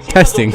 Testing.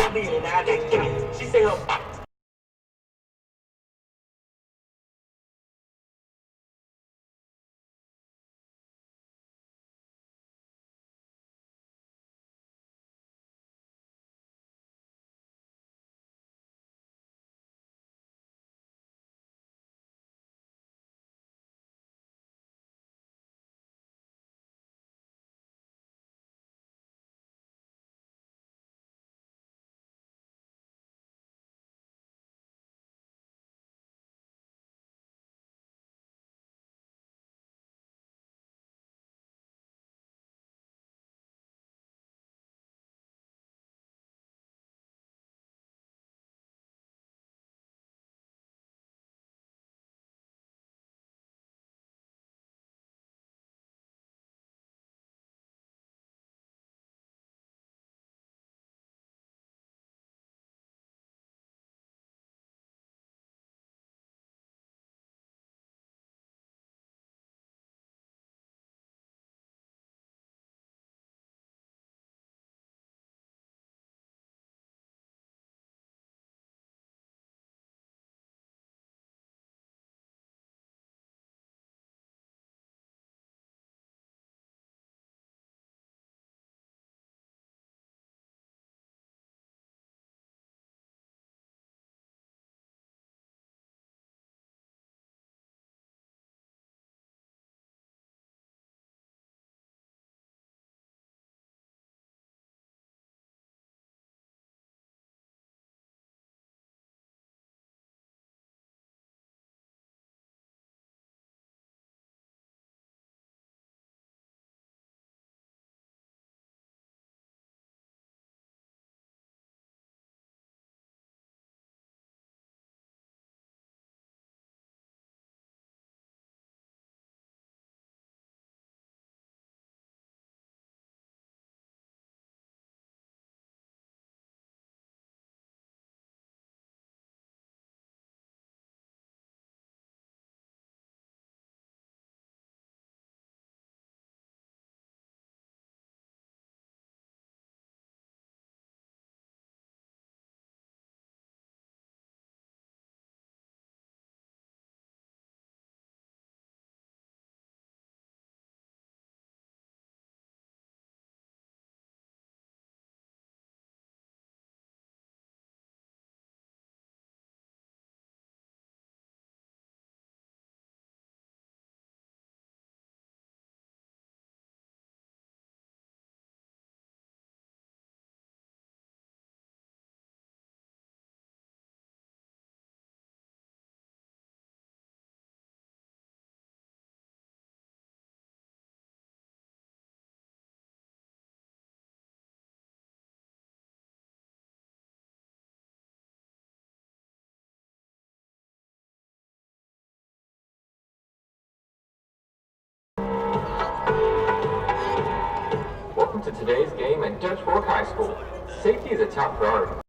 Welcome to today's game at Dutch Fork High School. Safety is a top priority.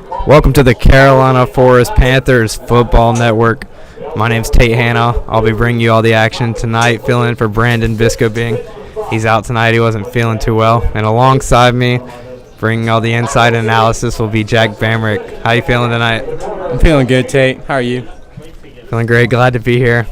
Welcome to the Carolina Forest Panthers Football Network. My name's Tate Hanna. I'll be bringing you all the action tonight, filling in for Brandon Biscobing. He's out tonight. He wasn't feeling too well. And alongside me, bringing all the inside analysis, will be Jack Bamrick. How you feeling tonight? I'm feeling good, Tate. How are you? Feeling great. Glad to be here.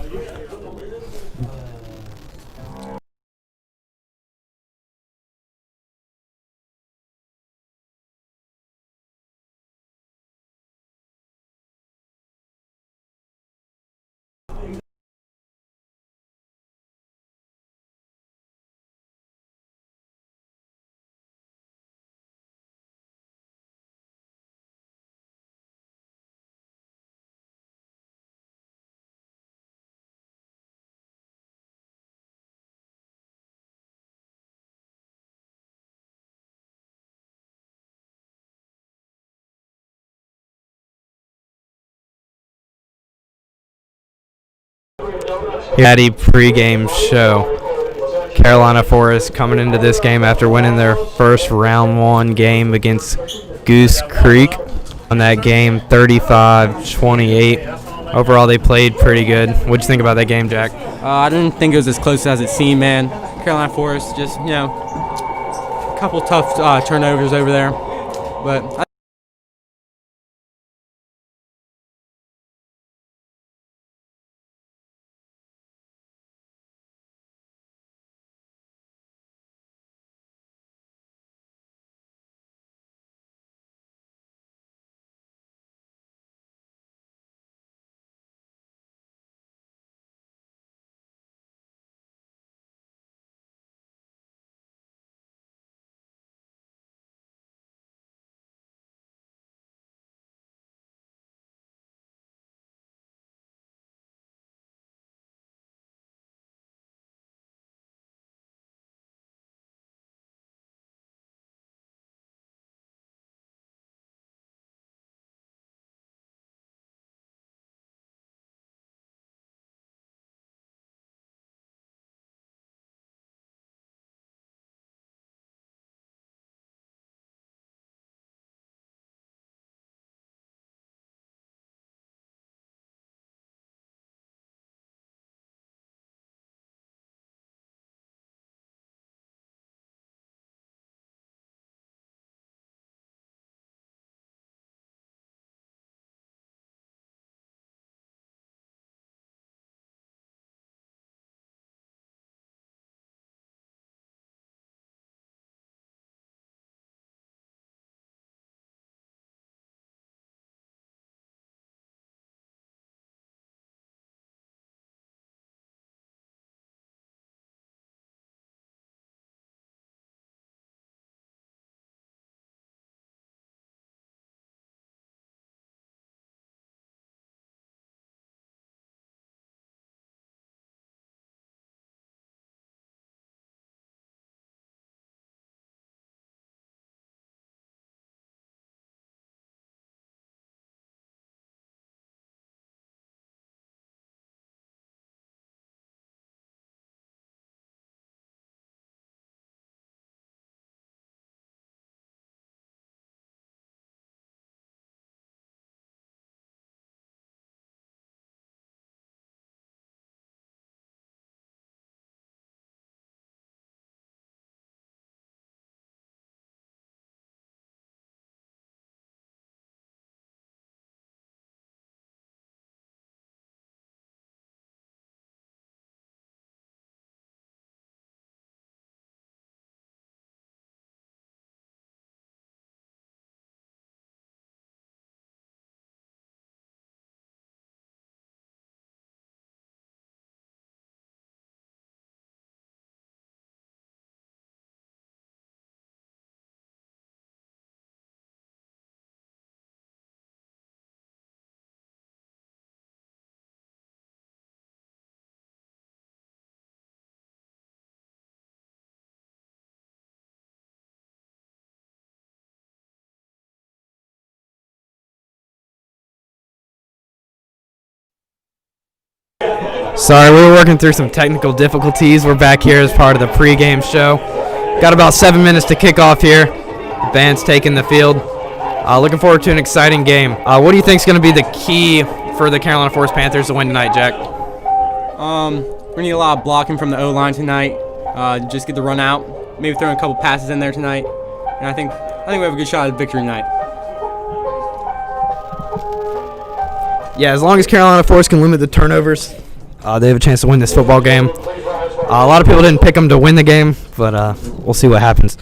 Patty pregame show. Carolina Forest coming into this game after winning their first round one game against Goose Creek. On that game, 35-28. Overall, they played pretty good. What'd you think about that game, Jack? I didn't think it was as close as it seemed, man. Carolina Forest just, a couple tough turnovers over there. But Sorry, we were working through some technical difficulties. We're back here as part of the pregame show. Got about 7 minutes to kick off here. The band's taking the field. Looking forward to an exciting game. What do you think is going to be the key for the Carolina Forest Panthers to win tonight, Jack? We need a lot of blocking from the O-line tonight. Just get the run out. Maybe throw in a couple passes in there tonight. And I think we have a good shot at victory tonight. Yeah, as long as Carolina Forest can limit the turnovers, they have a chance to win this football game. A lot of people didn't pick them to win the game, but we'll see what happens.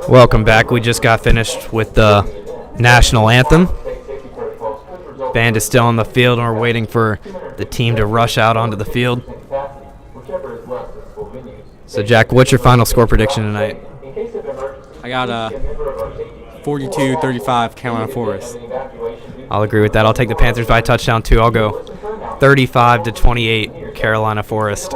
Welcome back. We just got finished with the national anthem. Band is still on the field, and we're waiting for the team to rush out onto the field. So, Jack, what's your final score prediction tonight? I got 42-35 Carolina Forest. I'll agree with that. I'll take the Panthers by a touchdown, too. I'll go 35-28 Carolina Forest.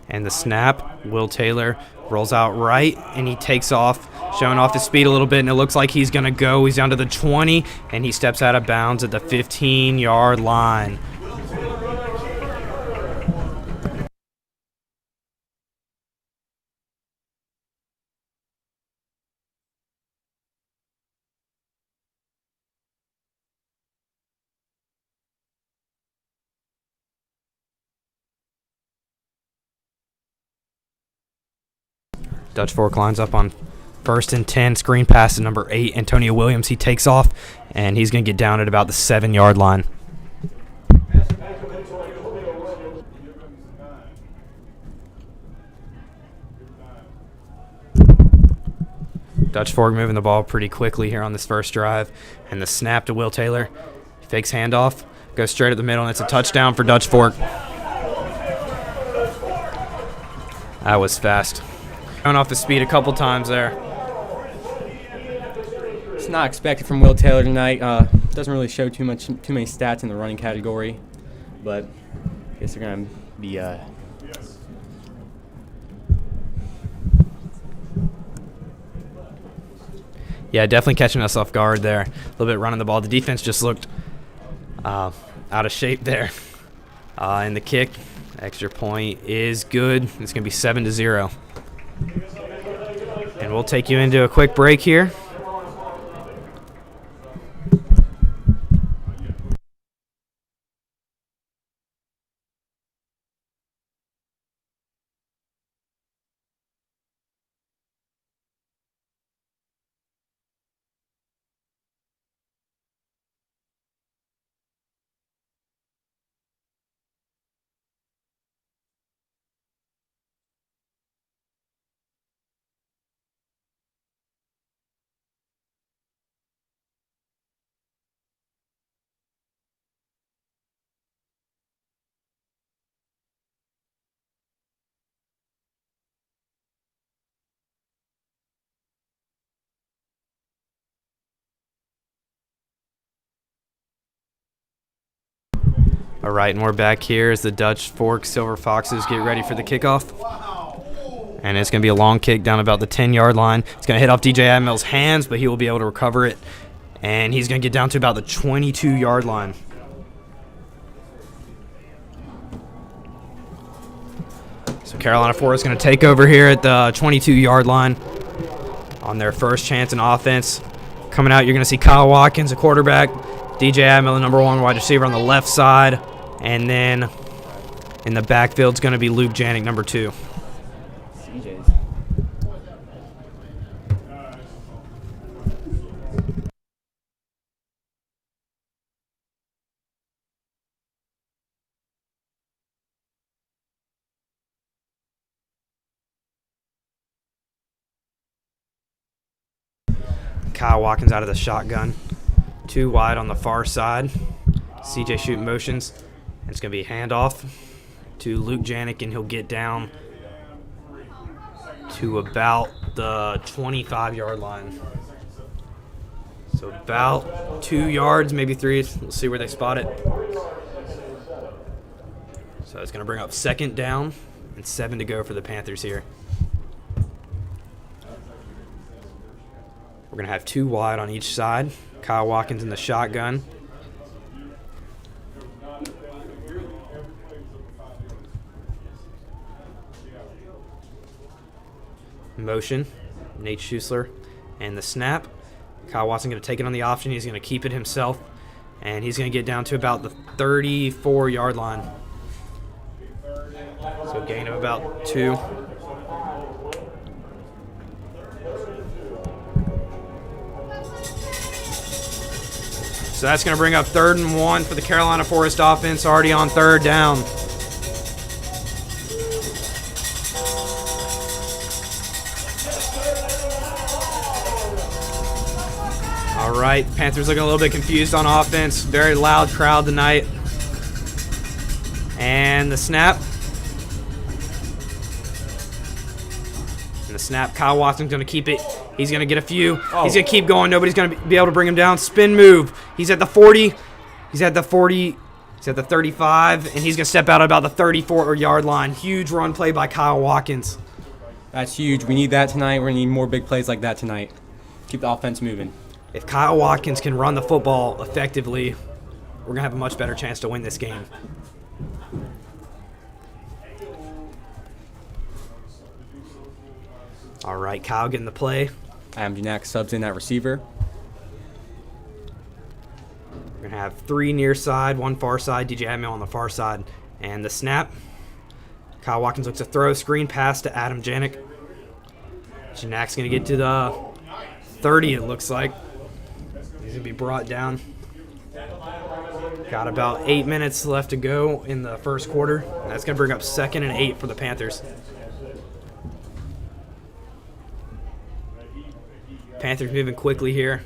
And the snap, Will Taylor rolls out right, and he takes off, showing off his speed a little bit, and it looks like he's going to go. He's down to the 20, and he steps out of bounds at the 15-yard line. Dutch Fork lines up on 1st and 10. Screen pass to number 8, Antonio Williams. He takes off, and he's going to get down at about the 7-yard line. Dutch Fork moving the ball pretty quickly here on this first drive. And the snap to Will Taylor. Fakes handoff, goes straight at the middle, and it's a touchdown for Dutch Fork. That was fast. Going off the speed a couple times there. It's not expected from Will Taylor tonight. Doesn't really show too many stats in the running category, but I guess they're gonna be. Yeah, definitely catching us off guard there. A little bit running the ball. The defense just looked out of shape there. And the kick, extra point is good. It's gonna be 7-0. And we'll take you into a quick break here. All right, and we're back here as the Dutch Fork Silver Foxes get ready for the kickoff. And it's going to be a long kick down about the 10-yard line. It's going to hit off DJ Admill's hands, but he will be able to recover it. And he's going to get down to about the 22-yard line. So Carolina Forest is going to take over here at the 22-yard line on their first chance in offense. Coming out, you're going to see Kyle Watkins, a quarterback. DJ Admill, the number 1 wide receiver on the left side. And then in the backfield is going to be Luke Janik, number 2. CJ's. Kyle Watkins out of the shotgun. 2 wide on the far side. CJ shooting motions. And it's going to be a handoff to Luke Janik, and he'll get down to about the 25-yard line. So about 2 yards, maybe 3. We'll see where they spot it. So it's going to bring up 2nd down and 7 to go for the Panthers here. We're going to have 2 wide on each side. Kyle Watkins in the shotgun. Motion, Nate Schuessler, and the snap. Kyle Watson going to take it on the option. He's going to keep it himself, and he's going to get down to about the 34-yard line. So gain of about 2. So that's going to bring up 3rd and 1 for the Carolina Forest offense, already on 3rd down. All right, Panthers looking a little bit confused on offense. Very loud crowd tonight. And the snap. And the snap, Kyle Watson's going to keep it. He's going to get a few. He's going to keep going. Nobody's going to be able to bring him down. Spin move. He's at the 40. He's at the 40. He's at the 35, and he's going to step out at about the 34-yard line. Huge run play by Kyle Watkins. That's huge. We need that tonight. We're going to need more big plays like that tonight. Keep the offense moving. If Kyle Watkins can run the football effectively, we're going to have a much better chance to win this game. All right, Kyle getting the play. Adam Janak subs in that receiver. We're going to have 3 near side, 1 far side, DJ Admill on the far side. And the snap. Kyle Watkins looks to throw, screen pass to Adam Janik. Janak's going to get to the 30, it looks like. He's going to be brought down. Got about 8 minutes left to go in the first quarter. That's going to bring up 2nd and 8 for the Panthers. Panthers moving quickly here.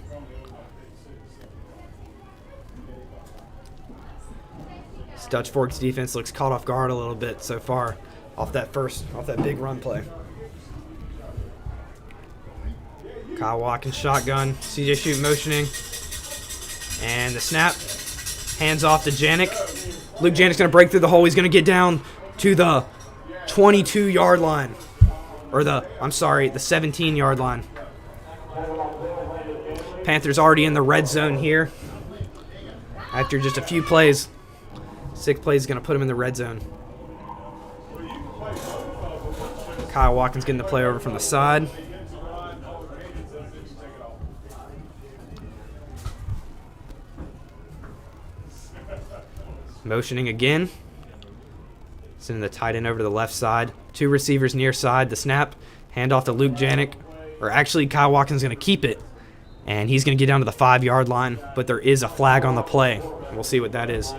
Dutch Fork's defense looks caught off guard a little bit so far off that big run play. Kyle Watkins shotgun, CJ Shoot motioning, and the snap. Hands off to Janik. Luke Janik's going to break through the hole. He's going to get down to the 22-yard line. Or the 17-yard line. Panthers already in the red zone here. After just a few plays. 6 plays is going to put him in the red zone. Kyle Watkins getting the play over from the side. Motioning again. Sending the tight end over to the left side. 2 receivers near side. The snap. Hand off to Luke Janik. Or actually, Kyle Watkins is going to keep it. And he's going to get down to the 5-yard line. But there is a flag on the play. We'll see what that is.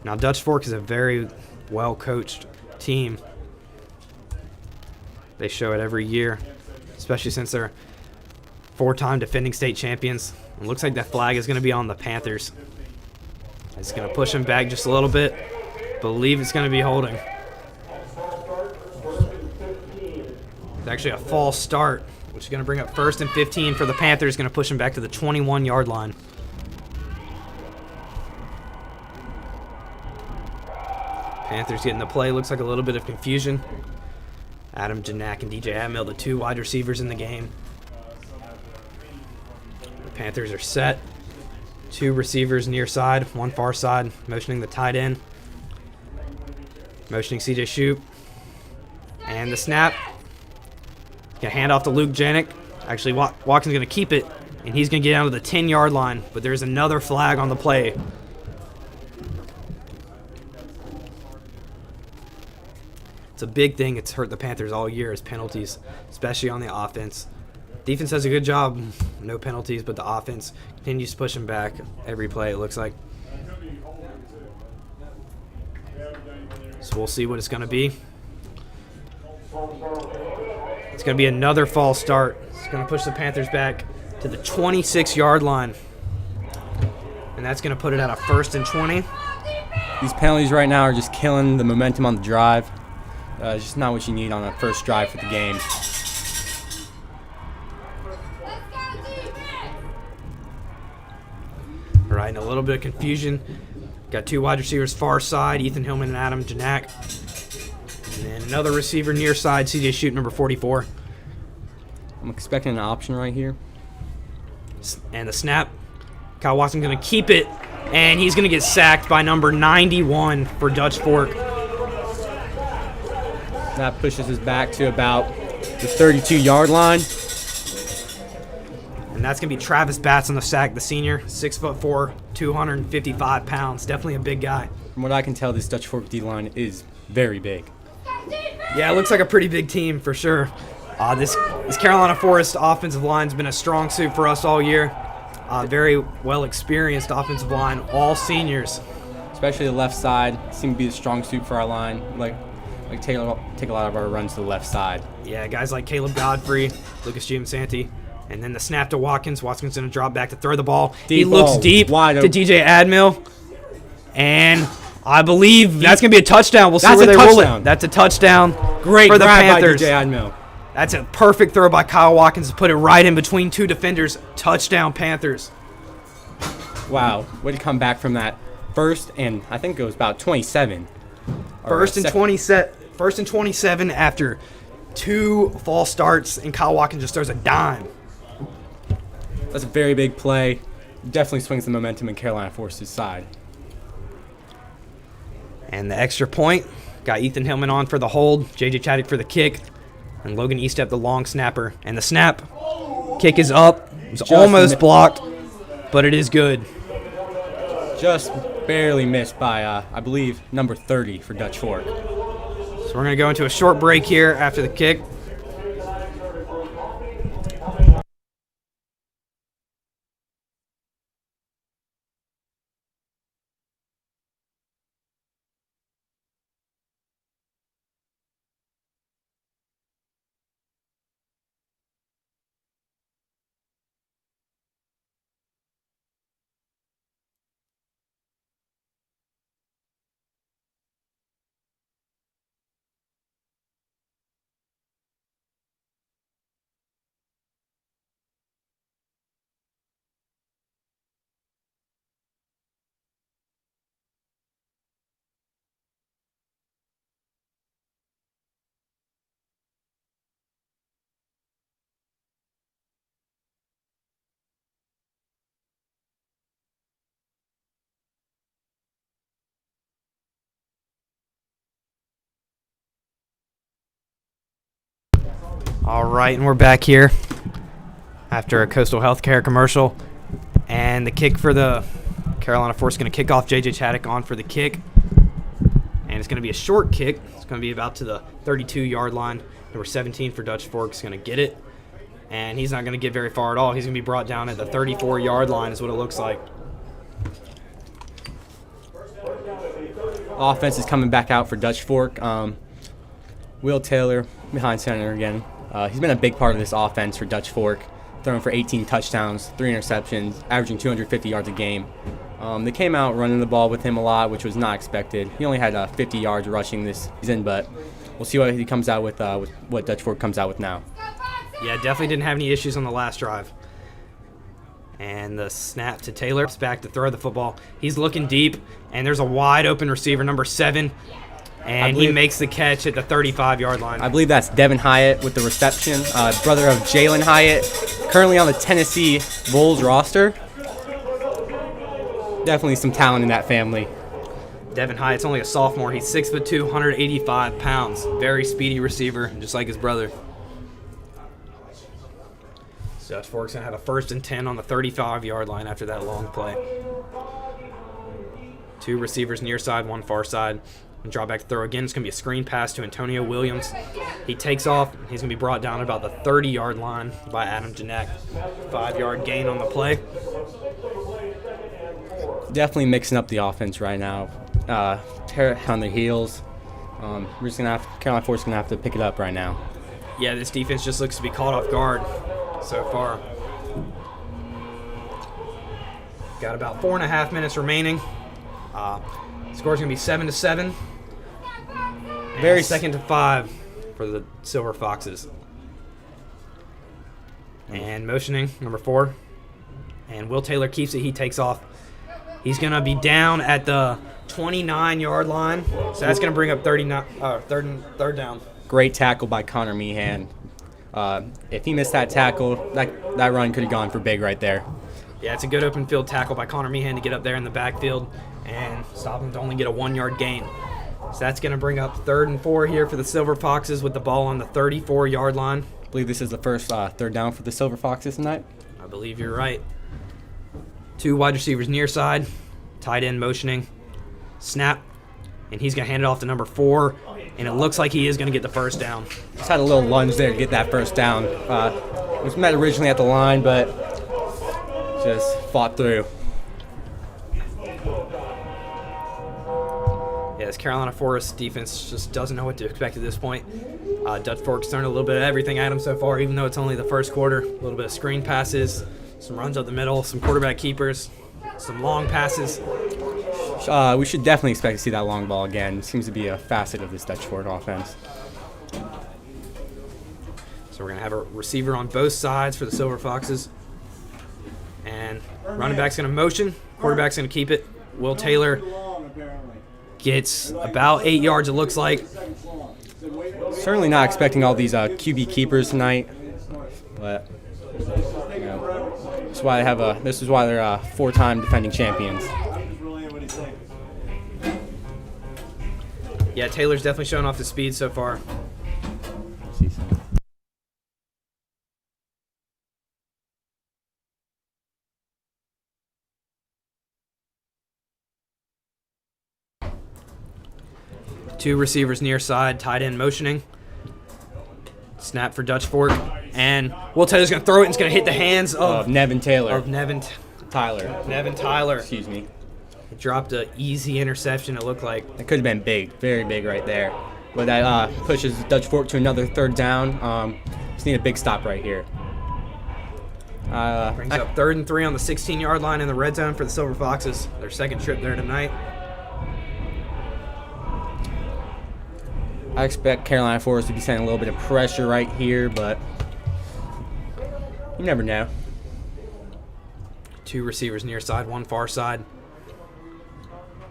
Now, Dutch Fork is a very well-coached team. They show it every year, especially since they're 4-time defending state champions. It looks like that flag is going to be on the Panthers. It's going to push them back just a little bit. Believe it's going to be holding. It's actually a false start, which is going to bring up 1st and 15 for the Panthers. Going to push them back to the 21-yard line. Panthers getting the play. Looks like a little bit of confusion. Adam Janak and DJ Admill, the 2 wide receivers in the game. The Panthers are set. 2 receivers near side, 1 far side, motioning the tight end. Motioning CJ Shoop. And the snap. Gonna hand off to Luke Janik. Actually, Watkins gonna keep it, and he's gonna get down to the 10-yard line, but there's another flag on the play. It's a big thing. It's hurt the Panthers all year is penalties, especially on the offense. Defense does a good job. No penalties, but the offense continues to push them back every play, it looks like. So we'll see what it's going to be. It's going to be another false start. It's going to push the Panthers back to the 26-yard line. And that's going to put it at a 1st and 20. These penalties right now are just killing the momentum on the drive. It's just not what you need on that first drive for the game. All right, and a little bit of confusion. Got 2 wide receivers far side, Ethan Hillman and Adam Janak. And then another receiver near side, CJ Shoot, number 44. I'm expecting an option right here. And the snap. Kyle Watson's going to keep it, and he's going to get sacked by number 91 for Dutch Fork. That pushes us back to about the 32-yard line. And that's going to be Travis Batts on the sack, the senior, 6'4", 255 pounds. Definitely a big guy. From what I can tell, this Dutch Fork D-line is very big. Yeah, it looks like a pretty big team for sure. This Carolina Forest offensive line's been a strong suit for us all year. Very well-experienced offensive line, all seniors. Especially the left side seem to be the strong suit for our line. Like take a lot of our runs to the left side. Yeah, guys like Caleb Godfrey, Lucas Giamassanti, and then the snap to Watkins. Watkins going to drop back to throw the ball. He looks deep to DJ Admill, and I believe that's going to be a touchdown. We'll see where they roll it. That's a touchdown. Great for the grab Panthers. by DJ Admill. That's a perfect throw by Kyle Watkins to put it right in between two defenders. Touchdown, Panthers. Wow, way to come back from that. First and I think it was about 27. First and 27 after 2 false starts, and Kyle Watkins just throws a dime. That's a very big play. Definitely swings the momentum in Carolina Force's side. And the extra point got Ethan Hillman on for the hold, J.J. Chaddock for the kick, and Logan Eastep the long snapper. And the snap, kick is up. It was almost blocked, but it is good. Just barely missed by, I believe, number 30 for Dutch Fork. So we're going to go into a short break here after the kick. All right, and we're back here after a Coastal Healthcare commercial. And the kick for the Carolina Force is going to kick off. J.J. Chaddock on for the kick. And it's going to be a short kick. It's going to be about to the 32-yard line. Number 17 for Dutch Fork is going to get it. And he's not going to get very far at all. He's going to be brought down at the 34-yard line is what it looks like. Offense is coming back out for Dutch Fork. Will Taylor behind center again. He's been a big part of this offense for Dutch Fork, throwing for 18 touchdowns, 3 interceptions, averaging 250 yards a game. They came out running the ball with him a lot, which was not expected. He only had 50 yards rushing this season, but we'll see what he comes out with what Dutch Fork comes out with now. Yeah, definitely didn't have any issues on the last drive. And the snap to Taylor. Back to throw the football. He's looking deep, and there's a wide open receiver, number 7. And he makes the catch at the 35-yard line. I believe that's Devin Hyatt with the reception, brother of Jalen Hyatt, currently on the Tennessee Bulls roster. Definitely some talent in that family. Devin Hyatt's only a sophomore. He's 6'2", 185 pounds. Very speedy receiver, just like his brother. So Dutch Fork's going to have a 1st and 10 on the 35-yard line after that long play. 2 receivers near side, 1 far side. And draw back to throw again. It's going to be a screen pass to Antonio Williams. He takes off. He's going to be brought down at about the 30-yard line by Adam Janak. 5-yard gain on the play. Definitely mixing up the offense right now. On their heels. We're just going to have Carolina Force going to have to pick it up right now. Yeah, this defense just looks to be caught off guard so far. Got about 4.5 minutes remaining. Score's going to be 7-7. Very 2nd to 5 for the Silver Foxes. And motioning, number 4. And Will Taylor keeps it. He takes off. He's going to be down at the 29-yard line. So that's going to bring up third down. Great tackle by Connor Meehan. If he missed that tackle, that run could have gone for big right there. Yeah, it's a good open field tackle by Connor Meehan to get up there in the backfield and stop him to only get a 1-yard gain. So that's going to bring up 3rd and 4 here for the Silver Foxes with the ball on the 34-yard line. I believe this is the first 3rd down for the Silver Foxes tonight. I believe you're right. 2 wide receivers near side, tight end motioning, snap, and he's going to hand it off to number 4, and it looks like he is going to get the 1st down. Just had a little lunge there to get that 1st down. Was met originally at the line, but just fought through. Yeah, this Carolina Forest defense just doesn't know what to expect at this point. Dutch Fork's thrown a little bit of everything at him so far, even though it's only the first quarter. A little bit of screen passes, some runs up the middle, some quarterback keepers, some long passes. We should definitely expect to see that long ball again. It seems to be a facet of this Dutch Fork offense. So we're going to have a receiver on both sides for the Silver Foxes. And running back's going to motion. Quarterback's going to keep it. Will Taylor gets about 8 yards, it looks like. Certainly not expecting all these QB keepers tonight, but that's why this is why they're 4-time defending champions. Yeah, Taylor's definitely showing off the speed so far. Two receivers near side, tight end motioning. Snap for Dutch Fork. And Will Taylor's going to throw it, and it's going to hit the hands of Nevin Taylor. Of Nevin Tyler. Excuse me. He dropped an easy interception, it looked like. It could have been big, very big right there. But that pushes Dutch Fork to another 3rd down. Just need a big stop right here. Brings up 3rd and 3 on the 16-yard line in the red zone for the Silver Foxes. Their second trip there tonight. I expect Carolina Forest to be sending a little bit of pressure right here, but you never know. Two receivers near side, one far side.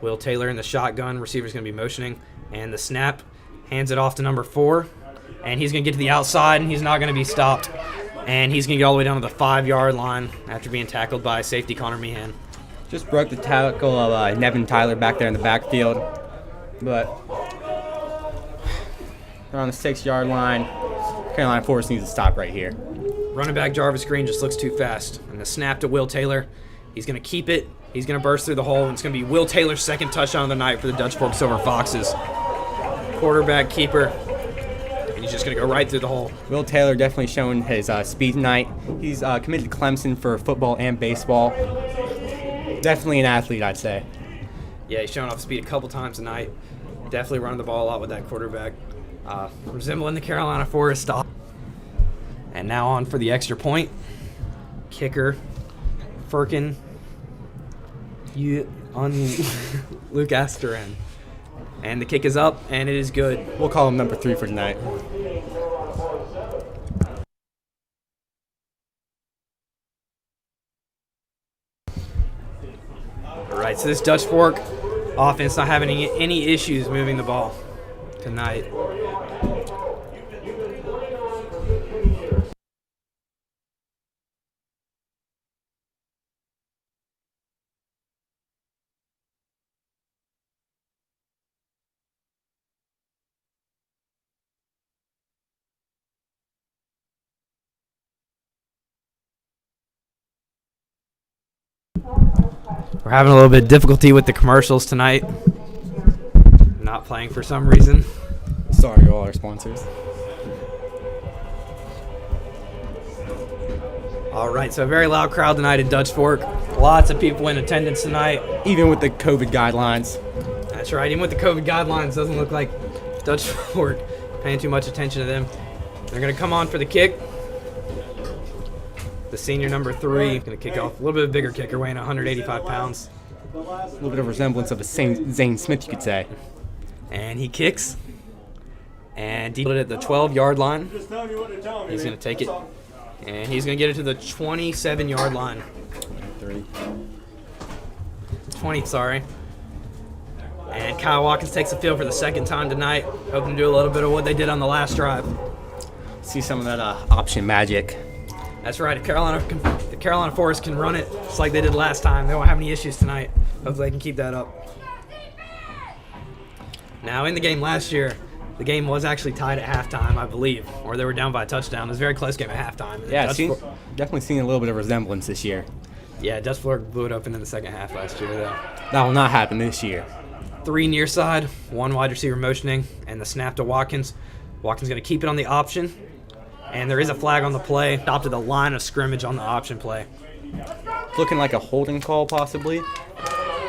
Will Taylor in the shotgun. Receiver's going to be motioning. And the snap, hands it off to number 4. And he's going to get to the outside, and he's not going to be stopped. And he's going to get all the way down to the 5-yard line after being tackled by safety Connor Meehan. Just broke the tackle of Nevin Tyler back there in the backfield. But they're on the 6-yard line. Carolina Forest needs to stop right here. Running back Jarvis Green just looks too fast. And the snap to Will Taylor. He's going to keep it. He's going to burst through the hole, and it's going to be Will Taylor's second touchdown of the night for the Dutch Fork Silver Foxes. Quarterback keeper. And he's just going to go right through the hole. Will Taylor definitely showing his speed tonight. He's committed to Clemson for football and baseball. Definitely an athlete, I'd say. Yeah, he's showing off speed a couple times tonight. Definitely running the ball a lot with that quarterback. Resembling the Carolina Forest style. And now on for the extra point. Kicker, Firkin, Luke Asterin. And the kick is up, and it is good. We'll call him number 3 for tonight. All right, so this Dutch Fork offense not having any issues moving the ball tonight. We're having a little bit of difficulty with the commercials tonight. Not playing for some reason. Sorry to all our sponsors. All right, so a very loud crowd tonight at Dutch Fork. Lots of people in attendance tonight. Even with the COVID guidelines. That's right, even with the COVID guidelines, doesn't look like Dutch Fork paying too much attention to them. They're going to come on for the kick. The senior number 3 going to kick off. A little bit of a bigger kicker, weighing 185 pounds. A little bit of resemblance of a Zane Smith, you could say. And he kicks. And deep at the 12-yard line. He's going to take it. And he's going to get it to the 27-yard line. 20, sorry. And Kyle Watkins takes the field for the second time tonight. Hoping to do a little bit of what they did on the last drive. See some of that option magic. That's right. If Carolina Forest can run it just like they did last time, they won't have any issues tonight. Hopefully they can keep that up. Now, in the game last year, the game was actually tied at halftime, I believe, or they were down by a touchdown. It was a very close game at halftime. Yeah, definitely seeing a little bit of resemblance this year. Yeah, Dutch Fork blew it open in the second half last year, though. That will not happen this year. 3 near side, 1 wide receiver motioning, and the snap to Watkins. Watkins going to keep it on the option. And there is a flag on the play. Adopted the line of scrimmage on the option play. Looking like a holding call, possibly.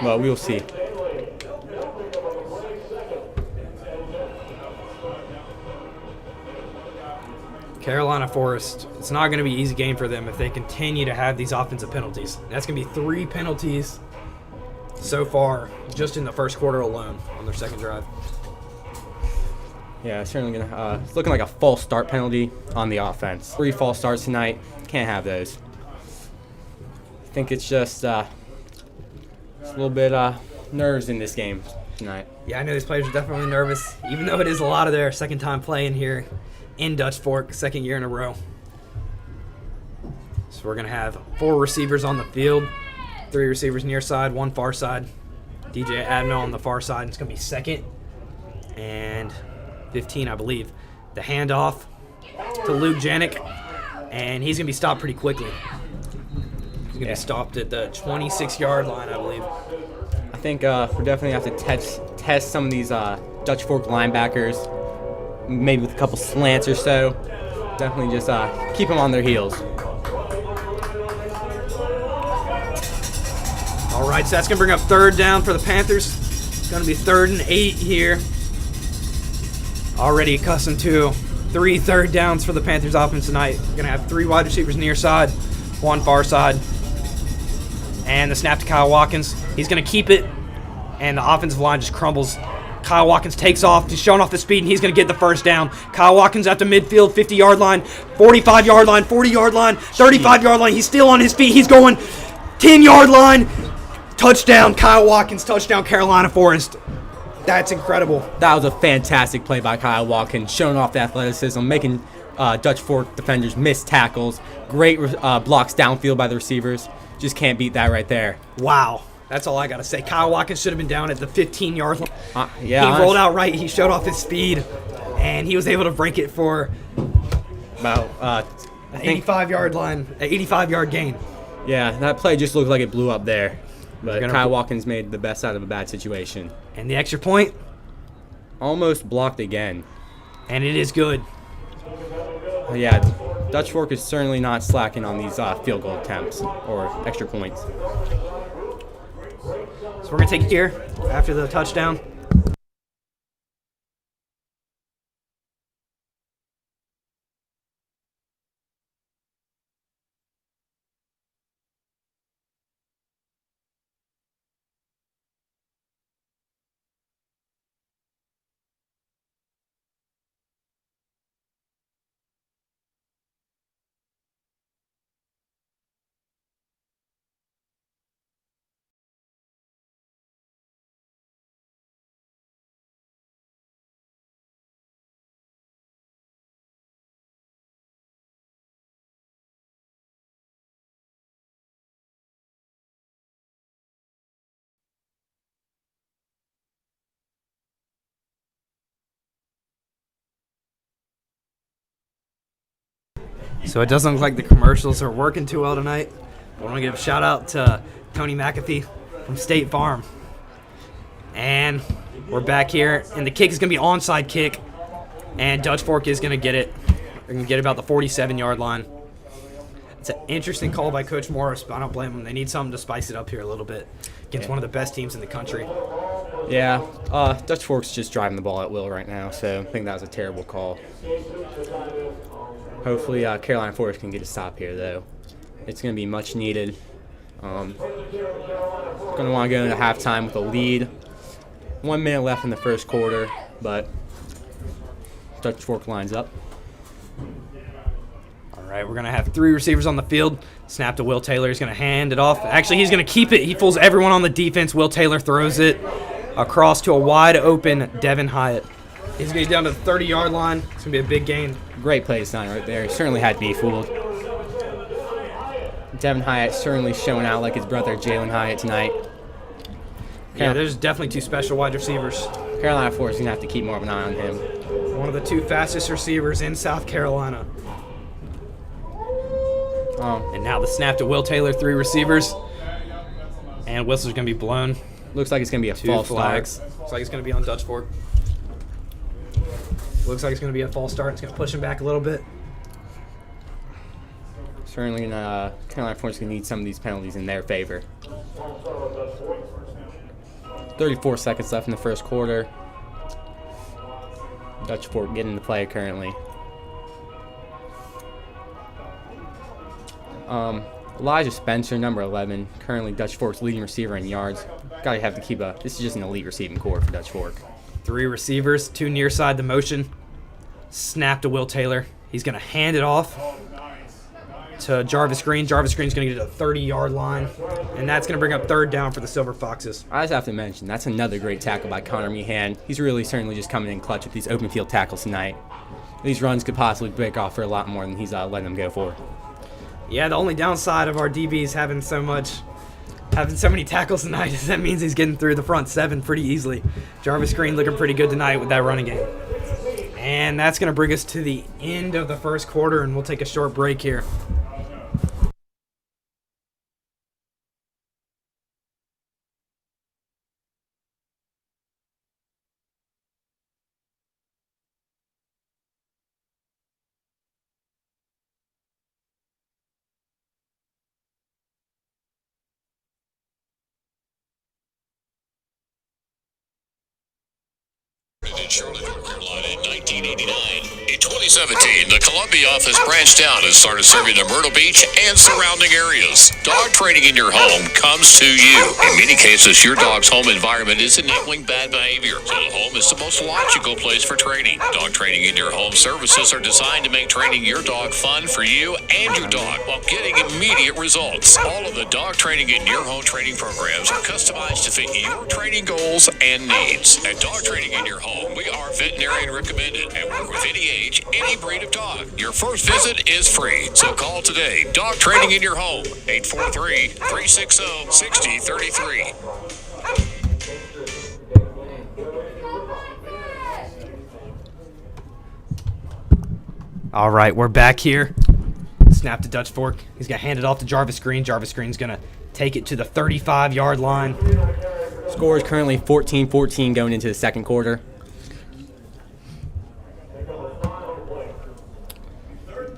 Well, we'll see. Carolina Forest, it's not going to be an easy game for them if they continue to have these offensive penalties. That's going to be 3 penalties so far, just in the first quarter alone on their second drive. Yeah, certainly gonna. It's looking like a false start penalty on the offense. 3 false starts tonight. Can't have those. I think it's just a little bit nerves in this game tonight. Yeah, I know these players are definitely nervous, even though it is a lot of their second time playing here in Dutch Fork, second year in a row. So we're going to have 4 receivers on the field, 3 receivers near side, 1 far side. DJ Admiral on the far side. It's going to be second and 15, I believe. The handoff to Luke Janik, and he's going to be stopped pretty quickly. He's going to be stopped at the 26-yard line, I believe. I think we definitely have to test some of these Dutch Fork linebackers, maybe with a couple slants or so. Definitely just keep them on their heels. All right, so that's going to bring up third down for the Panthers. It's going to be 3rd and 8 here. Already accustomed to 3 third downs for the Panthers offense tonight. We're going to have 3 wide receivers near side, 1 far side. And the snap to Kyle Watkins. He's going to keep it, and the offensive line just crumbles. Kyle Watkins takes off. He's showing off the speed, and he's going to get the first down. Kyle Watkins at the midfield, 50-yard line, 45-yard line, 40-yard line, 35-yard line. He's still on his feet. He's going 10-yard line. Touchdown, Kyle Watkins. Touchdown, Carolina Forest. That's incredible. That was a fantastic play by Kyle Watkins, showing off the athleticism, making Dutch Fork defenders miss tackles. Great blocks downfield by the receivers. Just can't beat that right there. Wow. That's all I got to say. Kyle Watkins should have been down at the 15-yard line. He rolled out right. He showed off his speed, and he was able to break it for about 85-yard line, an 85-yard gain. Yeah, that play just looked like it blew up there. But Kyle Watkins made the best out of a bad situation. And the extra point? Almost blocked again. And it is good. Yeah, Dutch Fork is certainly not slacking on these field goal attempts or extra points. So we're going to take it here after the touchdown. So it doesn't look like the commercials are working too well tonight. I want to give a shout out to Tony McAfee from State Farm. And we're back here, and the kick is going to be onside kick, and Dutch Fork is going to get it. They're going to get about the 47-yard line. It's an interesting call by Coach Morris, but I don't blame him. They need something to spice it up here a little bit against one of the best teams in the country. Yeah, Dutch Fork's just driving the ball at will right now, so I think that was a terrible call. Hopefully Carolina Forest can get a stop here, though. It's going to be much needed. Going to want to go into halftime with a lead. 1 minute left in the first quarter, but Dutch Fork lines up. All right, we're going to have 3 receivers on the field. Snap to Will Taylor. He's going to hand it off. Actually, he's going to keep it. He fools everyone on the defense. Will Taylor throws it across to a wide-open Devin Hyatt. He's going to be down to the 30-yard line. It's going to be a big gain. Great play design right there. He certainly had to be fooled. Devin Hyatt certainly showing out like his brother Jalen Hyatt tonight. Yeah, there's definitely 2 special wide receivers. Carolina Forest is going to have to keep more of an eye on him. One of the 2 fastest receivers in South Carolina. And now the snap to Will Taylor, 3 receivers. And whistle's going to be blown. Looks like it's going to be a 2 false flags. start. Looks like it's going to be on Dutch Fork. Looks like it's going to be a false start. It's going to push him back a little bit. Certainly, Carolina Forest going to need some of these penalties in their favor. 34 seconds left in the first quarter. Dutch Fork getting the play currently. Elijah Spencer, number 11, currently Dutch Fork's leading receiver in yards. Gotta have to keep this is just an elite receiving core for Dutch Fork. Three receivers, two near side to motion. Snap to Will Taylor. He's going to hand it off to Jarvis Green. Jarvis Green's going to get to the 30-yard line, and that's going to bring up third down for the Silver Foxes. I just have to mention, that's another great tackle by Connor Meehan. He's really certainly just coming in clutch with these open field tackles tonight. These runs could possibly break off for a lot more than he's letting them go for. Yeah, the only downside of our DBs having so many tackles tonight is that means he's getting through the front seven pretty easily. Jarvis Green looking pretty good tonight with that running game. And that's going to bring us to the end of the first quarter, and we'll take a short break here. In Charlotte, North Carolina in 1989. In 2017, the Columbia office branched out and started serving the Myrtle Beach and surrounding areas. Dog training in your home comes to you. In many cases, your dog's home environment is enabling bad behavior, so the home is the most logical place for training. Dog training in your home services are designed to make training your dog fun for you and your dog while getting immediate results. All of the dog training in your home training programs are customized to fit your training goals and needs. At Dog Training in Your Home, we are veterinarian recommended and work with any age, any breed of dog. Your first visit is free, so call today. Dog Training in Your Home, 843-360-6033. All right, we're back here. Snap to Dutch Fork. He's going to hand it off to Jarvis Green. Jarvis Green's going to take it to the 35-yard line. Score is currently 14-14 going into the second quarter.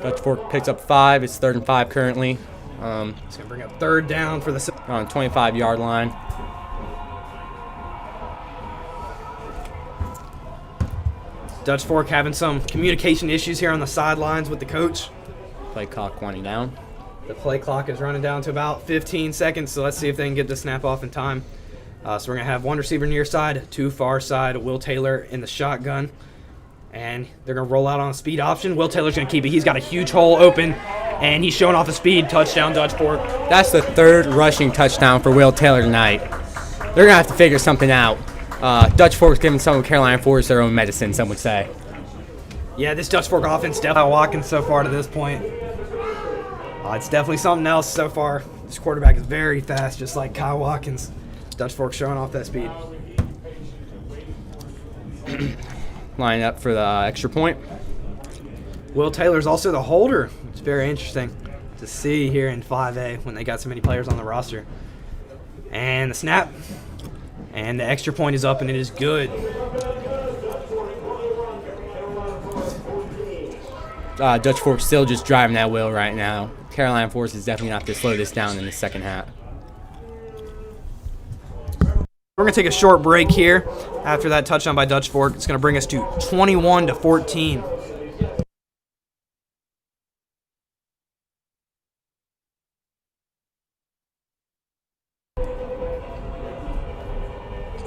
Dutch Fork picks up 5. It's 3rd and 5 currently. It's going to bring up third down for the... On 25-yard line. Dutch Fork having some communication issues here on the sidelines with the coach. Play clock winding down. The play clock is running down to about 15 seconds, so let's see if they can get the snap off in time. So we're going to have one receiver near side, two far side, Will Taylor in the shotgun. And they're going to roll out on a speed option. Will Taylor's going to keep it. He's got a huge hole open, and he's showing off the speed. Touchdown, Dutch Fork. That's the 3rd rushing touchdown for Will Taylor tonight. They're going to have to figure something out. Dutch Fork's giving some of Carolina Forest their own medicine, some would say. Yeah, this Dutch Fork offense definitely walking so far to this point. It's definitely something else so far. This quarterback is very fast, just like Kyle Watkins. Dutch Fork showing off that speed. Line up for the extra point. Will Taylor's also the holder. It's very interesting to see here in 5A when they got so many players on the roster. And the snap. And the extra point is up, and it is good. Dutch Fork still just driving that wheel right now. Carolina Forest is definitely going to have to slow this down in the second half. We're going to take a short break here after that touchdown by Dutch Fork. It's going to bring us to 21-14.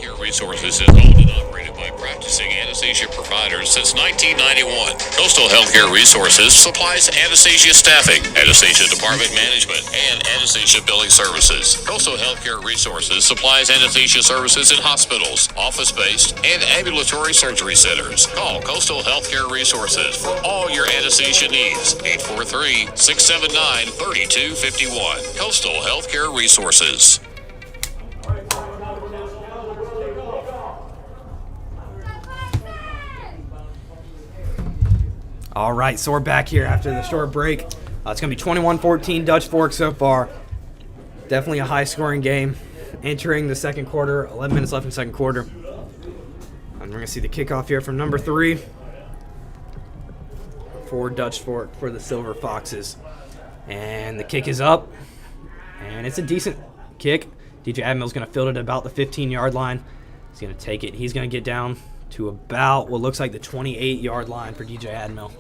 Your Resources is owned and operated by practicing anesthesia providers since 1991. Coastal Healthcare Resources supplies anesthesia staffing, anesthesia department management, and anesthesia billing services. Coastal Healthcare Resources supplies anesthesia services in hospitals, office-based, and ambulatory surgery centers. Call Coastal Healthcare Resources for all your anesthesia needs. 843-679-3251. Coastal Healthcare Resources. All right, so we're back here after the short break. It's going to be 21-14 Dutch Fork so far. Definitely a high-scoring game. Entering the second quarter, 11 minutes left in the second quarter. And we're going to see the kickoff here from number 3 for Dutch Fork for the Silver Foxes. And the kick is up, and it's a decent kick. DJ Admill's going to field it at about the 15-yard line. He's going to take it. He's going to get down to about what looks like the 28-yard line for DJ Admill.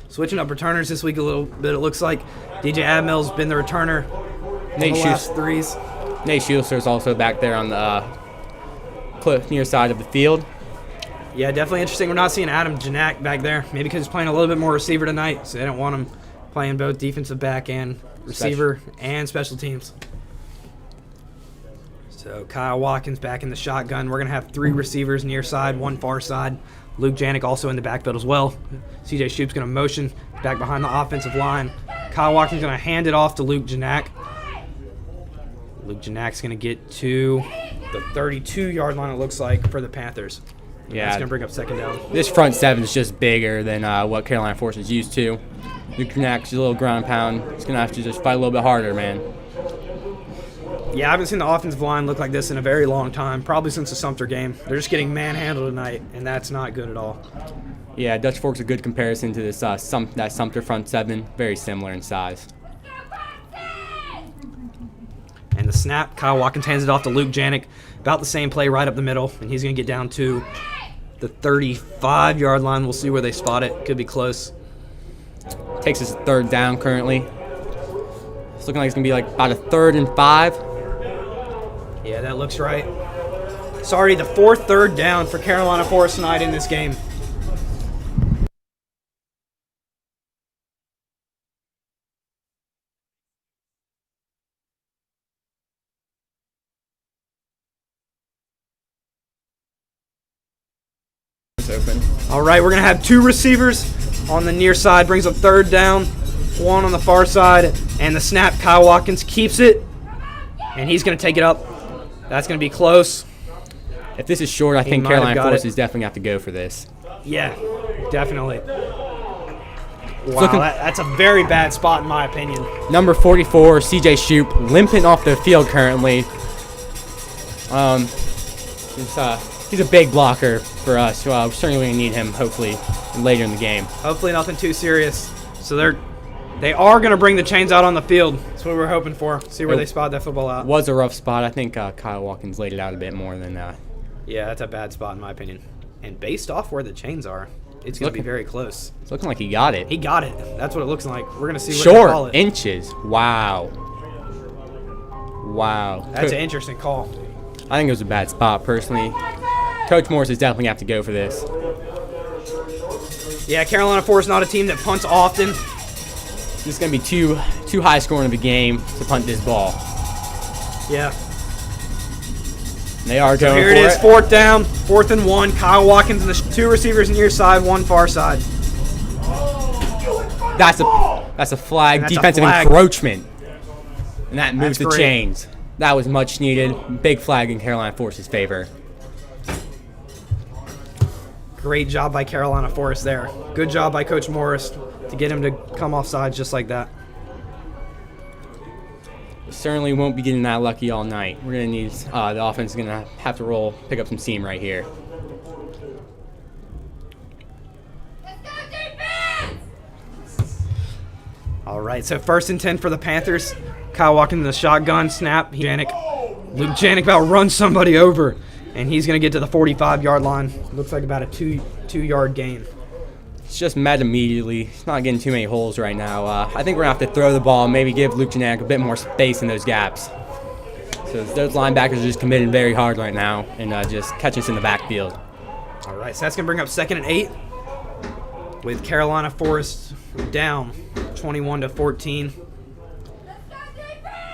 Switching up returners this week a little bit, it looks like. DJ Admill's been the returner in the last threes. Nate Schuster's also back there on the near side of the field. Yeah, definitely interesting. We're not seeing Adam Janak back there. Maybe because he's playing a little bit more receiver tonight, so they don't want him playing both defensive back and receiver and special teams. So Kyle Watkins back in the shotgun. We're going to have 3 receivers near side, 1 far side. Luke Janik also in the backfield as well. CJ Shoup's going to motion back behind the offensive line. Kyle Watkins going to hand it off to Luke Janak. Luke Janak's going to get to the 32-yard line, it looks like, for the Panthers. Yeah, that's going to bring up second down. This front 7 is just bigger than what Carolina Force is used to. Luke Janak's a little ground pound. He's going to have to just fight a little bit harder, man. Yeah, I haven't seen the offensive line look like this in a very long time, probably since the Sumter game. They're just getting manhandled tonight, and that's not good at all. Yeah, Dutch Fork's a good comparison to this that Sumter front 7, very similar in size. And the snap, Kyle Watkins hands it off to Luke Janik. About the same play right up the middle, and he's going to get down to the 35-yard line. We'll see where they spot it. Could be close. Takes us a 3rd down currently. It's looking like it's going to be like about a 3rd and 5. Yeah, that looks right. It's already the 4th 3rd down for Carolina Forest tonight in this game. Open. All right, we're going to have 2 receivers on the near side. Brings up 3rd down. 1 on the far side. And the snap, Kyle Watkins keeps it. And he's going to take it up. That's going to be close. If this is short, I think Carolina Force is definitely going to have to go for this. Yeah, definitely. Wow, that's a very bad spot in my opinion. Number 44, CJ Shoup, limping off the field currently. He's a big blocker for us. We're certainly going to need him, hopefully, later in the game. Hopefully nothing too serious. So they are going to bring the chains out on the field. That's what we're hoping for. See where they spot that football out. Was a rough spot. I think Kyle Watkins laid it out a bit more than Yeah, that's a bad spot in my opinion. And based off where the chains are, it's going to be very close. It's looking like he got it. He got it. That's what it looks like. We're going to see what they call Short it. inches. Wow. Wow. That's an interesting call. I think it was a bad spot, personally. Coach Morris is definitely going to have to go for this. Yeah, Carolina Forest not a team that punts often. This is going to be too high scoring of a game to punt this ball. Yeah. They are So going here for it is, 4th down, 4th and 1. Kyle Watkins and the 2 receivers near side, 1 far side. That's a flag. That's a Defensive flag. encroachment. And that moves the That's great. chains. That was much needed. Big flag in Carolina Force's favor. Great job by Carolina Forest there. Good job by Coach Morris to get him to come off sides just like that. Certainly won't be getting that lucky all night. We're going to need, the offense is going to have to pick up some steam right here. All right, so 1st and 10 for the Panthers. Kyle Watkins in the shotgun, snap. Luke Janik about runs somebody over, and he's going to get to the 45-yard line. Looks like about a 2-yard gain. It's just met immediately. He's not getting too many holes right now. I think we're going to have to throw the ball, maybe give Luke Janik a bit more space in those gaps. So those linebackers are just committing very hard right now and just catch us in the backfield. All right, so that's going to bring up 2nd and 8 with Carolina Forest down 21-14.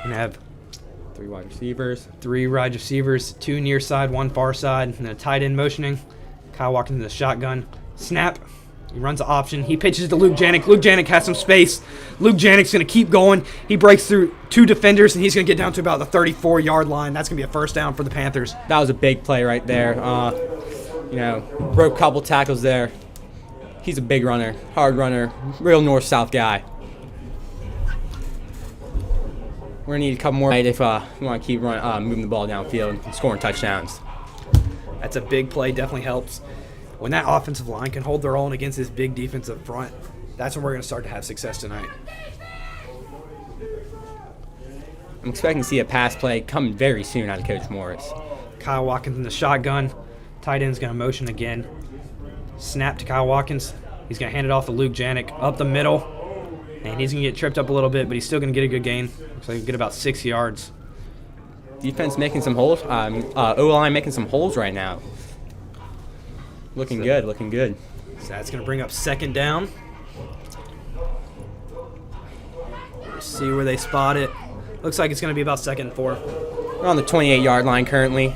And have 3 wide receivers. 3 wide receivers, 2 near side, 1 far side, and a tight end motioning. Kyle Watkins in the shotgun. Snap. He runs the option. He pitches to Luke Janik. Luke Janik has some space. Luke Janik's going to keep going. He breaks through 2 defenders, and he's going to get down to about the 34-yard line. That's going to be a 1st down for the Panthers. That was a big play right there. Broke a couple tackles there. He's a big runner, hard runner, real north-south guy. We're going to need a couple more if we want to keep moving the ball downfield and scoring touchdowns. That's a big play. Definitely helps. When that offensive line can hold their own against this big defensive front, that's when we're going to start to have success tonight. I'm expecting to see a pass play coming very soon out of Coach Morris. Kyle Watkins in the shotgun. Tight end's going to motion again. Snap to Kyle Watkins. He's going to hand it off to Luke Janik up the middle. And he's going to get tripped up a little bit, but he's still going to get a good gain. Looks like he'll get about 6 yards. Defense making some holes. O-line making some holes right now. Looking good, looking good. So that's going to bring up second down. Let's see where they spot it. Looks like it's going to be about 2nd and 4. We're on the 28-yard line currently.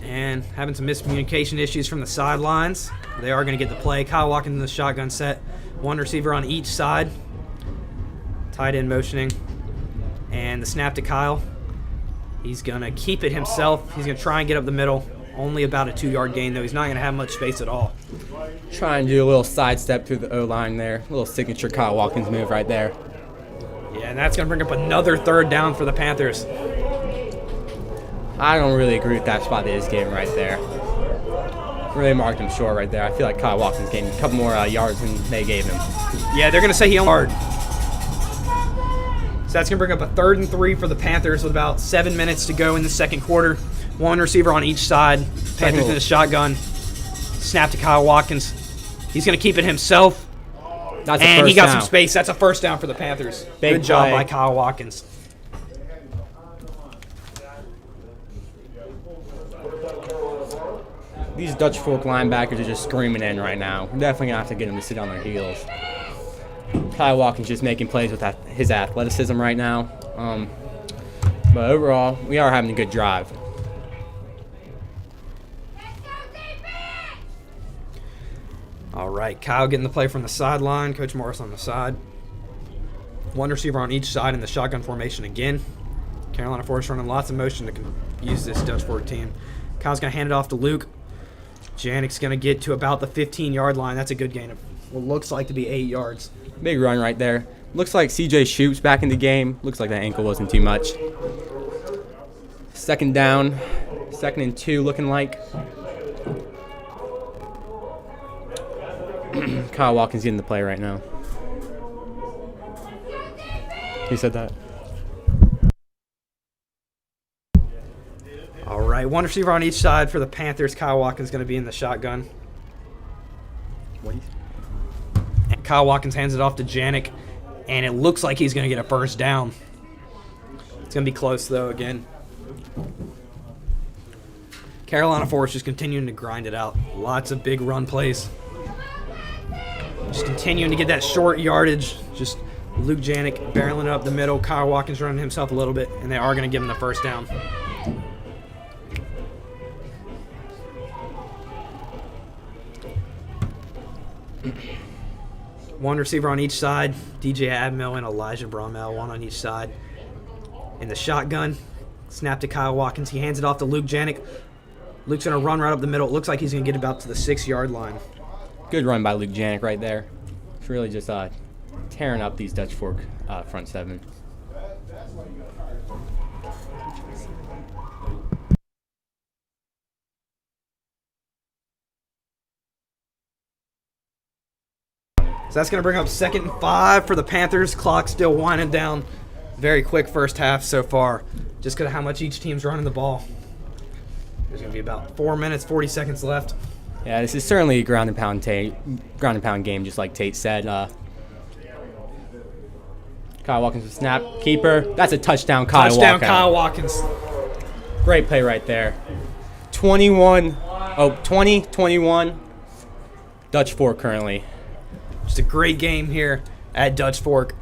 And having some miscommunication issues from the sidelines. They are going to get the play. Kyle Watkins in the shotgun set. One receiver on each side. Tight end motioning. And the snap to Kyle. He's going to keep it himself. He's going to try and get up the middle. Only about a 2-yard gain, though. He's not going to have much space at all. Try and do a little sidestep through the O-line there. A little signature Kyle Watkins move right there. Yeah, and that's going to bring up another 3rd down for the Panthers. I don't really agree with that spot they just gave him right there. Really marked him short right there. I feel like Kyle Watkins gained a couple more yards than they gave him. Yeah, they're going to say he only hard. So that's going to bring up a 3rd and 3 for the Panthers with about 7 minutes to go in the second quarter. One receiver on each side. Panthers in the shotgun. Snap to Kyle Watkins. He's going to keep it himself. And he got some space. That's a 1st down for the Panthers. Good job by Kyle Watkins. These Dutch Fork linebackers are just screaming in right now. We're definitely going to have to get them to sit on their heels. Kyle Watkins just making plays with his athleticism right now. But overall, we are having a good drive. All right, Kyle getting the play from the sideline. Coach Morris on the side. One receiver on each side in the shotgun formation again. Carolina Forest running lots of motion to use this Dutch Fork team. Kyle's going to hand it off to Luke. Janik's going to get to about the 15-yard line. That's a good gain of what looks like to be 8 yards. Big run right there. Looks like CJ Shoop's back in the game. Looks like that ankle wasn't too much. 2nd down. 2nd and 2 looking like. Kyle Watkins getting the play right now. He said that. All right, one receiver on each side for the Panthers. Kyle Watkins going to be in the shotgun. And Kyle Watkins hands it off to Janik, and it looks like he's going to get a 1st down. It's going to be close, though, again. Carolina Forest just continuing to grind it out. Lots of big run plays. Just continuing to get that short yardage. Just Luke Janik barreling up the middle. Kyle Watkins running himself a little bit, and they are going to give him the 1st down. One receiver on each side. DJ Admill and Elijah Bromell, one on each side. In the shotgun, snap to Kyle Watkins. He hands it off to Luke Janik. Luke's going to run right up the middle. It looks like he's going to get about to the 6-yard line. Good run by Luke Janik right there. It's really just tearing up these Dutch Fork front 7. So that's going to bring up 2nd and 5 for the Panthers. Clock still winding down. Very quick first half so far, just because of how much each team's running the ball. There's going to be about 4 minutes, 40 seconds left. Yeah, this is certainly a ground and pound game, just like Tate said. Kyle Watkins with snap, keeper. That's a touchdown, Kyle Watkins. Kyle Watkins. Great play right there. 20-21. Dutch Fork currently. Just a great game here at Dutch Fork,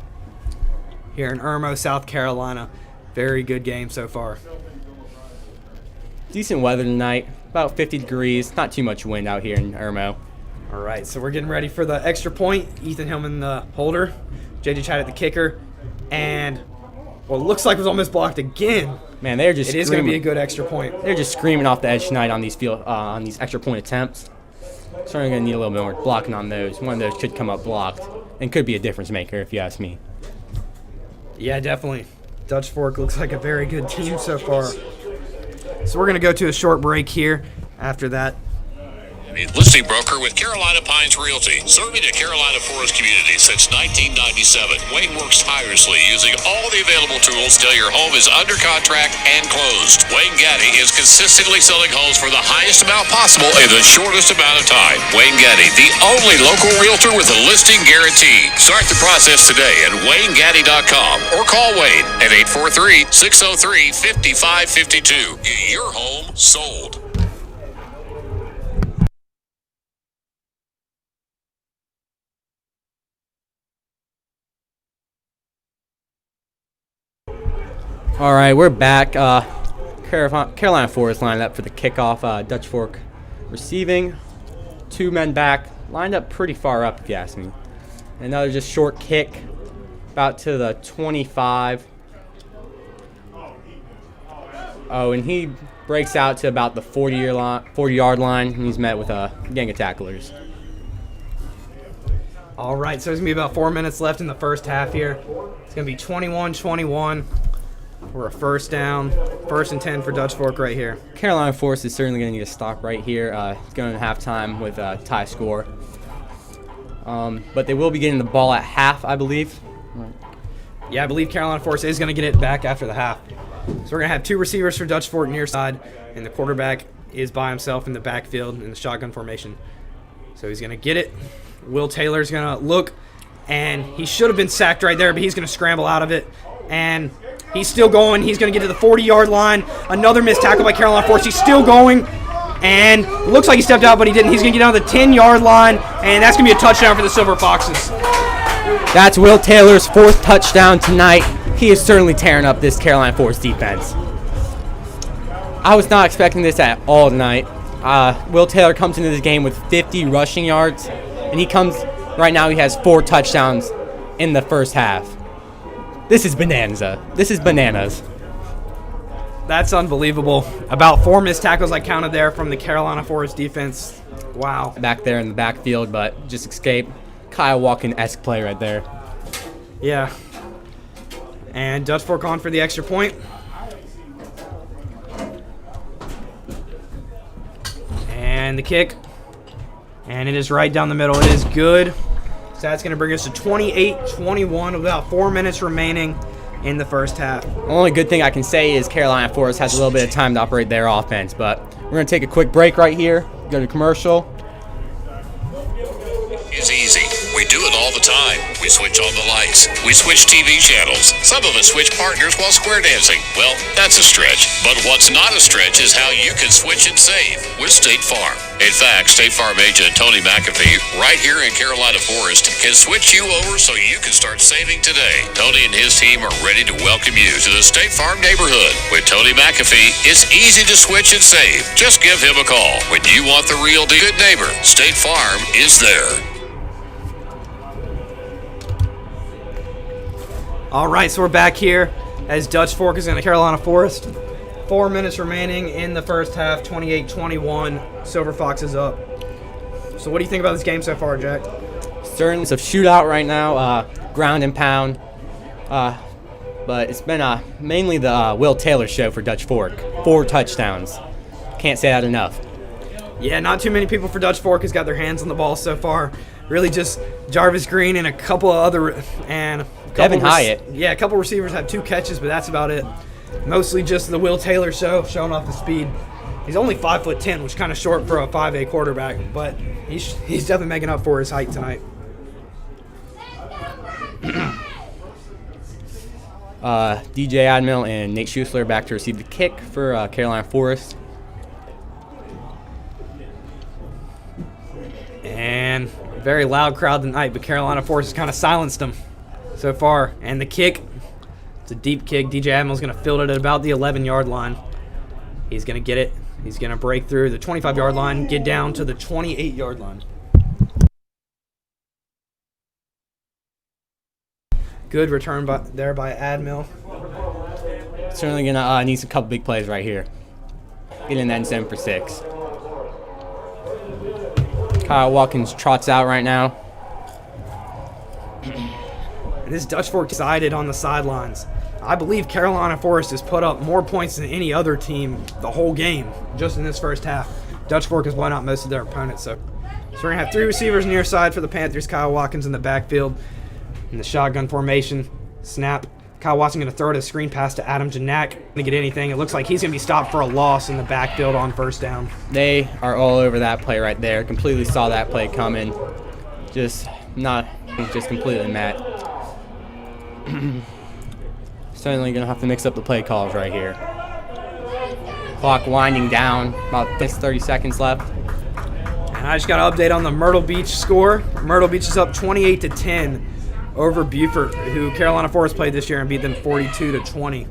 here in Irmo, South Carolina. Very good game so far. Decent weather tonight, about 50 degrees. Not too much wind out here in Irmo. All right, so we're getting ready for the extra point. Ethan Hillman, the holder. JJ Chad at the kicker. And what looks like it was almost blocked again. Man, they're just It is going to be a good extra point. They're just screaming off the edge tonight on these extra point attempts. Certainly going to need a little bit more blocking on those. One of those could come up blocked and could be a difference maker, if you ask me. Yeah, definitely. Dutch Fork looks like a very good team so far. So we're going to go to a short break here. After that, Listing broker with Carolina Pines Realty, serving the Carolina Forest community since 1997. Wayne works tirelessly using all the available tools till your home is under contract and closed. Wayne Gaddy is consistently selling homes for the highest amount possible in the shortest amount of time. Wayne Gaddy, the only local realtor with a listing guarantee. Start the process today at WayneGaddy.com or call Wayne at 843-603-5552. Get your home sold. All right, we're back. Carolina Forest lined up for the kickoff. Dutch Fork receiving. 2 men back. Lined up pretty far up, if you ask me. Another just short kick. About to the 25. Oh, and he breaks out to about the 40-yard line, and he's met with a gang of tacklers. All right, so there's going to be about 4 minutes left in the first half here. It's going to be 21-21. For a first down, 1st and 10 for Dutch Fork right here. Carolina Forest is certainly going to need a stop right here. Going to halftime with a tie score. But they will be getting the ball at half, I believe. Yeah, I believe Carolina Forest is going to get it back after the half. So we're going to have 2 receivers for Dutch Fork near side, and the quarterback is by himself in the backfield in the shotgun formation. So he's going to get it. Will Taylor's going to look, and he should have been sacked right there, but he's going to scramble out of it. And he's still going. He's going to get to the 40-yard line. Another missed tackle by Carolina Forest. He's still going. And looks like he stepped out, but he didn't. He's going to get down to the 10-yard line, and that's going to be a touchdown for the Silver Foxes. That's Will Taylor's 4th touchdown tonight. He is certainly tearing up this Carolina Forest defense. I was not expecting this at all tonight. Will Taylor comes into this game with 50 rushing yards, and he has 4 touchdowns in the first half. This is bonanza. This is bananas. That's unbelievable. About 4 missed tackles I counted there from the Carolina Forest defense. Wow. Back there in the backfield, but just escape. Kyle Walken-esque play right there. Yeah. And Dutch Fork on for the extra point. And the kick. And it is right down the middle. It is good. So that's going to bring us to 28-21 with about 4 minutes remaining in the first half. The only good thing I can say is Carolina Forest has a little bit of time to operate their offense, but we're going to take a quick break right here, go to commercial. It's easy. We do it all the time. We switch on the lights. We switch TV channels. Some of us switch partners while square dancing. Well, that's a stretch. But what's not a stretch is how you can switch and save with State Farm. In fact, State Farm agent Tony McAfee, right here in Carolina Forest, can switch you over so you can start saving today. Tony and his team are ready to welcome you to the State Farm neighborhood. With Tony McAfee, it's easy to switch and save. Just give him a call. When you want the real deal, good neighbor, State Farm is there. All right, so we're back here as Dutch Fork is in the Carolina Forest. 4 minutes remaining in the first half, 28-21. Silver Foxes up. So what do you think about this game so far, Jack? Certainly it's a shootout right now, ground and pound. But it's been mainly the Will Taylor show for Dutch Fork. 4 touchdowns. Can't say that enough. Yeah, not too many people for Dutch Fork has got their hands on the ball so far. Really just Jarvis Green and a couple of other Devin Hyatt. Yeah, a couple receivers have 2 catches, but that's about it. Mostly just the Will Taylor show, showing off the speed. He's only 5'10", which is kind of short for a 5A quarterback, but he's definitely making up for his height tonight. DJ Admiral and Nate Schuessler back to receive the kick for Carolina Forest. And very loud crowd tonight, but Carolina Forest has kind of silenced them so far. And the kick, it's a deep kick. DJ Admiral's going to field it at about the 11-yard line. He's going to get it. He's going to break through the 25-yard line, get down to the 28-yard line. Good return there by Admiral. Certainly going to need a couple big plays right here. Get in the end zone for 6. Kyle Watkins trots out right now. And this Dutch Fork decided on the sidelines. I believe Carolina Forest has put up more points than any other team the whole game, just in this first half. Dutch Fork has blown out most of their opponents. So we're going to have 3 receivers near side for the Panthers. Kyle Watkins in the backfield in the shotgun formation. Snap. Kyle Watson going to throw it a screen pass to Adam Janak. Going to get anything. It looks like he's going to be stopped for a loss in the backfield on first down. They are all over that play right there. Completely saw that play coming. Just completely mad. Certainly going to have to mix up the play calls right here. Clock winding down. About 30 seconds left. And I just got an update on the Myrtle Beach score. Myrtle Beach is up 28-10 over Beaufort, who Carolina Forest played this year and beat them 42-20.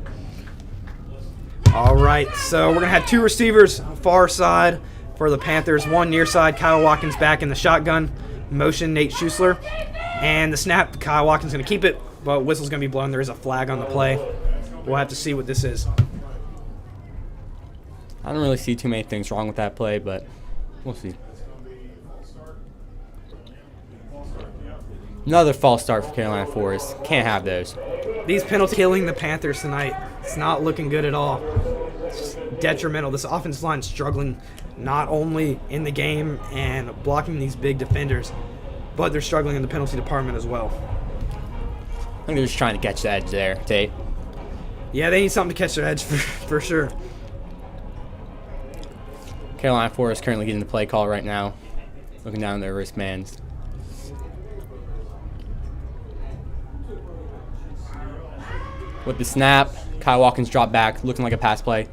All right, so we're going to have 2 receivers far side for the Panthers. 1 near side, Kyle Watkins back in the shotgun. Motion, Nate Schuessler. And the snap, Kyle Watkins going to keep it, but whistle's going to be blown. There is a flag on the play. We'll have to see what this is. I don't really see too many things wrong with that play, but we'll see. Another false start for Carolina Forest. Can't have those. These penalties killing the Panthers tonight. It's not looking good at all. It's just detrimental. This offensive line is struggling not only in the game and blocking these big defenders, but they're struggling in the penalty department as well. I think they're just trying to catch the edge there, Tate. Yeah, they need something to catch their edge for sure. Carolina Forest currently getting the play call right now. Looking down their wristbands. With the snap, Kyle Watkins dropped back, looking like a pass play.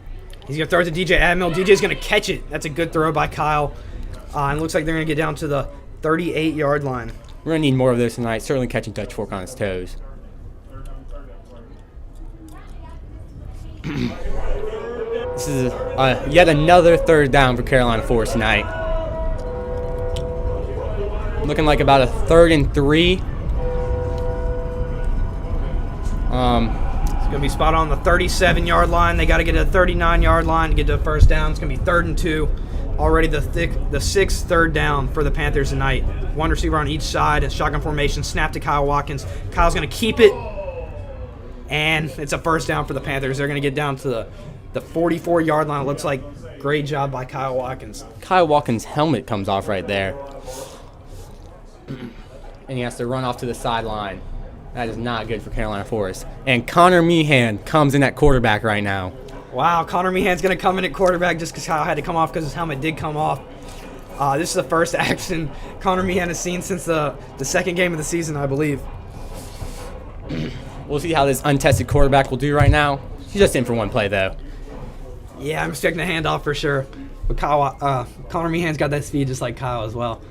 He's going to throw it to DJ Admiral. DJ's going to catch it. That's a good throw by Kyle. And it looks like they're going to get down to the 38-yard line. We're going to need more of this tonight, certainly catching Dutch Fork on his toes. This is yet another 3rd down for Carolina Forest tonight. Looking like about a 3rd and 3. It's going to be spot on the 37-yard line. They got to get to the 39-yard line to get to the first down. It's going to be 3rd and 2. Already the 6th third down for the Panthers tonight. 1 receiver on each side. A shotgun formation. Snap to Kyle Watkins. Kyle's going to keep it. And it's a first down for the Panthers. They're going to get down to the 44-yard line. It looks like great job by Kyle Watkins. Kyle Watkins' helmet comes off right there. And he has to run off to the sideline. That is not good for Carolina Forest. And Connor Meehan comes in at quarterback right now. Wow, Connor Meehan's going to come in at quarterback just because Kyle had to come off because his helmet did come off. This is the first action Connor Meehan has seen since the second game of the season, I believe. We'll see how this untested quarterback will do right now. He's just in for 1 play, though. Yeah, I'm expecting a handoff for sure. But Connor Meehan's got that speed just like Kyle as well.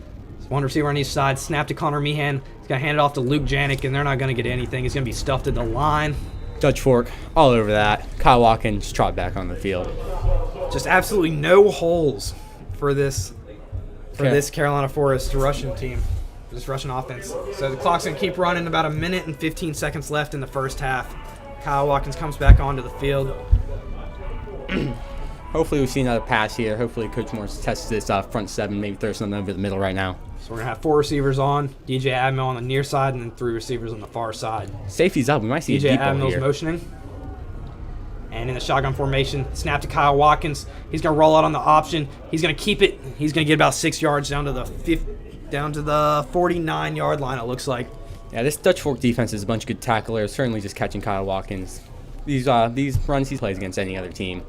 1 receiver on each side. Snap to Connor Meehan. He's going to hand it off to Luke Janik, and they're not going to get anything. He's going to be stuffed at the line. Dutch Fork all over that. Kyle Watkins trot back on the field. Just absolutely no holes for this Carolina Forest Russian team, this Russian offense. So the clock's going to keep running. About 1 minute and 15 seconds left in the first half. Kyle Watkins comes back onto the field. Hopefully we see another pass here. Hopefully Coach Morris tests this front 7, maybe throw something over the middle right now. So we're going to have 4 receivers on, DJ Admiral on the near side, and then 3 receivers on the far side. Safety's up. We might see DJ a deep ball Admiral's here. motioning. And in the shotgun formation, snap to Kyle Watkins. He's going to roll out on the option. He's going to keep it. He's going to get about 6 yards down to the 49-yard line, it looks like. Yeah, this Dutch Fork defense is a bunch of good tacklers, certainly just catching Kyle Watkins. These runs he plays against any other team.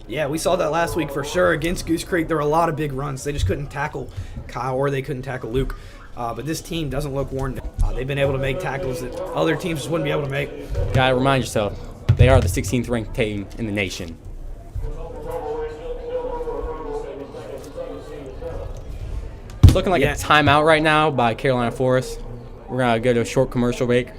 Yeah, we saw that last week for sure. Against Goose Creek, there were a lot of big runs. They just couldn't tackle Kyle or they couldn't tackle Luke. But this team doesn't look worn down. They've been able to make tackles that other teams just wouldn't be able to make. Gotta remind yourself, they are the 16th ranked team in the nation. It's looking like a timeout right now by Carolina Forest. We're gonna go to a short commercial break.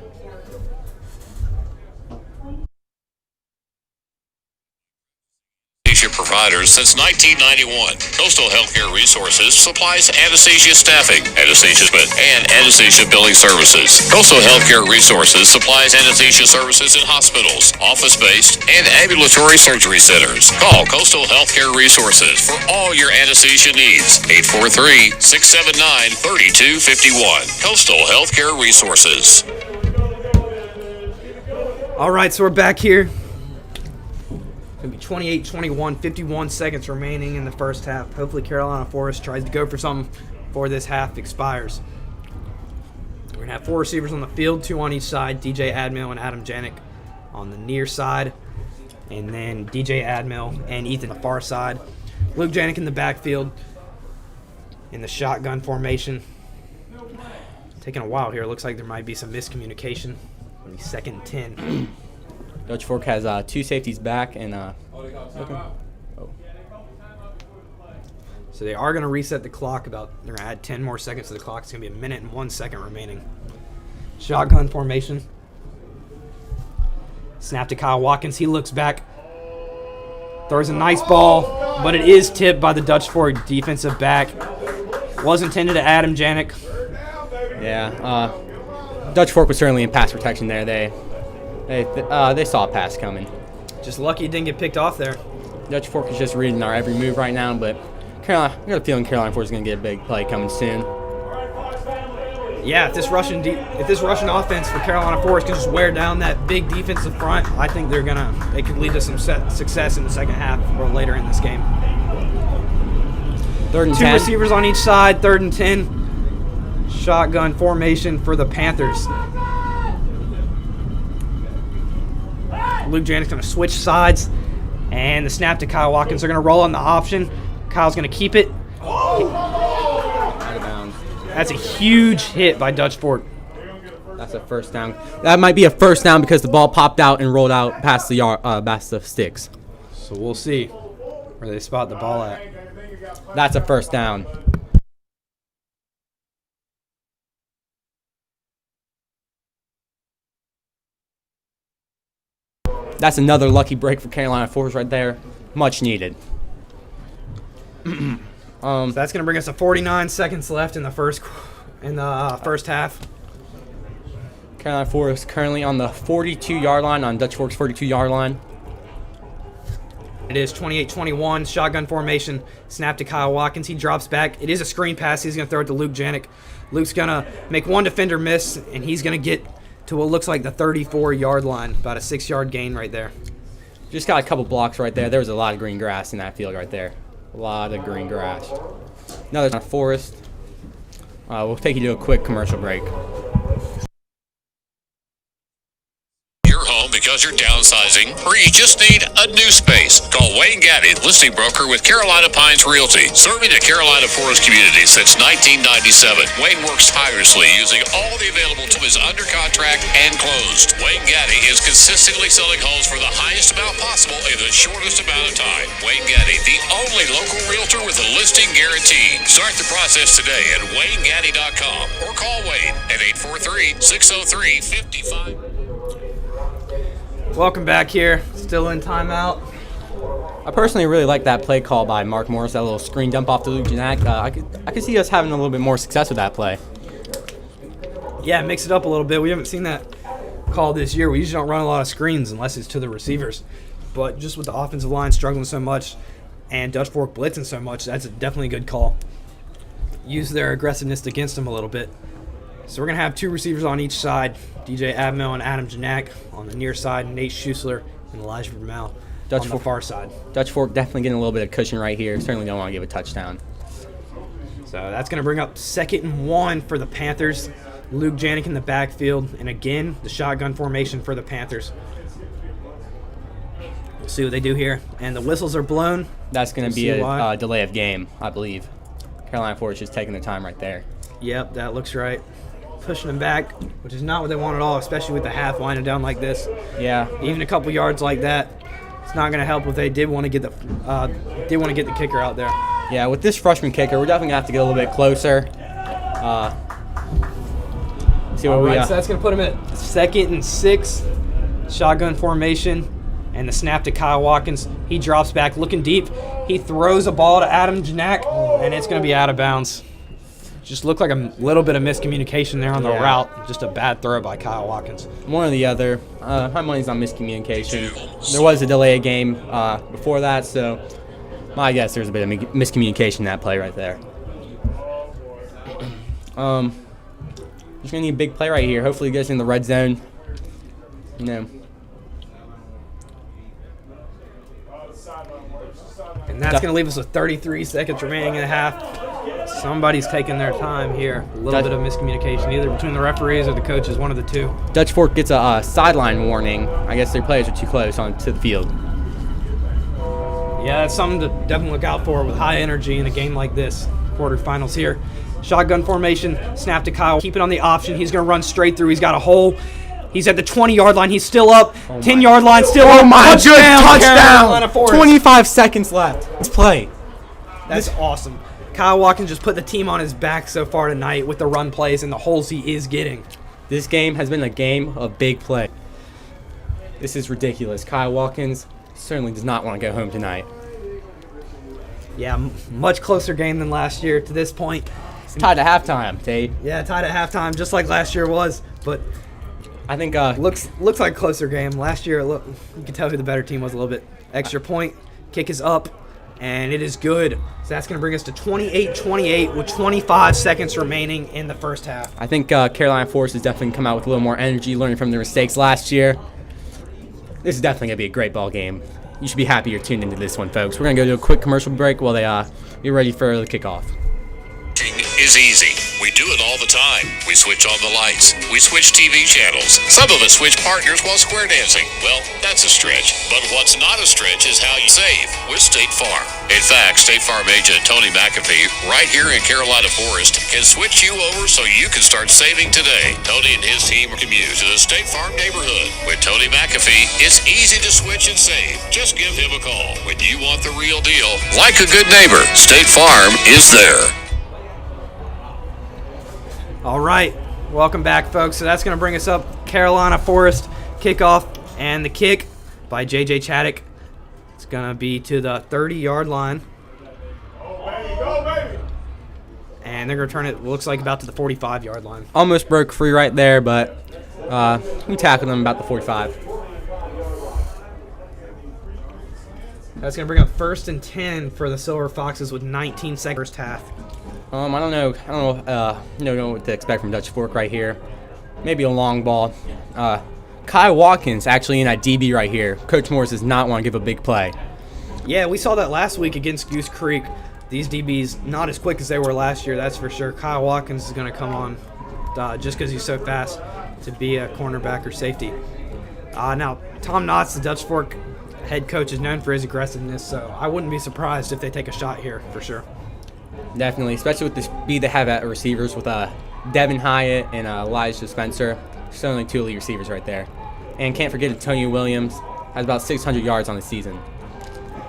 Providers since 1991. Coastal Healthcare Resources supplies anesthesia staffing, anesthesia and anesthesia billing services. Coastal Healthcare Resources supplies anesthesia services in hospitals, office-based, and ambulatory surgery centers. Call Coastal Healthcare Resources for all your anesthesia needs. 843-679-3251. Coastal Healthcare Resources. All right, so we're back here. It'll be 28-21, 51 seconds remaining in the first half. Hopefully Carolina Forest tries to go for something before this half expires. We're going to have 4 receivers on the field, 2 on each side, DJ Admill and Adam Janik on the near side, and then DJ Admill and Ethan on the far side. Luke Janik in the backfield in the shotgun formation. Taking a while here. Looks like there might be some miscommunication. It'll be 2nd and 10. Dutch Fork has 2 safeties back and So they are going to reset the clock. They're going to add 10 more seconds to the clock. It's going to be 1 minute and 1 second remaining. Shotgun formation. Snap to Kyle Watkins. He looks back. Throws a nice ball, but it is tipped by the Dutch Fork defensive back. Was intended to Adam Janik. Yeah, Dutch Fork was certainly in pass protection there. They saw a pass coming. Just lucky it didn't get picked off there. Dutch Fork is just reading our every move right now, but I got a feeling Carolina Forest is going to get a big play coming soon. Yeah, if this Russian offense for Carolina Forest can just wear down that big defensive front, I think they could lead to some success in the second half or later in this game. 3rd and 2 10. receivers on each side, 3rd and 10. Shotgun formation for the Panthers. Luke Janik's going to switch sides, and the snap to Kyle Watkins. They're going to roll on the option. Kyle's going to keep it. Out of bounds. That's a huge hit by Dutch Fork. That's a first down. That might be a first down because the ball popped out and rolled out past the sticks. So we'll see where they spot the ball at. That's a first down. That's another lucky break for Carolina Forest right there. Much needed. So that's going to bring us to 49 seconds left in the first half. Carolina Forest currently on the 42-yard line, on Dutch Fork's 42-yard line. It is 28-21, shotgun formation, snap to Kyle Watkins. He drops back. It is a screen pass. He's going to throw it to Luke Janik. Luke's going to make one defender miss, and he's going to get to what looks like the 34-yard line, about a 6-yard gain right there. Just got a couple blocks right there. There was a lot of green grass in that field right there. A lot of green grass. Another Forest. We'll take you to a quick commercial break. Your home because you're downsizing, or you just need a new space. Call Wayne Gaddy, listing broker with Carolina Pines Realty, serving the Carolina Forest community since 1997. Wayne works tirelessly using all the available tools under contract and closed. Wayne Gaddy is consistently selling homes for the highest amount possible in the shortest amount of time. Wayne Gaddy, the only local realtor with a listing guarantee. Start the process today at WayneGaddy.com or call Wayne at 843-603-55. Welcome back here. Still in timeout. I personally really like that play call by Mark Morris, that little screen dump off to Luke Janik. I could see us having a little bit more success with that play. Yeah, mix it up a little bit. We haven't seen that call this year. We usually don't run a lot of screens unless it's to the receivers. But just with the offensive line struggling so much and Dutch Fork blitzing so much, that's definitely a good call. Use their aggressiveness against them a little bit. So we're going to have 2 receivers on each side, DJ Admill and Adam Janik on the near side, Nate Schussler and Elijah Vermel on the far side. Dutch Fork definitely getting a little bit of cushion right here. Certainly don't want to give a touchdown. So that's going to bring up 2nd and 1 for the Panthers. Luke Janik in the backfield, and again, the shotgun formation for the Panthers. We'll see what they do here. And the whistles are blown. That's going to be a delay of game, I believe. Carolina Forest just taking the time right there. Yep, that looks right. Pushing them back, which is not what they want at all, especially with the half winding down like this. Yeah. Even a couple yards like that, it's not going to help if they did want to get the kicker out there. Yeah, with this freshman kicker, we're definitely going to have to get a little bit closer. See what So that's going to put him at 2nd and 6, shotgun formation, and the snap to Kyle Watkins. He drops back, looking deep. He throws a ball to Adam Janik, and it's going to be out of bounds. Just looked like a little bit of miscommunication there on the route. Just a bad throw by Kyle Watkins. One or the other. My money's on miscommunication. There was a delay of game before that, so my guess there's a bit of miscommunication in that play right there. Just going to need a big play right here. Hopefully get us in the red zone. You know. And that's going to leave us with 33 seconds remaining in the half. Somebody's taking their time here. A little bit of miscommunication, either between the referees or the coaches, one of the two. Dutch Fork gets a sideline warning. I guess their players are too close onto the field. Yeah, that's something to definitely look out for with high energy in a game like this. Quarterfinals here. Shotgun formation, snap to Kyle. Keep it on the option. He's going to run straight through. He's got a hole. He's at the 20-yard line. He's still up. 10-yard line, still up. Touchdown! 25 seconds left. Let's play. That's awesome. Kyle Watkins just put the team on his back so far tonight with the run plays and the holes he is getting. This game has been a game of big play. This is ridiculous. Kyle Watkins certainly does not want to go home tonight. Yeah, much closer game than last year to this point. It's tied at halftime, Tate. Yeah, tied at halftime, just like last year was. But I think looks like a closer game. Last year, you could tell who the better team was a little bit. Extra point, kick is up, and it is good. So that's going to bring us to 28-28 with 25 seconds remaining in the first half. I think Carolina Forest has definitely come out with a little more energy, learning from their mistakes last year. This is definitely going to be a great ball game. You should be happy you're tuned into this one, folks. We're going to go to a quick commercial break while they get ready for the kickoff. Is easy. We do it all the time. We switch on the lights. We switch TV channels. Some of us switch partners while square dancing. Well, that's a stretch. But what's not a stretch is how you save with State Farm. In fact, State Farm agent Tony McAfee, right here in Carolina Forest, can switch you over so you can start saving today. Tony and his team commute to the State Farm neighborhood. With Tony McAfee, it's easy to switch and save. Just give him a call. When you want the real deal, like a good neighbor, State Farm is there. All right, welcome back, folks. So that's going to bring us up Carolina Forest kickoff, and the kick by J.J. Chaddock. It's going to be to the 30-yard line. And they're going to turn it, looks like, about to the 45-yard line. Almost broke free right there, but we tackled them about the 45. That's going to bring up 1st and 10 for the Silver Foxes with 19 seconds first half. I don't know what to expect from Dutch Fork right here. Maybe a long ball. Kai Watkins actually in that DB right here. Coach Morris does not want to give a big play. Yeah, we saw that last week against Goose Creek. These DBs not as quick as they were last year, that's for sure. Kyle Watkins is going to come on just because he's so fast to be a cornerback or safety. Now, Tom Knotts, the Dutch Fork head coach, is known for his aggressiveness, so I wouldn't be surprised if they take a shot here for sure. Definitely, especially with the speed they have at receivers with Devin Hyatt and Elijah Spencer. Certainly two elite receivers right there. And can't forget Antonio Williams, has about 600 yards on the season.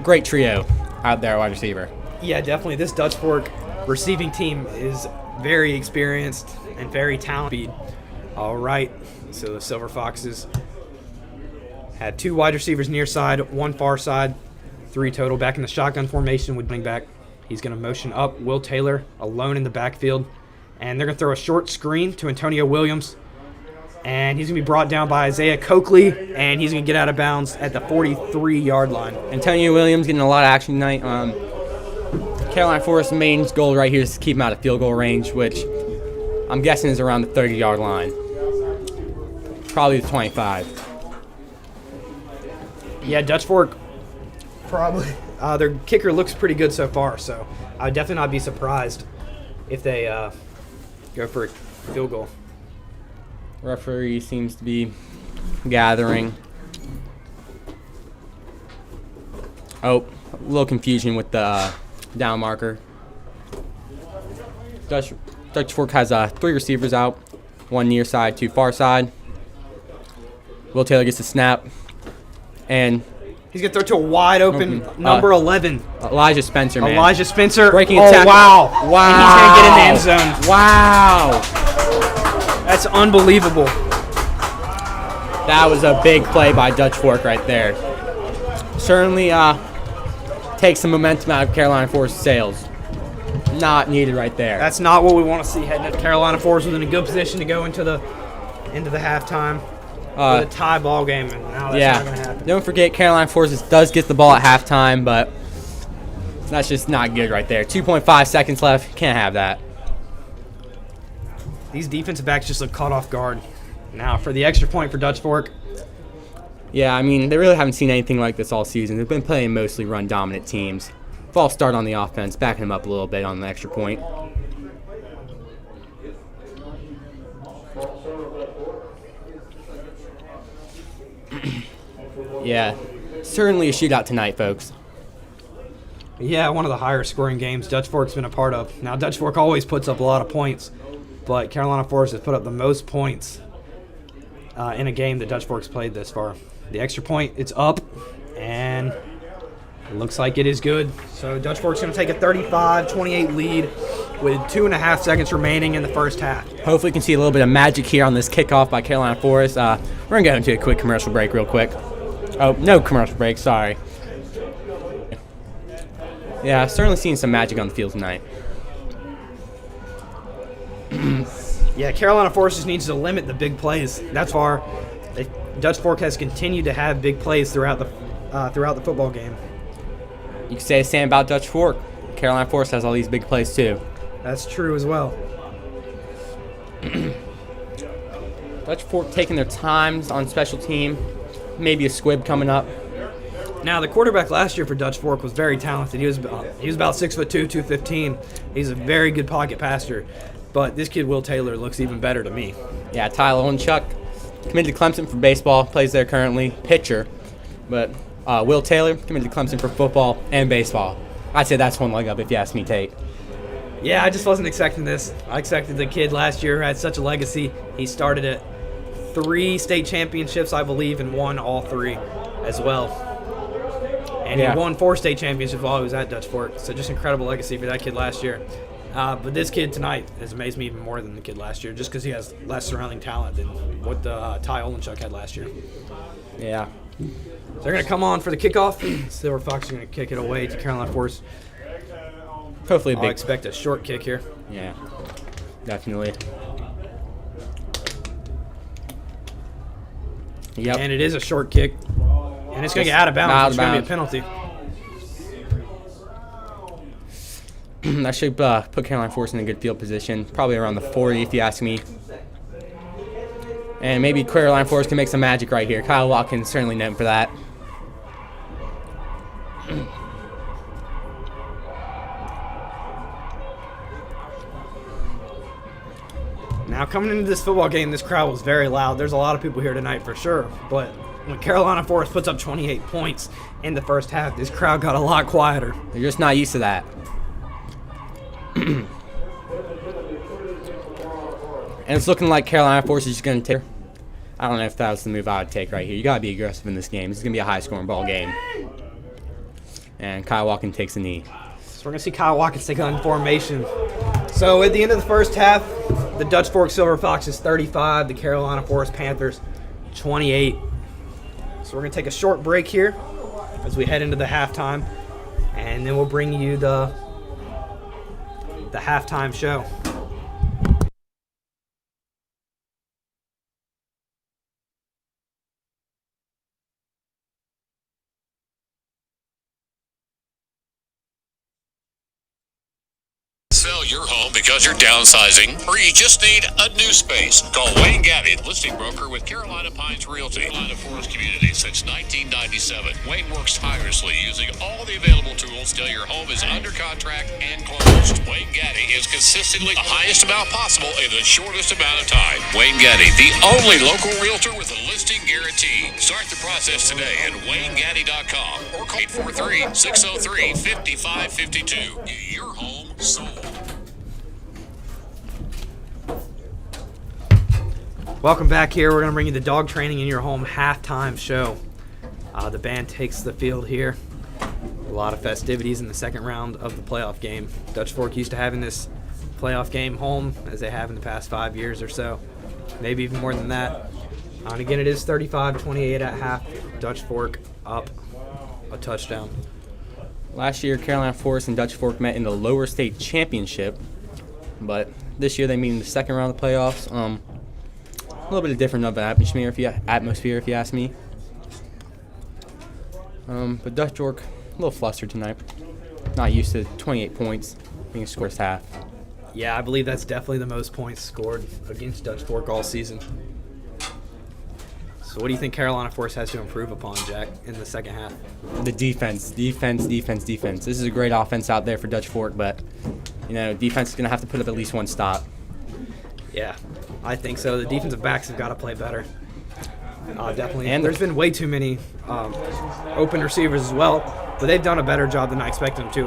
Great trio out there, wide receiver. Yeah, definitely. This Dutch Fork receiving team is very experienced and very talented. All right, so the Silver Foxes had 2 wide receivers near side, 1 far side, 3 total. Back in the shotgun formation with running back. He's going to motion up Will Taylor alone in the backfield. And they're going to throw a short screen to Antonio Williams. And he's going to be brought down by Isaiah Coakley. And he's going to get out of bounds at the 43-yard line. Antonio Williams getting a lot of action tonight. Carolina Forest's main goal right here is to keep him out of field goal range, which I'm guessing is around the 30-yard line. Probably the 25. Yeah, Dutch Fork probably. Their kicker looks pretty good so far, so I would definitely not be surprised if they go for a field goal. Referee seems to be gathering. Oh, a little confusion with the down marker. Dutch Fork has 3 receivers out, 1 near side, 2 far side. Will Taylor gets the snap, and he's going to throw to a wide open number 11. Elijah Spencer, man. Elijah Spencer. Breaking a tackle. Wow. Wow. And he's going to get in the end zone. Wow. That's unbelievable. That was a big play by Dutch Fork right there. Certainly takes some momentum out of Carolina Forest sails. Not needed right there. That's not what we want to see heading into Carolina Forest was in a good position to go into the halftime. With a tie ball game, and now that's not going to happen. Don't forget, Carolina Forest does get the ball at halftime, but that's just not good right there. 2.5 seconds left. Can't have that. These defensive backs just look caught off guard. Now, for the extra point for Dutch Fork, Yeah, I mean, they really haven't seen anything like this all season. They've been playing mostly run-dominant teams. False start on the offense, backing them up a little bit on the extra point. Yeah, certainly a shootout tonight, folks. Yeah, one of the higher scoring games Dutch Fork's been a part of. Now, Dutch Fork always puts up a lot of points, but Carolina Forest has put up the most points in a game that Dutch Fork's played this far. The extra point, it's up, and it looks like it is good. So Dutch Fork's going to take a 35-28 lead with 2.5 seconds remaining in the first half. Hopefully we can see a little bit of magic here on this kickoff by Carolina Forest. We're going to go into a quick commercial break real quick. Oh, no commercial break, sorry. Yeah, certainly seeing some magic on the field tonight. Yeah, Carolina Forest just needs to limit the big plays. That's far. Dutch Fork has continued to have big plays throughout the football game. You can say the same about Dutch Fork. Carolina Forest has all these big plays too. That's true as well. Dutch Fork taking their times on special team. Maybe a squib coming up. Now, the quarterback last year for Dutch Fork was very talented. He was about 6'2", 215. He's a very good pocket passer. But this kid, Will Taylor, looks even better to me. Yeah, Tyler Owenchuck, committed to Clemson for baseball, plays there currently, pitcher. But Will Taylor, committed to Clemson for football and baseball. I'd say that's one leg up if you ask me, Tate. Yeah, I just wasn't expecting this. I expected the kid last year who had such a legacy. He started at 3 state championships, I believe, and won all 3 as well. And he won 4 state championships while he was at Dutch Fork. So just incredible legacy for that kid last year. But this kid tonight has amazed me even more than the kid last year, just because he has less surrounding talent than what Ty Olenchuk had last year. Yeah. So they're going to come on for the kickoff. Silver Fox are going to kick it away to Carolina Forest. Hopefully a I'll big. expect a short kick here. Yeah, definitely. Yep. And it is a short kick. And it's going to get out of bounds. It's going to be a penalty. That should put Carolina Forest in a good field position, probably around the 40 if you ask me. And maybe Carolina Forest can make some magic right here. Kyle Watkins certainly known for that. Now, coming into this football game, this crowd was very loud. There's a lot of people here tonight for sure. But when Carolina Forest puts up 28 points in the first half, this crowd got a lot quieter. They're just not used to that. And it's looking like Carolina Forest is just going to take. I don't know if that was the move I would take right here. You got to be aggressive in this game. This is going to be a high-scoring ball game. And Kyle Watkins takes a knee. So we're going to see Kyle Watkins take on formation. So at the end of the first half, the Dutch Fork Silver Foxes 35, the Carolina Forest Panthers 28. So we're going to take a short break here as we head into the halftime. And then we'll bring you the halftime show. Sell your home because you're downsizing or you just need a new space. Call Wayne Gabby, listing broker with Carolina Pines Realty. Carolina Forest Community since 1997. Wayne works tirelessly using all the available tools till your home is under contract and closed. Wayne Gaddy is consistently the highest amount possible in the shortest amount of time. Wayne Gaddy, the only local realtor with a listing guarantee. Start the process today at WayneGaddy.com or call 843-603-5552. Get your home sold. Welcome back here. We're going to bring you the Dog Training in Your Home halftime show. The band takes the field here. A lot of festivities in the second round of the playoff game. Dutch Fork used to having this playoff game home as they have in the past 5 years or so. Maybe even more than that. And again, it is 35-28 at half. Dutch Fork up a touchdown. Last year, Carolina Forest and Dutch Fork met in the lower state championship. But this year they meet in the second round of the playoffs. A little bit of different of an atmosphere, if you ask me. But Dutch Fork, a little flustered tonight. Not used to 28 points being scored half. Yeah, I believe that's definitely the most points scored against Dutch Fork all season. So So what do you think Carolina Forest has to improve upon, Jack, in the second half? The defense. This is a great offense out there for Dutch Fork, but, defense is going to have to put up at least one stop. Yeah, I think so. The defensive backs have got to play better. Definitely. And there's been way too many open receivers as well, but they've done a better job than I expected them to.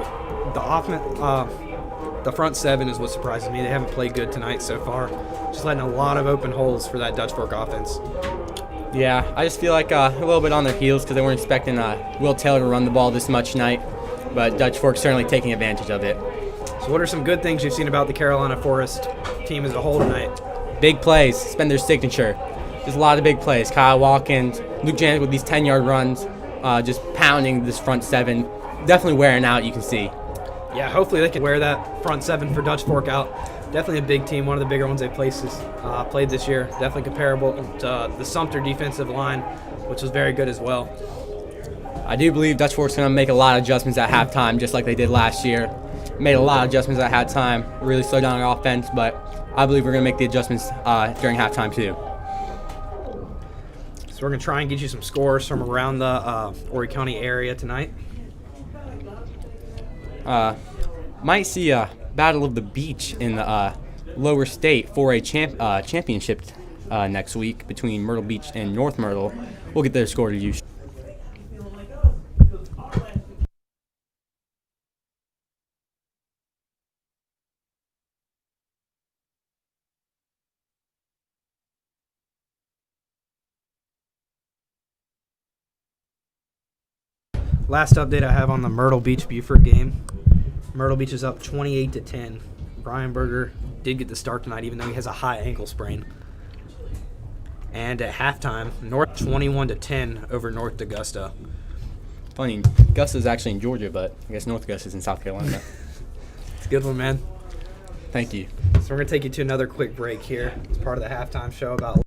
The front seven is what surprises me. They haven't played good tonight so far. Just letting a lot of open holes for that Dutch Fork offense. Yeah, I just feel like a little bit on their heels because they weren't expecting Will Taylor to run the ball this much tonight, but Dutch Fork certainly taking advantage of it. So what are some good things you've seen about the Carolina Forest team as a whole tonight? Big plays. It's been their signature. There's a lot of big plays. Kyle Watkins, Luke Janik with these 10-yard runs, just pounding this front seven. Definitely wearing out, you can see. Yeah, hopefully they can wear that front seven for Dutch Fork out. Definitely a big team, one of the bigger ones they've played this year. Definitely comparable to the Sumter defensive line, which was very good as well. I do believe Dutch Fork's going to make a lot of adjustments at halftime, just like they did last year. Made a lot of adjustments at halftime, really slowed down our offense, but I believe we're going to make the adjustments during halftime too. So we're going to try and get you some scores from around the Horry County area tonight. Might see a Battle of the Beach in the lower state 4A championship next week between Myrtle Beach and North Myrtle. We'll get their score to you. Last update I have on the Myrtle Beach-Buford game. Myrtle Beach is up 28-10. Brian Berger did get the start tonight, even though he has a high ankle sprain. And at halftime, North 21-10 over North Augusta. Funny, Augusta's actually in Georgia, but I guess North Augusta's in South Carolina. It's a good one, man. Thank you. So we're going to take you to another quick break here. It's part of the halftime show about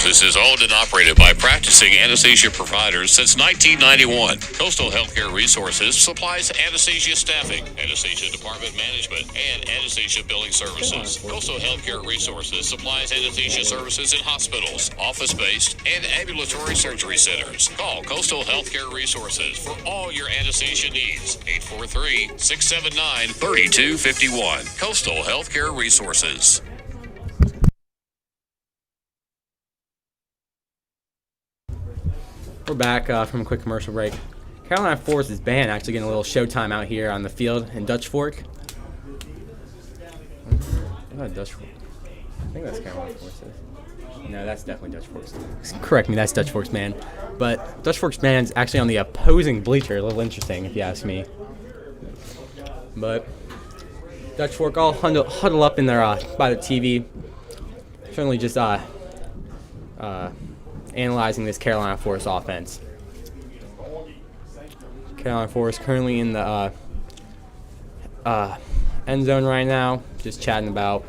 This is owned and operated by practicing anesthesia providers since 1991. Coastal Healthcare Resources supplies anesthesia staffing, anesthesia department management, and anesthesia billing services. Coastal Healthcare Resources supplies anesthesia services in hospitals, office-based, and ambulatory surgery centers. Call Coastal Healthcare Resources for all your anesthesia needs. 843-679-3251. Coastal Healthcare Resources. We're back from a quick commercial break. Carolina Forest's band actually getting a little showtime out here on the field in Dutch Fork. Not Dutch Fork. I think that's Carolina Forest. No, that's definitely Dutch Fork's. Correct me, that's Dutch Fork's band. But Dutch Fork's band's actually on the opposing bleacher. A little interesting, if you ask me. But Dutch Fork all huddle up in there by the TV. Certainly just analyzing this Carolina Forest offense. Carolina Forest currently in the end zone right now, just chatting about.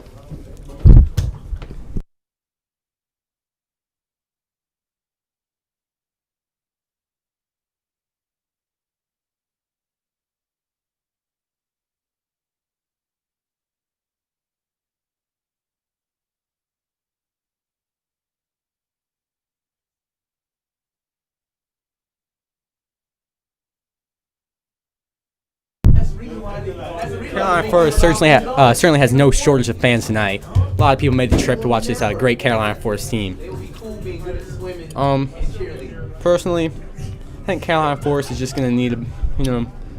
Carolina Forest certainly has no shortage of fans tonight. A lot of people made the trip to watch this great Carolina Forest team. Personally, I think Carolina Forest is just going to need to,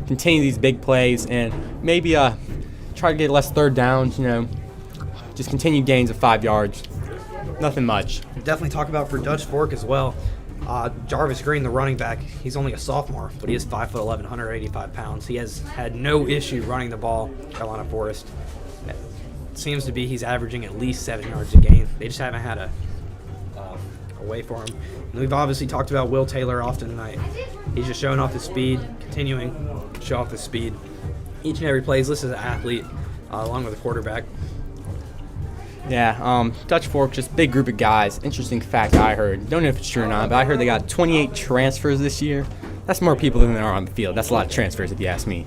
continue these big plays and maybe try to get less third downs. Just continue gains of 5 yards. Nothing much. Definitely talk about for Dutch Fork as well. Jarvis Green, the running back, he's only a sophomore, but he is 5'11", 185 pounds. He has had no issue running the ball, Carolina Forest. It seems to be he's averaging at least 7 yards a game. They just haven't had a way for him. And we've obviously talked about Will Taylor often tonight. He's just showing off his speed, continuing to show off his speed. Each and every play he's listed as an athlete, along with a quarterback. Yeah, Dutch Fork, just big group of guys. Interesting fact I heard. Don't know if it's true or not, but I heard they got 28 transfers this year. That's more people than there are on the field. That's a lot of transfers if you ask me.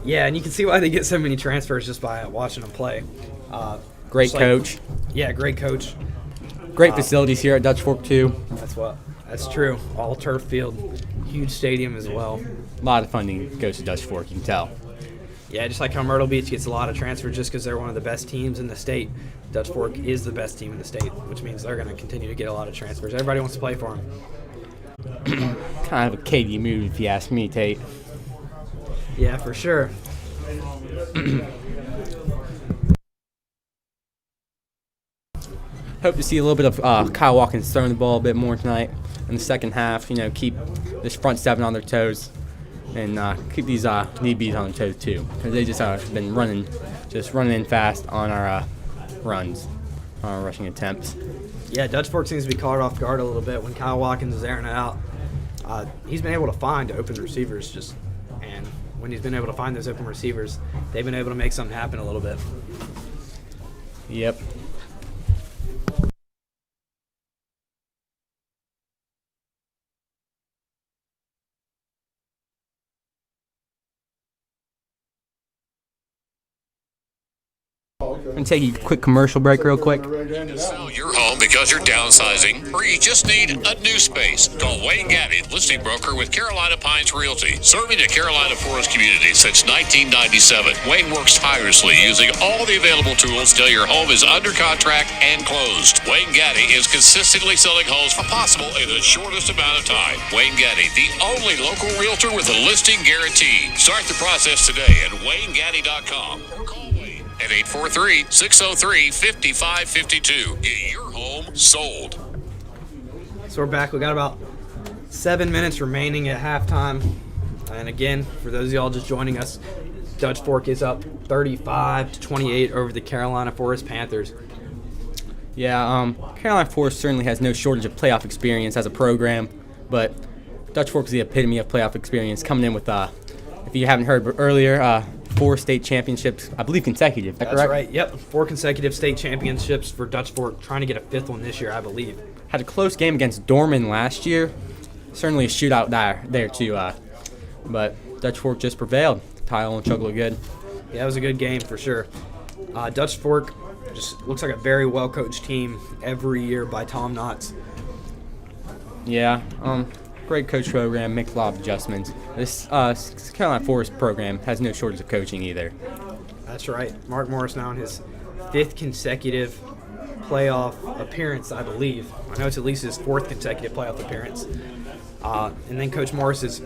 Yeah, and you can see why they get so many transfers just by watching them play. Great coach. Yeah, great coach. Great facilities here at Dutch Fork, too. That's true. All turf field, huge stadium as well. A lot of funding goes to Dutch Fork, you can tell. Yeah, just like how Myrtle Beach gets a lot of transfers just because they're one of the best teams in the state. Dutch Fork is the best team in the state, which means they're going to continue to get a lot of transfers. Everybody wants to play for them. Kind of a KD move, if you ask me, Tate. Yeah, for sure. Hope to see a little bit of Kyle Watkins throwing the ball a bit more tonight in the second half. Keep this front seven on their toes and keep these DBs on their toes too, because they just been running in fast on our runs, on our rushing attempts. Yeah, Dutch Fork seems to be caught off guard a little bit when Kyle Watkins is airing it out. He's been able to find open receivers and when he's been able to find those open receivers, they've been able to make something happen a little bit. Yep. I'm going to take a quick commercial break real quick. Sell your home because you're downsizing, or you just need a new space. Call Wayne Gaddy, listing broker with Carolina Pines Realty. Serving the Carolina Forest community since 1997, Wayne works tirelessly using all the available tools till your home is under contract and closed. Wayne Gaddy is consistently selling homes for possible in the shortest amount of time. Wayne Gaddy, the only local realtor with a listing guarantee. Start the process today at WayneGaddy.com or call Wayne at 843-603-5552. Get your home sold. So we're back. We got about 7 minutes remaining at halftime. And again, for those of y'all just joining us, Dutch Fork is up 35-28 over the Carolina Forest Panthers. Yeah, Carolina Forest certainly has no shortage of playoff experience as a program, but Dutch Fork is the epitome of playoff experience, coming in with, if you haven't heard earlier, 4 state championships, I believe consecutive. Is that That's correct? right. Yep, 4 consecutive state championships for Dutch Fork, trying to get a 5th one this year, I believe. Had a close game against Dorman last year. Certainly a shootout there too, but Dutch Fork just prevailed. Tile and Chug look good. Yeah, it was a good game for sure. Dutch Fork just looks like a very well-coached team every year by Tom Knotts. Yeah, great coach program, makes a lot of adjustments. This Carolina Forest program has no shortage of coaching either. That's right. Mark Morris now in his 5th consecutive playoff appearance, I believe. I know it's at least his 4th consecutive playoff appearance. And then Coach Morris's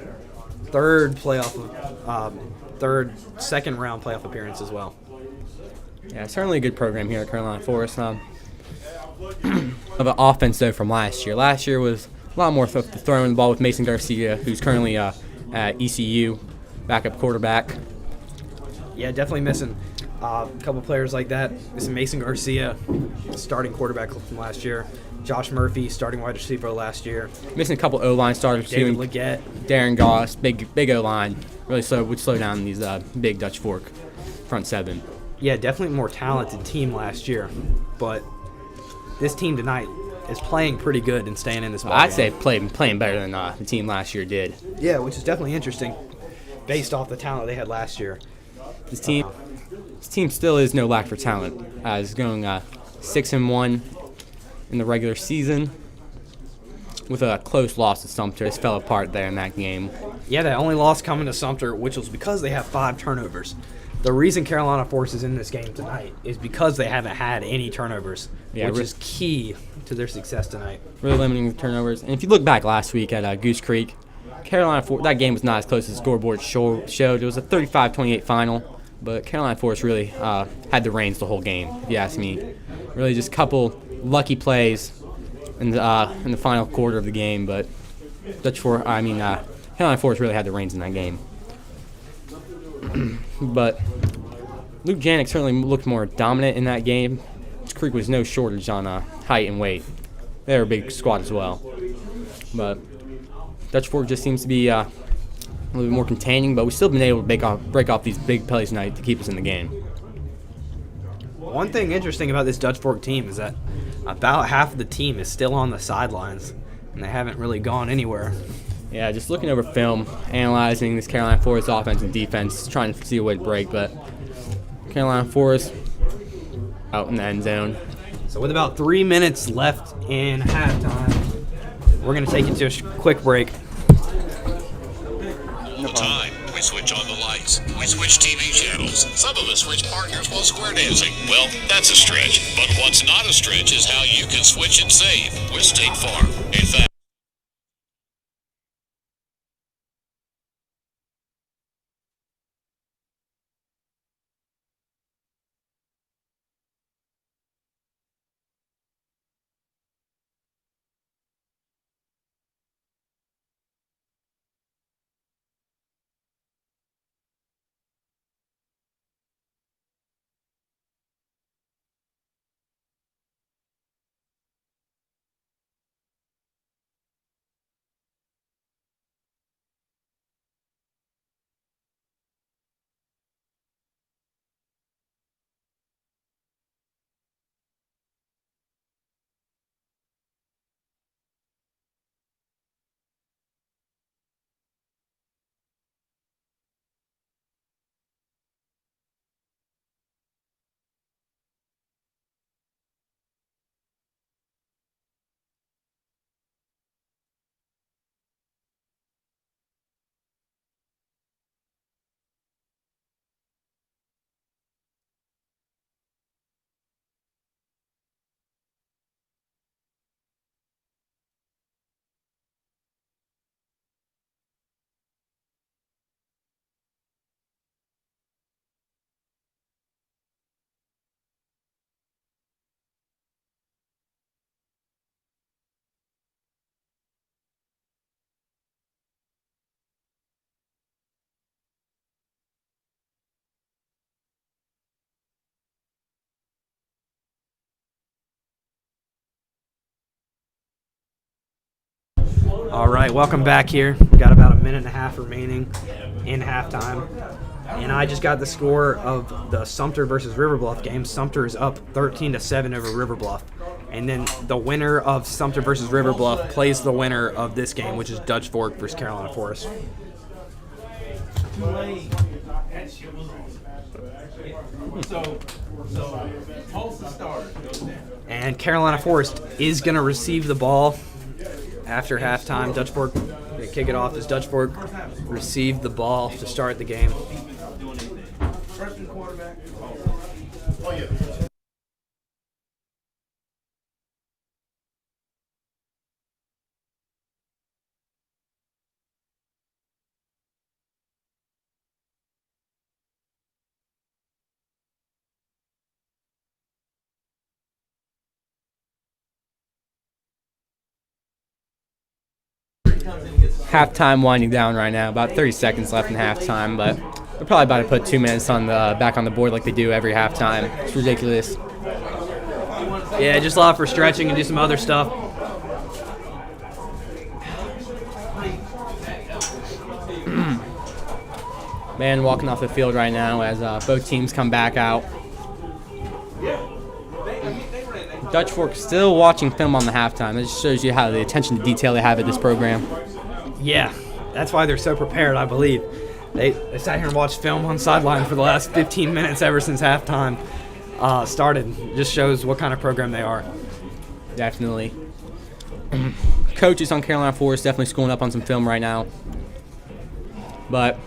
second round playoff appearance as well. Yeah, certainly a good program here at Carolina Forest. Of an offense though from last year. Last year was a lot more throwing the ball with Mason Garcia, who's currently at ECU, backup quarterback. Yeah, definitely missing a couple players like that. Missing Mason Garcia, starting quarterback from last year. Josh Murphy, starting wide receiver last year. Missing a couple O-line starters David too. Leggett. Darren Goss, big O-line. Really would slow down these big Dutch Fork front seven. Yeah, definitely a more talented team last year. But this team tonight is playing pretty good and staying in this ball I'd game. say playing better than the team last year did. Yeah, which is definitely interesting based off the talent they had last year. This team still is no lack for talent. Is going 6-1 in the regular season with a close loss to Sumter. It fell apart there in that game. Yeah, that only loss coming to Sumter, which was because they have 5 turnovers. The reason Carolina Forest is in this game tonight is because they haven't had any turnovers, which is key to their success tonight. Really limiting the turnovers. And if you look back last week at Goose Creek, Carolina Forest, that game was not as close as the scoreboard showed. It was a 35-28 final, but Carolina Forest really had the reins the whole game, if you ask me. Really just a couple lucky plays in the final quarter of the game, but Carolina Forest really had the reins in that game. But Luke Janik certainly looked more dominant in that game. Goose Creek was no shortage on height and weight. They were a big squad as well. But Dutch Fork just seems to be a little bit more containing, but we've still been able to break off these big plays tonight to keep us in the game. One thing interesting about this Dutch Fork team is that about half of the team is still on the sidelines, and they haven't really gone anywhere. Yeah, just looking over film, analyzing this Carolina Forest offense and defense, trying to see a way to break, but Carolina Forest out in the end zone. So with about 3 minutes left in halftime, we're going to take you to a quick break. Time. We switch on the lights. We switch TV channels. Some of us switch partners while square dancing. Well, that's a stretch. But what's not a stretch is how you can switch and save with State Farm. In fact, All right, welcome back here. We got about a minute and a half remaining in halftime. And I just got the score of the Sumter versus River Bluff game. Sumter is up 13-7 over River Bluff. And then the winner of Sumter versus River Bluff plays the winner of this game, which is Dutch Fork versus Carolina Forest. And Carolina Forest is going to receive the ball after halftime. Dutch Fork going to kick it off as Dutch Fork received the ball to start the game. Halftime winding down right now. About 30 seconds left in halftime, but they're probably about to put 2 minutes on the back on the board like they do every halftime. It's ridiculous. Yeah, just allow for stretching and do some other stuff. Man walking off the field right now as both teams come back out. Dutch Fork still watching film on the halftime. It just shows you how the attention to detail they have at this program. Yeah, that's why they're so prepared, I believe. They sat here and watched film on sideline for the last 15 minutes ever since halftime started. Just shows what kind of program they are. Definitely. Coaches on Carolina Forest definitely schooling up on some film right now. But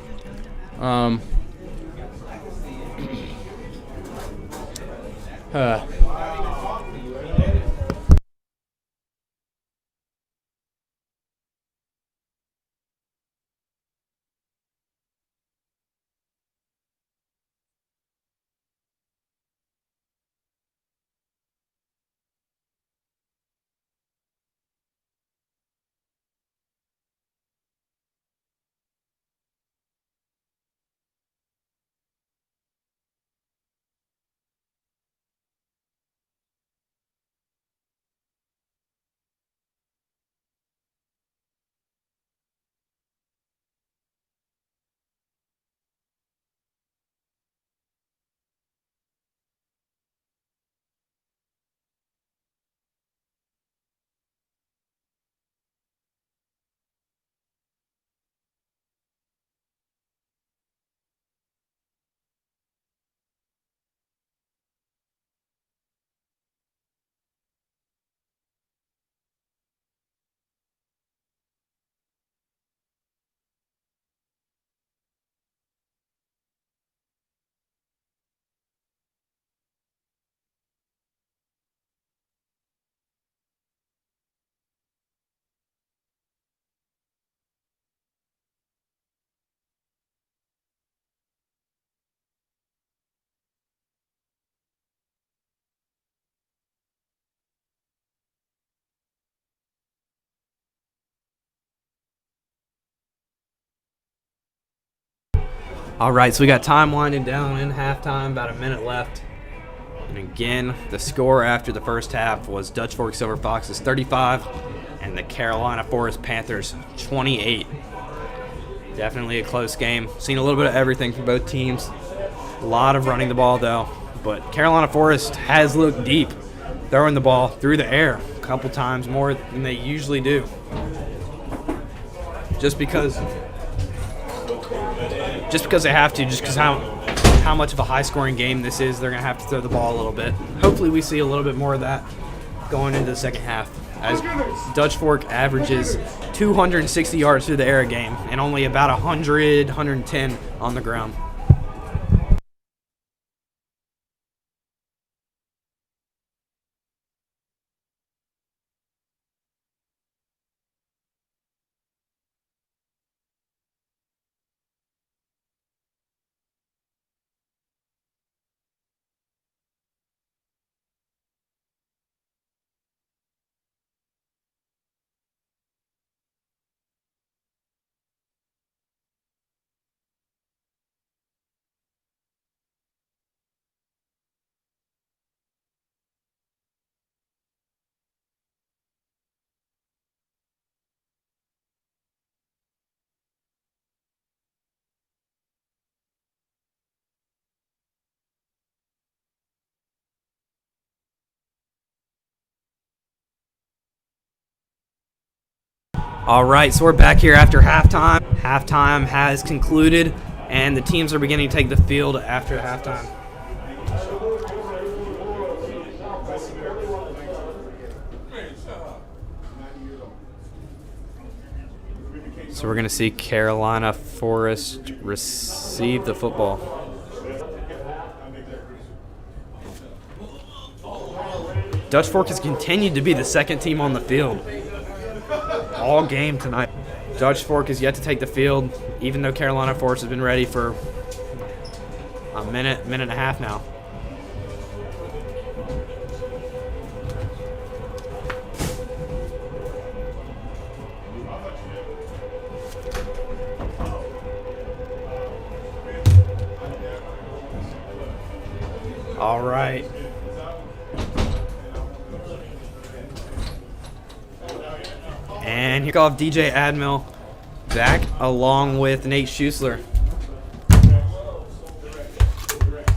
All right, so we got time winding down in halftime, about a minute left. And again, the score after the first half was Dutch Fork Silver Foxes 35 and the Carolina Forest Panthers 28. Definitely a close game. Seen a little bit of everything from both teams. A lot of running the ball, though. But Carolina Forest has looked deep, throwing the ball through the air a couple times more than they usually do. Just because they have to, just because how much of a high-scoring game this is, they're going to have to throw the ball a little bit. Hopefully we see a little bit more of that going into the second half, as Dutch Fork averages 260 yards through the air a game and only about 100, 110 on the ground. All right, so we're back here after halftime. Halftime has concluded, and the teams are beginning to take the field after halftime. So we're going to see Carolina Forest receive the football. Dutch Fork has continued to be the second team on the field all game tonight. Dutch Fork has yet to take the field, even though Carolina Forest has been ready for a minute and a half now. All right. And here off DJ Admill back along with Nate Schusler.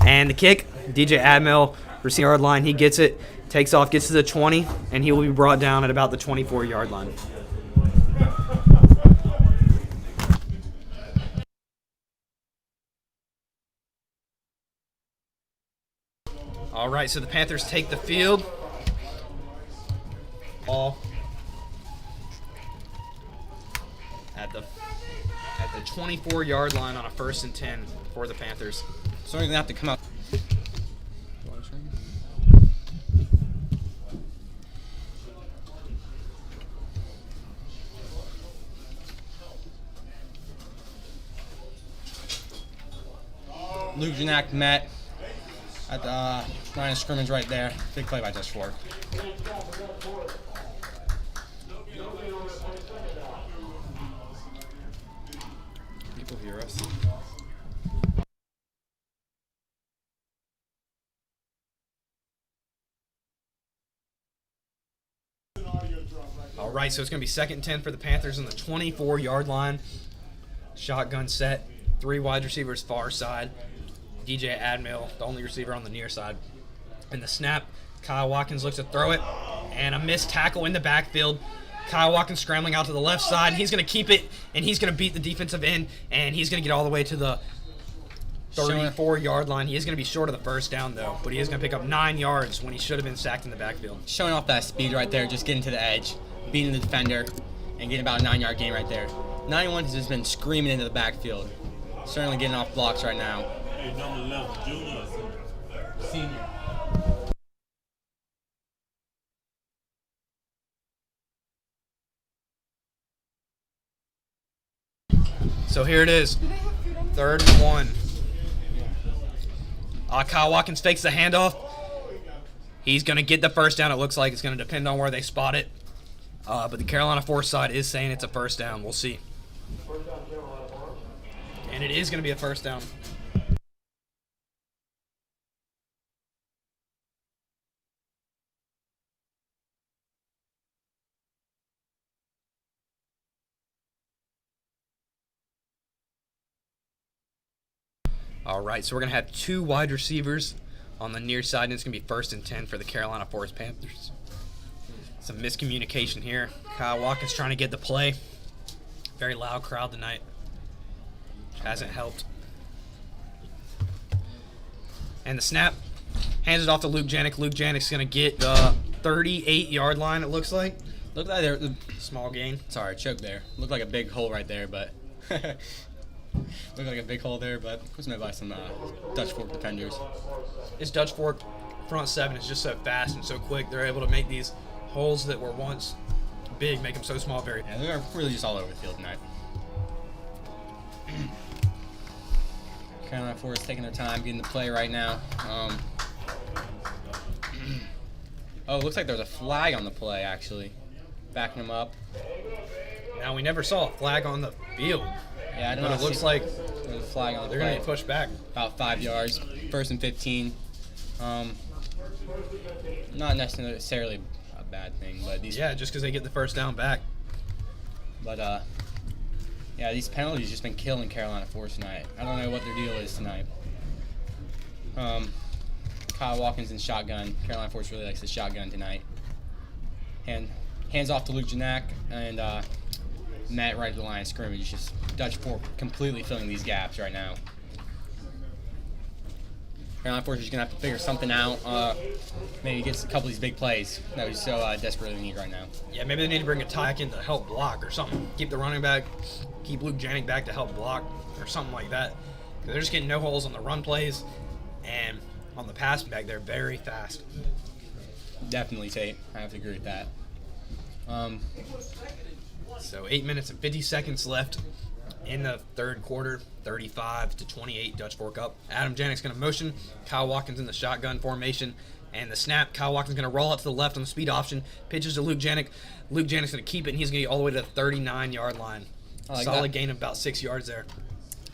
And the kick, DJ Admill, receiving yard line, he gets it, takes off, gets to the 20, and he will be brought down at about the 24-yard line. All right, so the Panthers take the field. All at the 24-yard line on a 1st and 10 for the Panthers. So we're going to have to come out. Luke Janak met at the line of scrimmage right there. Big play by Dutch Fork. People hear us. All right, so it's going to be 2nd and 10 for the Panthers on the 24-yard line. Shotgun set, 3 wide receivers far side. DJ Admill, the only receiver on the near side. And the snap, Kyle Watkins looks to throw it, and a missed tackle in the backfield. Kyle Watkins scrambling out to the left side. He's going to keep it, and he's going to beat the defensive end, and he's going to get all the way to the 34-yard line. He is going to be short of the first down, though, but he is going to pick up 9 yards when he should have been sacked in the backfield. Showing off that speed right there, just getting to the edge, beating the defender, and getting about a 9-yard gain right there. 91 has just been screaming into the backfield. Certainly getting off blocks right now. Number 11, junior or senior? So here it is, 3rd and 1. Kyle Watkins fakes the handoff. He's going to get the first down. It looks like it's going to depend on where they spot it. But the Carolina Forest side is saying it's a first down. We'll see. And it is going to be a first down. All right, so we're going to have 2 wide receivers on the near side, and it's going to be 1st and 10 for the Carolina Forest Panthers. Some miscommunication here. Kyle Watkins trying to get the play. Very loud crowd tonight. Hasn't helped. And the snap. Hands it off to Luke Janik. Luke Janik's going to get the 38-yard line, it looks like. Looked like there. Small gain. Sorry, choke there. Looked like a big hole right there, but looked like a big hole there, but it was made by some Dutch Fork defenders. This Dutch Fork front 7 is just so fast and so quick. They're able to make these holes that were once big, make them so small. Yeah, they're really just all over the field tonight. Carolina Forest taking their time getting the play right now. Oh, looks like there's a flag on the play, actually. Backing them up. Now, we never saw a flag on the field. Yeah, I don't know. But it looks like there's a flag on the they're play. going to get pushed back. About 5 yards. 1st and 15. Not necessarily a bad thing, but these. Yeah, just because they get the first down back. But yeah, these penalties just been killing Carolina Forest tonight. I don't know what their deal is tonight. Kyle Watkins in shotgun. Carolina Forest really likes the shotgun tonight. Hands off to Luke Janak, and Matt right at the line of scrimmage. Just Dutch Fork completely filling these gaps right now. Carolina Forest is going to have to figure something out. Maybe get a couple of these big plays that we so desperately need right now. Yeah, maybe they need to bring a tie back in to help block or something. Keep the running back, keep Luke Janik back to help block or something like that. They're just getting no holes on the run plays, and on the pass back, they're very fast. Definitely, Tate. I have to agree with that. So 8 minutes and 50 seconds left in the third quarter. 35-28, Dutch Fork up. Adam Janik's going to motion. Kyle Watkins in the shotgun formation. And the snap, Kyle Watkins going to roll out to the left on the speed option. Pitches to Luke Janik. Luke Janik's going to keep it, and he's going to get all the way to the 39-yard line. Solid gain of about 6 yards there.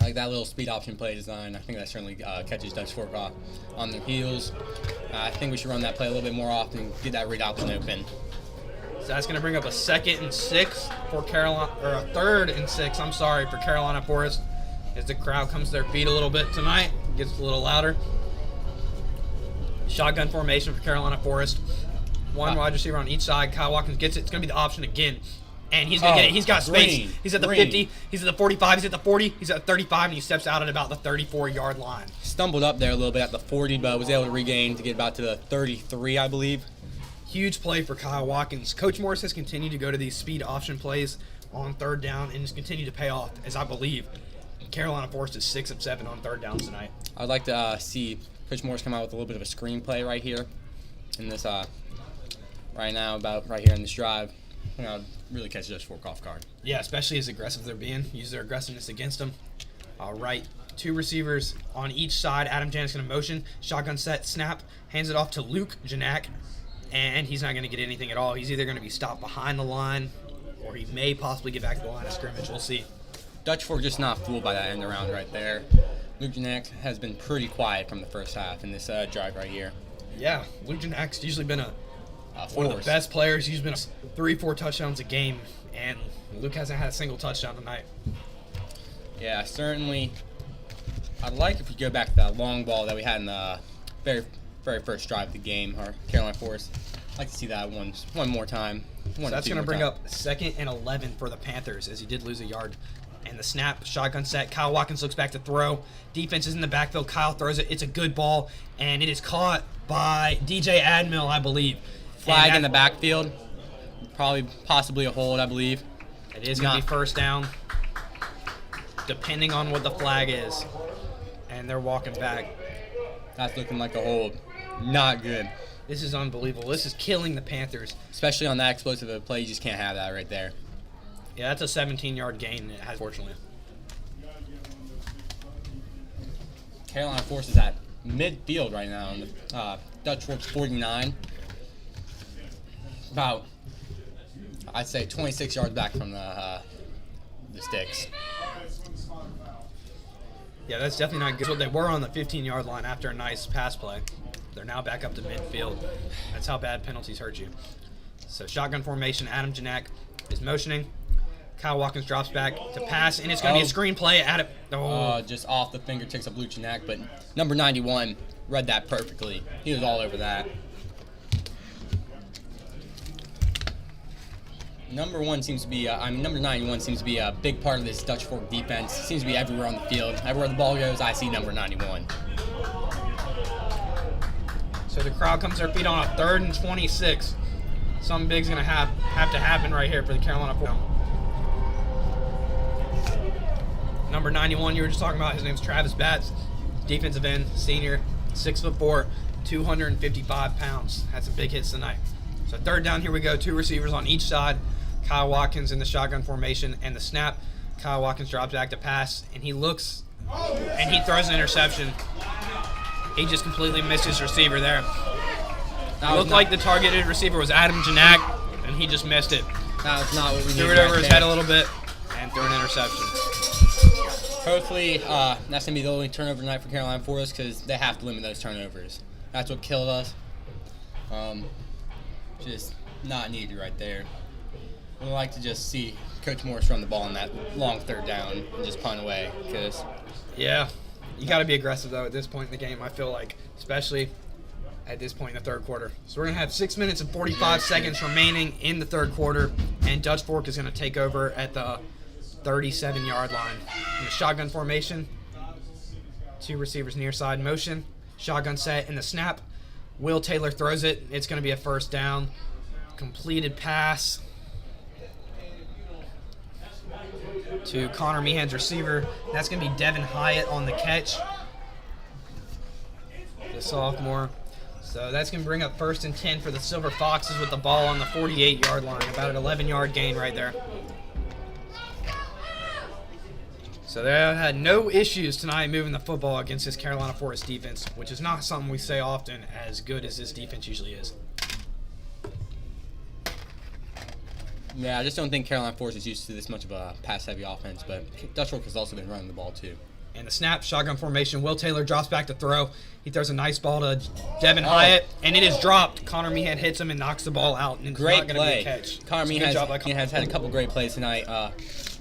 I like that little speed option play design. I think that certainly catches Dutch Fork off on their heels. I think we should run that play a little bit more often, get that read option open. So that's going to bring up a 2nd and 6 for Carolina, or a 3rd and 6, I'm sorry, for Carolina Forest. As the crowd comes to their feet a little bit tonight, gets a little louder. Shotgun formation for Carolina Forest. One wide receiver on each side. Kyle Watkins gets it. It's going to be the option again. And he's going to get it. He's got space. Green. He's at the 50. He's at the 45. He's at the 40. He's at the 35. And he steps out at about the 34-yard line. Stumbled up there a little bit at the 40, but was able to regain to get about to the 33, I believe. Huge play for Kyle Watkins. Coach Morris has continued to go to these speed option plays on 3rd down and has continued to pay off, as I believe Carolina Forest is 6 of 7 on 3rd downs tonight. I'd like to see Coach Morris come out with a little bit of a screenplay right here in this right now, about right here in this drive. You know, really catch Dutch Fork off guard. Yeah, especially as aggressive they're being. Use their aggressiveness against them. All right, 2 receivers on each side. Adam Janik's going to motion. Shotgun set, snap. Hands it off to Luke Janak. And he's not going to get anything at all. He's either going to be stopped behind the line, or he may possibly get back to the line of scrimmage. We'll see. Dutch Fork just not fooled by that end around right there. Luke Janak has been pretty quiet from the first half in this drive right here. Yeah, Luke Janak's usually been one of the best players. He's been 3-4 touchdowns a game, and Luke hasn't had a single touchdown tonight. Yeah, certainly. I'd like if we go back to that long ball that we had in the very first drive of the game, or Carolina Forest. I'd like to see that one more time. So that's going to bring up 2nd and 11 for the Panthers, as he did lose a yard. And the snap, shotgun set. Kyle Watkins looks back to throw. Defense is in the backfield. Kyle throws it. It's a good ball, and it is caught by DJ Admill, I believe. Flag in the backfield. Possibly a hold, I believe. It is going to be first down, depending on what the flag is. And they're walking back. That's looking like a hold. Not good. This is unbelievable. This is killing the Panthers. Especially on that explosive of a play, you just can't have that right there. Yeah, that's a 17-yard gain, fortunately. Carolina Force is at midfield right now, and Dutch Fork's 49. About, I'd say, 26 yards back from the sticks. Yeah, that's definitely not good. So they were on the 15-yard line after a nice pass play. They're now back up to midfield. That's how bad penalties hurt you. So shotgun formation, Adam Janak is motioning. Kyle Watkins drops back to pass, and it's going to be a screen play. Just off the fingertips of Luke Janak, but number 91 read that perfectly. He was all over that. Number 91 seems to be a big part of this Dutch Fork defense. Seems to be everywhere on the field. Everywhere the ball goes, I see number 91. So the crowd comes to their feet on a 3rd and 26. Something big's going to have to happen right here for the Carolina Fork. Number 91, you were just talking about, his name's Travis Batts. Defensive end, senior, 6'4", 255 pounds. Had some big hits tonight. So 3rd down, here we go. 2 receivers on each side. Kyle Watkins in the shotgun formation, and the snap. Kyle Watkins drops back to pass, and he looks, and he throws an interception. He just completely missed his receiver there. It looked like the targeted receiver was Adam Janak, and he just missed it. That was not what we needed. Threw it over his head a little bit, and threw an interception. Hopefully, that's going to be the only turnover night for Carolina Forest, because they have to limit those turnovers. That's what killed us. Just not needed right there. We'd like to just see Coach Morris run the ball on that long 3rd down and just punt away. Yeah, you got to be aggressive, though, at this point in the game, I feel like, especially at this point in the 3rd quarter. So we're going to have 6 minutes and 45 seconds remaining in the 3rd quarter, and Dutch Fork is going to take over at the 37-yard line. In the shotgun formation, 2 receivers near side motion, shotgun set, and the snap. Will Taylor throws it. It's going to be a 1st down. Completed pass to Connor Meehan's receiver. That's going to be Devin Hyatt on the catch, the sophomore. So that's going to bring up 1st and 10 for the Silver Foxes with the ball on the 48-yard line. About an 11-yard gain right there. So they had no issues tonight moving the football against this Carolina Forest defense, which is not something we say often, as good as this defense usually is. Yeah, I just don't think Carolina Forest is used to this much of a pass-heavy offense, but Dutch Fork has also been running the ball too. And the snap, shotgun formation. Will Taylor drops back to throw. He throws a nice ball to Devin Hyatt, and it is dropped. Connor Meehan hits him and knocks the ball out, and it's not going to be a catch. Connor Meehan has had a couple great plays tonight,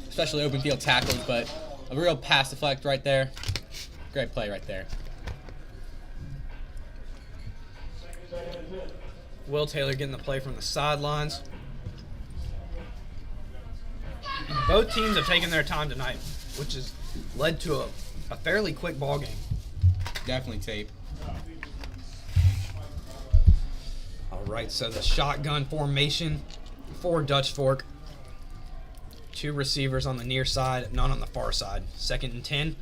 especially open field tackles, but a real pass deflect right there. Great play right there. Will Taylor getting the play from the sidelines. Both teams have taken their time tonight, which has led to a fairly quick ball game. Definitely tape. All right, so the shotgun formation for Dutch Fork. 2 receivers on the near side, none on the far side. 2nd and 10.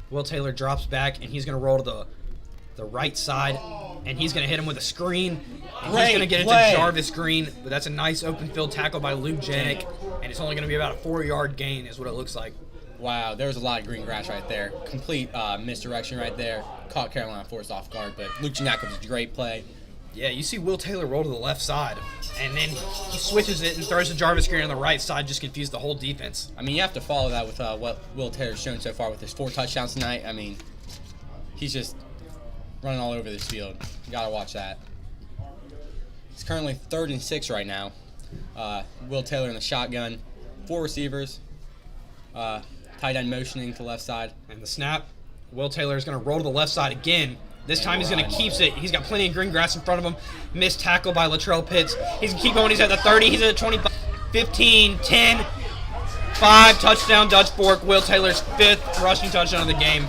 Will Taylor drops back, and he's going to roll to the right side, and he's going to hit him with a screen. And he's going to get it to Jarvis Green, but that's a nice open field tackle by Luke Janik, and it's only going to be about a 4-yard gain is what it looks like. Wow, there was a lot of green grass right there. Complete misdirection right there. Caught Carolina Forest off guard, but Luke Janak was a great play. Yeah, you see Will Taylor roll to the left side, and then he switches it and throws to Jarvis Green on the right side, just confused the whole defense. I mean, you have to follow that with what Will Taylor's shown so far with his 4 touchdowns tonight. I mean, he's just running all over this field. You got to watch that. It's currently 3rd and 6 right now. Will Taylor in the shotgun. 4 receivers. Tight end motioning to the left side. And the snap. Will Taylor is going to roll to the left side again. This time he's going to keep it. He's got plenty of green grass in front of him. Missed tackle by Latrell Pitts. He's going to keep going. He's at the 30. He's at the 25. 15, 10, 5. Touchdown, Dutch Fork. Will Taylor's 5th rushing touchdown of the game.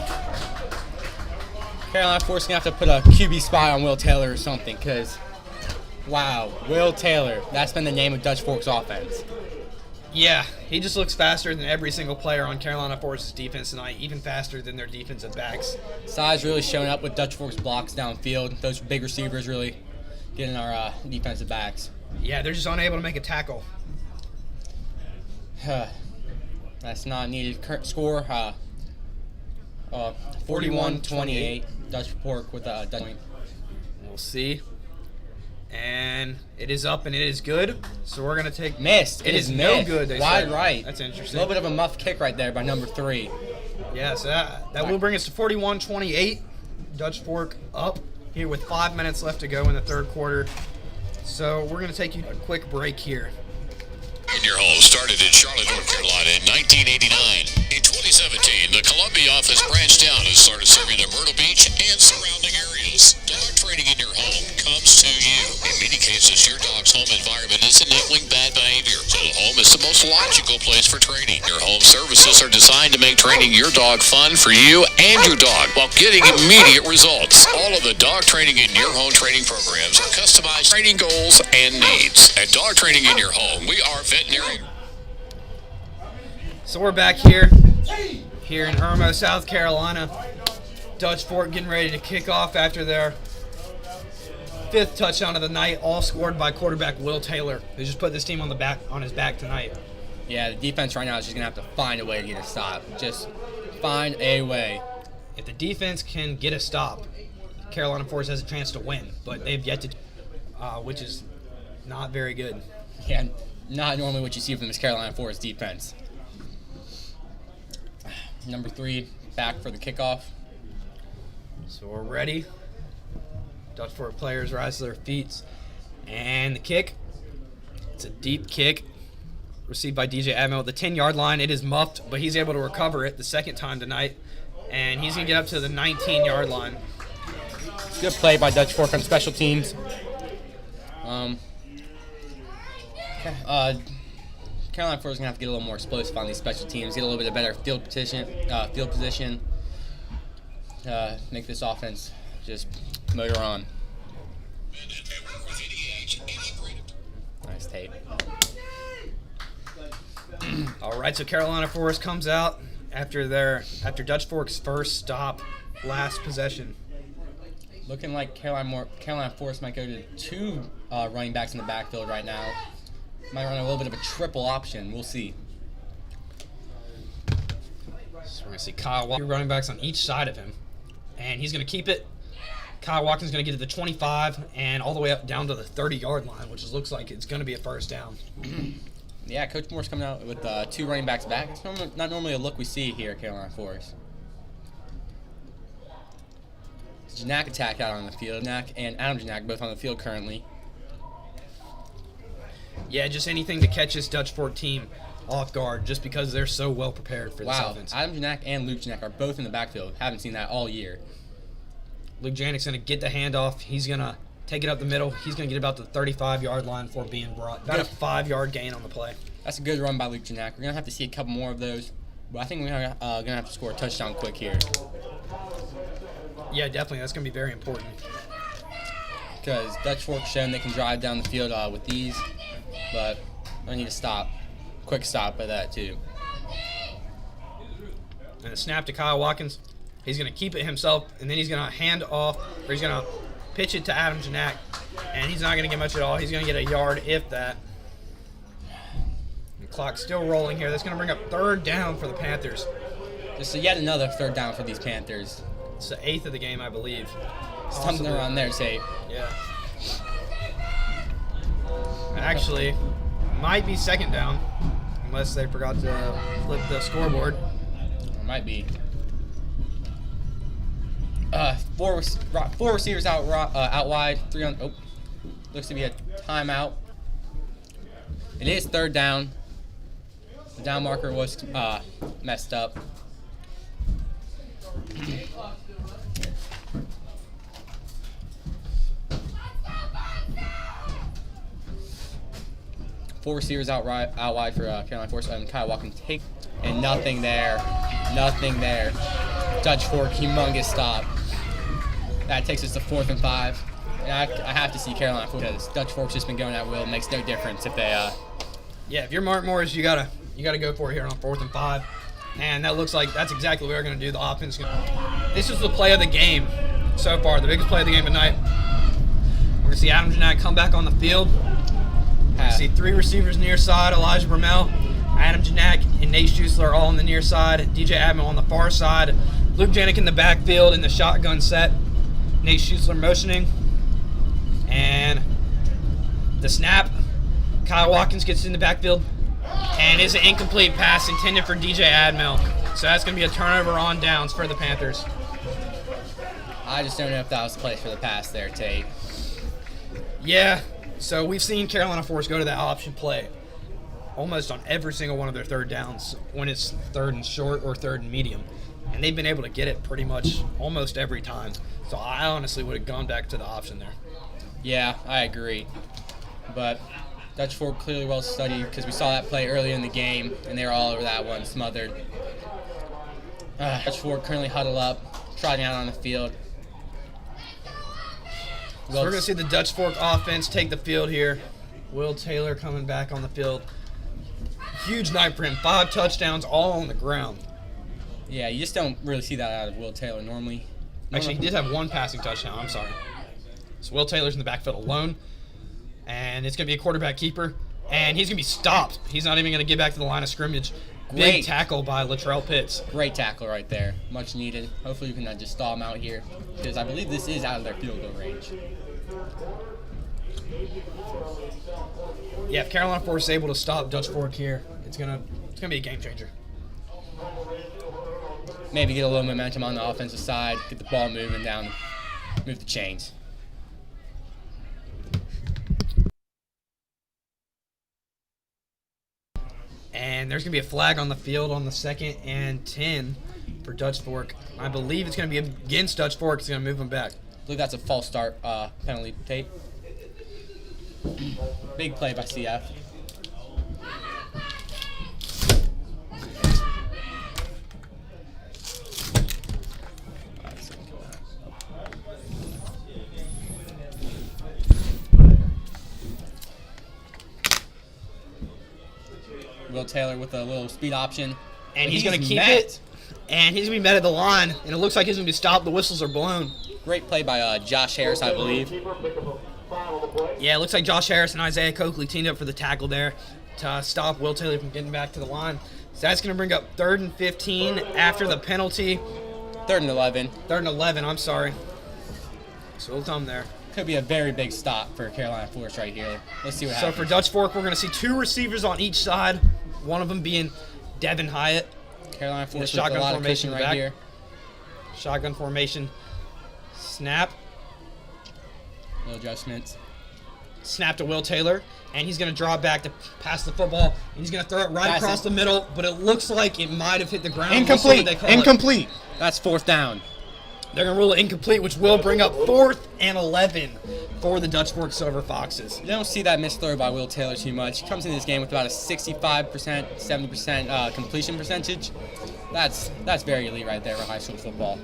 Carolina Force going to have to put a QB spy on Will Taylor or something, because, wow, Will Taylor. That's been the name of Dutch Fork's offense. Yeah, he just looks faster than every single player on Carolina Force's defense tonight, even faster than their defensive backs. Size really showing up with Dutch Fork's blocks downfield. Those big receivers really getting our defensive backs. Yeah, they're just unable to make a tackle. That's not needed. Current score, 41-28. Dutch Fork with a Dutch point. We'll see. And it is up and it is good. So we're going to take... Missed. It is missed. no good, they Wide said. right. That's interesting. A little bit of a muff kick right there by number 3. Yeah, so that will bring us to 41-28. Dutch Fork up here with 5 minutes left to go in the third quarter. So we're going to take you a quick break here. In your home started in Charlotte, North Carolina in 1989. In 2017, the Columbia office branched out and started serving the Myrtle Beach and surrounding areas. Dog training in your home comes to you. In many cases, your dog's home environment is enabling bad behavior, so the home is the most logical place for training. Your home services are designed to make training your dog fun for you and your dog while getting immediate results. All of the dog training in your home training programs are customized training goals and needs. At Dog Training in Your Home, we are veterinary. So we're back here in Irmo, South Carolina. Dutch Fork getting ready to kick off after their 5th touchdown of the night, all scored by quarterback Will Taylor, who just put this team on his back tonight. Yeah, the defense right now is just going to have to find a way to get a stop. Just find a way. If the defense can get a stop, Carolina Forest has a chance to win, but they've yet to, which is not very good. Yeah, not normally what you see from this Carolina Forest defense. Number 3, back for the kickoff. So we're ready. Dutch Fork players rise to their feet. And the kick. It's a deep kick. Received by DJ Admiral at the 10-yard line. It is muffed, but he's able to recover it the second time tonight. And he's going to get up to the 19-yard line. Good play by Dutch Fork on special teams. Carolina Forest is going to have to get a little more explosive on these special teams, get a little bit of better field position, make this offense just motor on. Nice tape. All right, so Carolina Forest comes out after Dutch Fork's first stop, last possession. Looking like Carolina Forest might go to 2 running backs in the backfield right now. Might run a little bit of a triple option. We'll see. So we're going to see Kyle Watkins, running backs on each side of him. And he's going to keep it. Kyle Watkins is going to get to the 25 and all the way up down to the 30-yard line, which looks like it's going to be a first down. Yeah, Coach Moore's coming out with 2 running backs back. It's not normally a look we see here at Carolina Forest. Janak attack out on the field. Janak and Adam Janak both on the field currently. Yeah, just anything to catch this Dutch Fork team off guard just because they're so well prepared for this offense. Adam Janak and Luke Janak are both in the backfield. Haven't seen that all year. Luke Janik's going to get the handoff. He's going to take it up the middle. He's going to get about the 35-yard line before being brought. About a 5-yard gain on the play. That's a good run by Luke Janak. We're going to have to see a couple more of those. But I think we're going to have to score a touchdown quick here. Yeah, definitely. That's going to be very important. Because Dutch Fork's shown they can drive down the field with these. But I need a stop. Quick stop by that, too. And a snap to Kyle Watkins. He's going to keep it himself, and then he's going to hand off, or he's going to pitch it to Adam Janak. And he's not going to get much at all. He's going to get a yard, if that. The clock's still rolling here. That's going to bring up 3rd down for the Panthers. Just yet another 3rd down for these Panthers. It's the 8th of the game, I believe. Something around there, say. Yeah. Actually, might be 2nd down, unless they forgot to flip the scoreboard. It might be. 4 receivers out wide. 3 on. Oh, looks to be a timeout. It is 3rd down. The down marker was messed up. Four receivers out wide for Carolina Forest. Kyle Watkins take, and nothing there. Nothing there. Dutch Fork, humongous stop. That takes us to 4th and 5. And I have to see Carolina Forest because Dutch Fork's just been going at will. It makes no difference if they. Yeah, if you're Mark Morris, you gotta go for it here on 4th and 5. And that looks like that's exactly what we're going to do. The offense. This is the play of the game so far, the biggest play of the game tonight. We're going to see Adam Janak come back on the field. We're going to see 3 receivers near side, Elijah Brumell, Adam Janak, and Nate Schuessler all on the near side. DJ Admiral on the far side. Luke Janik in the backfield in the shotgun set. Nate Schuessler motioning. And the snap. Kyle Watkins gets in the backfield. And is an incomplete pass intended for DJ Admiral. So that's going to be a turnover on downs for the Panthers. I just don't know if that was the place for the pass there, Tate. Yeah, so we've seen Carolina Force go to that option play almost on every single one of their third downs when it's third and short or third and medium. And they've been able to get it pretty much almost every time. So I honestly would have gone back to the option there. Yeah, I agree. But Dutch Fork clearly well studied because we saw that play earlier in the game, and they were all over that one, smothered. Dutch Fork currently huddled up, trotting out on the field. So we're going to see the Dutch Fork offense take the field here. Will Taylor coming back on the field. Huge night for him. 5 touchdowns all on the ground. Yeah, you just don't really see that out of Will Taylor normally. Actually, he did have 1 passing touchdown. I'm sorry. So Will Taylor's in the backfield alone. And it's going to be a quarterback keeper. And he's going to be stopped. He's not even going to get back to the line of scrimmage. Big tackle by Latrell Pitts. Great tackle right there. Much needed. Hopefully you can just stall him out here because I believe this is out of their field goal range. Yeah, if Carolina Force is able to stop Dutch Fork here, it's gonna be a game changer. Maybe get a little momentum on the offensive side, get the ball moving down, move the chains. And there's going to be a flag on the field on the 2nd and 10 for Dutch Fork. I believe it's going to be against Dutch Fork. It's going to move them back. I believe that's a false start penalty, Tate. Big play by CF. Will Taylor with a little speed option. And he's going to keep it. And he's going to be met at the line. And it looks like he's going to be stopped. The whistles are blown. Great play by Josh Harris, I believe. Yeah, it looks like Josh Harris and Isaiah Coakley teamed up for the tackle there to stop Will Taylor from getting back to the line. So that's going to bring up 3rd and 15 after the penalty. 3rd and 11. 3rd and 11, I'm sorry. So we'll come there. Could be a very big stop for Carolina Force right here. Let's see what happens. So for Dutch Fork, we're going to see 2 receivers on each side, one of them being Devin Hyatt. Carolina Force with a shotgun lot of formation cushion right here. Shotgun formation. Snap. Little adjustments. Snap to Will Taylor, and he's going to draw back to pass the football, and he's going to throw it right across the middle, but it looks like it might have hit the ground. Incomplete. Incomplete. That's 4th down. They're going to rule it incomplete, which will bring up 4th and 11 for the Dutch Fork Silver Foxes. You don't see that missed throw by Will Taylor too much. He comes into this game with about a 65%, 70% completion percentage. That's very elite right there for high school football.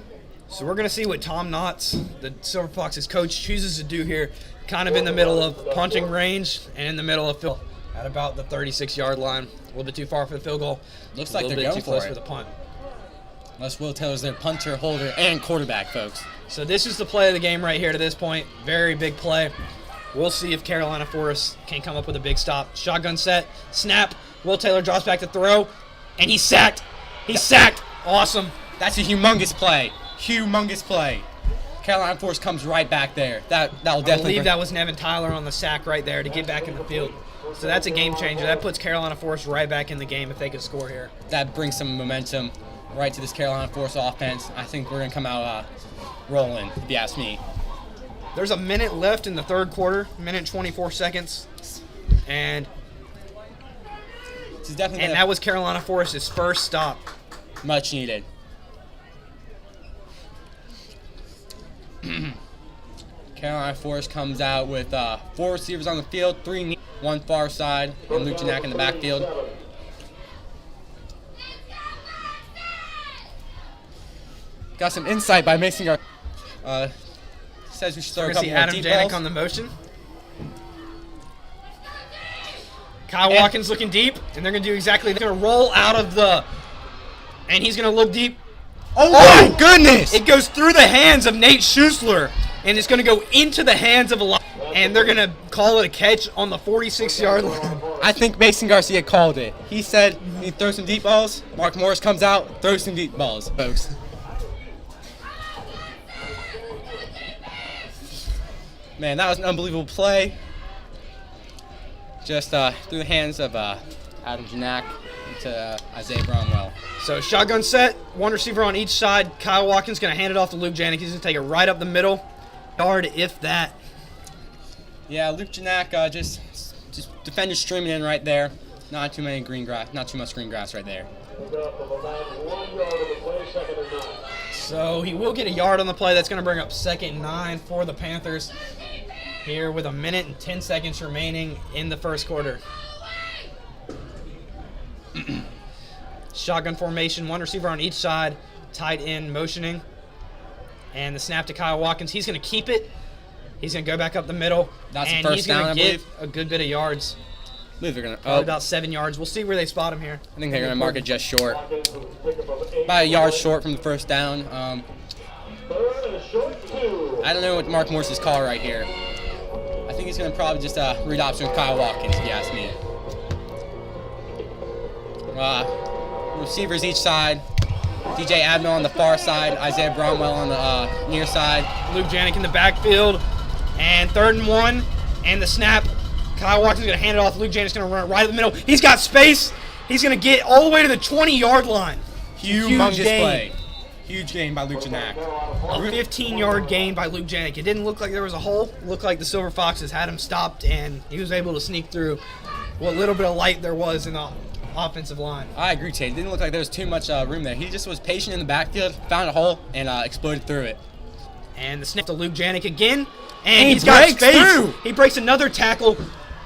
So we're going to see what Tom Knotts, the Silver Foxes coach, chooses to do here, kind of in the middle of punting range and in the middle of field at about the 36-yard line. A little bit too far for the field goal. Looks like they're going too close for the punt. Unless Will Taylor's their punter, holder, and quarterback, folks. So this is the play of the game right here to this point. Very big play. We'll see if Carolina Forest can come up with a big stop. Shotgun set, snap. Will Taylor drops back to throw, and he's sacked. He's sacked. Awesome. That's a humongous play. Humongous play. Carolina Force comes right back there. That'll definitely. I believe that was Nevin Tyler on the sack right there to get back in the field. So that's a game changer. That puts Carolina Force right back in the game if they can score here. That brings some momentum right to this Carolina Force offense. I think we're going to come out rolling, if you ask me. There's a minute left in the 3rd quarter, minute 24 seconds. And that was Carolina Force's first stop. Much needed. Carolina Force comes out with 4 receivers on the field, 3 1 far side, and Luke Janak in the backfield. Got some insight by mixing our. Says we should throw a couple more Adam deep Janik balls. on the motion. Kyle Watkins looking deep, and they're going to do exactly. They're going to roll out of the, and he's going to look deep. Oh my goodness! It goes through the hands of Nate Schussler, and it's going to go into the hands of a. And they're going to call it a catch on the 46-yard line. I think Mason Garcia called it. He said he'd throw some deep balls. Mark Morris comes out, throws some deep balls, folks. Man, that was an unbelievable play. Just through the hands of Adam Janak to Isaiah Bromwell. So shotgun set, one receiver on each side. Kyle Watkins going to hand it off to Luke Janik. He's going to take it right up the middle. Yard, if that. Yeah, Luke Janak just defenders streaming in right there. Not too much green grass right there. So he will get a yard on the play. That's going to bring up 2nd and 9 for the Panthers here with 1 minute and 10 seconds remaining in the first quarter. Shotgun formation, one receiver on each side, tight end motioning. And the snap to Kyle Watkins. He's going to keep it. He's going to go back up the middle. That's the and first he's down, going I to get believe. a good bit of yards. I believe they're going to. Probably about 7 yards. We'll see where they spot him here. I think they're going to mark it just short. About a yard short from the first down. I don't know what Mark Morse's call right here. I think he's going to probably just read option with Kyle Watkins, if you ask me. Receivers each side. DJ Abnell on the far side. Isaiah Bromwell on the near side. Luke Janik in the backfield. And 3rd and 1. And the snap. Kyle Watkins is going to hand it off. Luke Janik's going to run it right in the middle. He's got space. He's going to get all the way to the 20-yard line. Humongous gain. play. Huge gain by Luke Janak. A 15-yard gain by Luke Janik. It didn't look like there was a hole. It looked like the Silver Foxes had him stopped, and he was able to sneak through what little bit of light there was in the offensive line. I agree, Tate. It didn't look like there was too much room there. He just was patient in the backfield, found a hole, and exploded through it. And the snap to Luke Janik again. And he he's got breaks space. through. He breaks another tackle.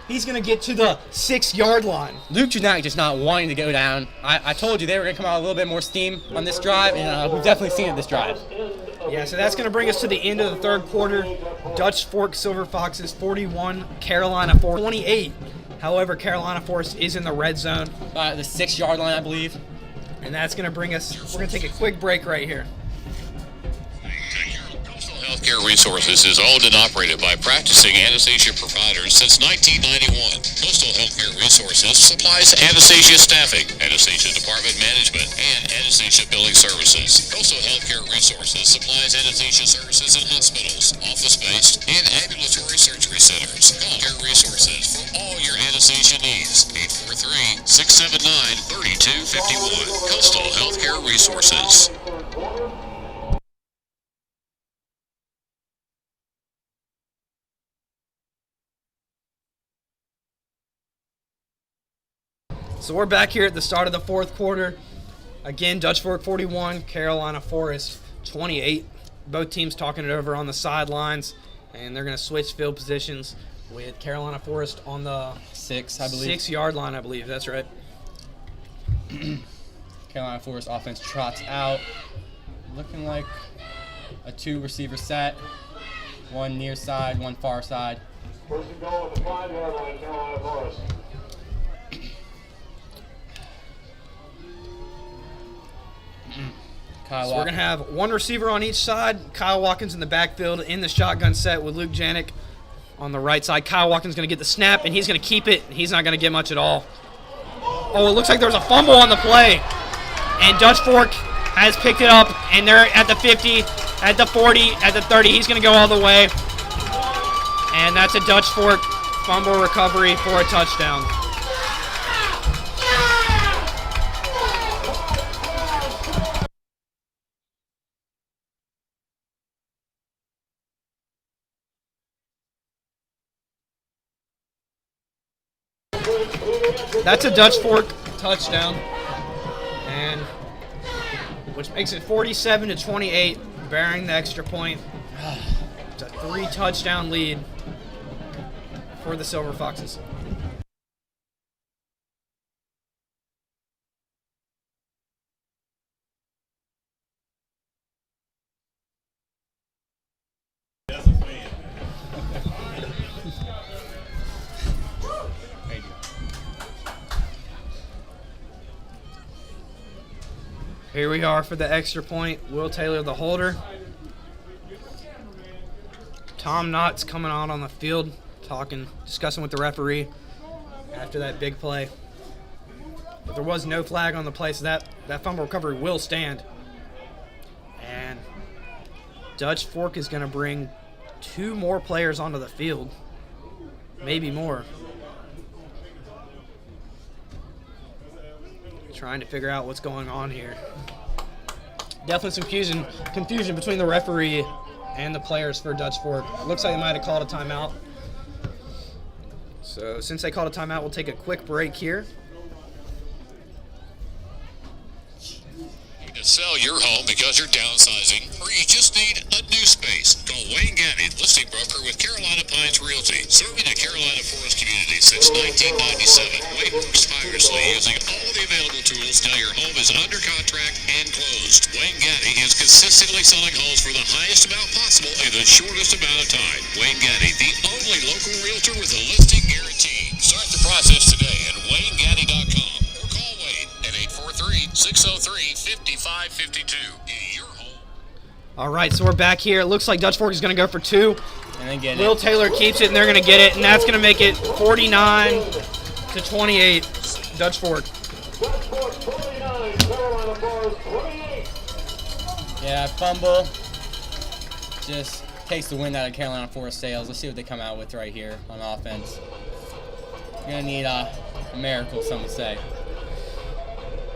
He's going to get to the 6-yard line. Luke Janak just not wanting to go down. I told you they were going to come out a little bit more steam on this drive, and we've definitely seen it this drive. Yeah, so that's going to bring us to the end of the third quarter. Dutch Fork Silver Foxes 41, Carolina 28. However, Carolina Forest is in the red zone. The 6-yard line, I believe. And that's going to bring us, we're going to take a quick break right here. Healthcare Resources is owned and operated by practicing anesthesia providers since 1991. Coastal Healthcare Resources supplies anesthesia staffing, anesthesia department management, and anesthesia billing services. Coastal Healthcare Resources supplies anesthesia services in hospitals, office-based, and ambulatory surgery centers. Call Care Resources for all your anesthesia needs. 843-679-3251. Coastal Healthcare Resources. So we're back here at the start of the fourth quarter. Again, Dutch Fork 41, Carolina Forest 28. Both teams talking it over on the sidelines, and they're going to switch field positions with Carolina Forest on the 6, I believe. 6-yard line, I believe. That's right. Carolina Forest offense trots out. Looking like a 2-receiver set. One near side, one far side. First and goal at the 5-yard line, Carolina Forest. So we're going to have one receiver on each side. Kyle Watkins in the backfield in the shotgun set with Luke Janik on the right side. Kyle Watkins going to get the snap, and he's going to keep it. He's not going to get much at all. Oh, it looks like there's a fumble on the play. And Dutch Fork has picked it up, and they're at the 50, at the 40, at the 30. He's going to go all the way. And that's a Dutch Fork fumble recovery for a touchdown. That's a Dutch Fork touchdown, and which makes it 47-28, bearing the extra point. It's a 3-touchdown lead for the Silver Foxes. Here we are for the extra point. Will Taylor, the holder. Tom Knott's coming out on the field, discussing with the referee after that big play. But there was no flag on the play, so that fumble recovery will stand. And Dutch Fork is going to bring 2 more players onto the field, maybe more. trying to figure out what's going on here. Definitely some confusion between the referee and the players for Dutch Fork. Looks like they might have called a timeout. So since they called a timeout, we'll take a quick break here. To sell your home because you're downsizing, or you just need a new space, call Wayne Gaddy, listing broker with Carolina Pines Realty, serving the Carolina Forest community since 1997. Wayne works tirelessly using all the available tools now your home is under contract and closed. Wayne Gaddy is consistently selling homes for the highest amount possible in the shortest amount of time. Wayne Gaddy, the only local realtor with a listing guarantee. Start the process today at WayneGaddy.com or call Wayne at 843-603-5552. Your home. All right, so we're back here. It looks like Dutch Fork is going to go for two. And they get Will it. Taylor keeps it, and they're going to get it, and that's going to make it 49-28, Dutch Fork. Dutch Fork 49, Carolina Forest 28. Yeah, fumble. Just takes the wind out of Carolina Forest sails. Let's see what they come out with right here on offense. You're going to need a miracle, some would say.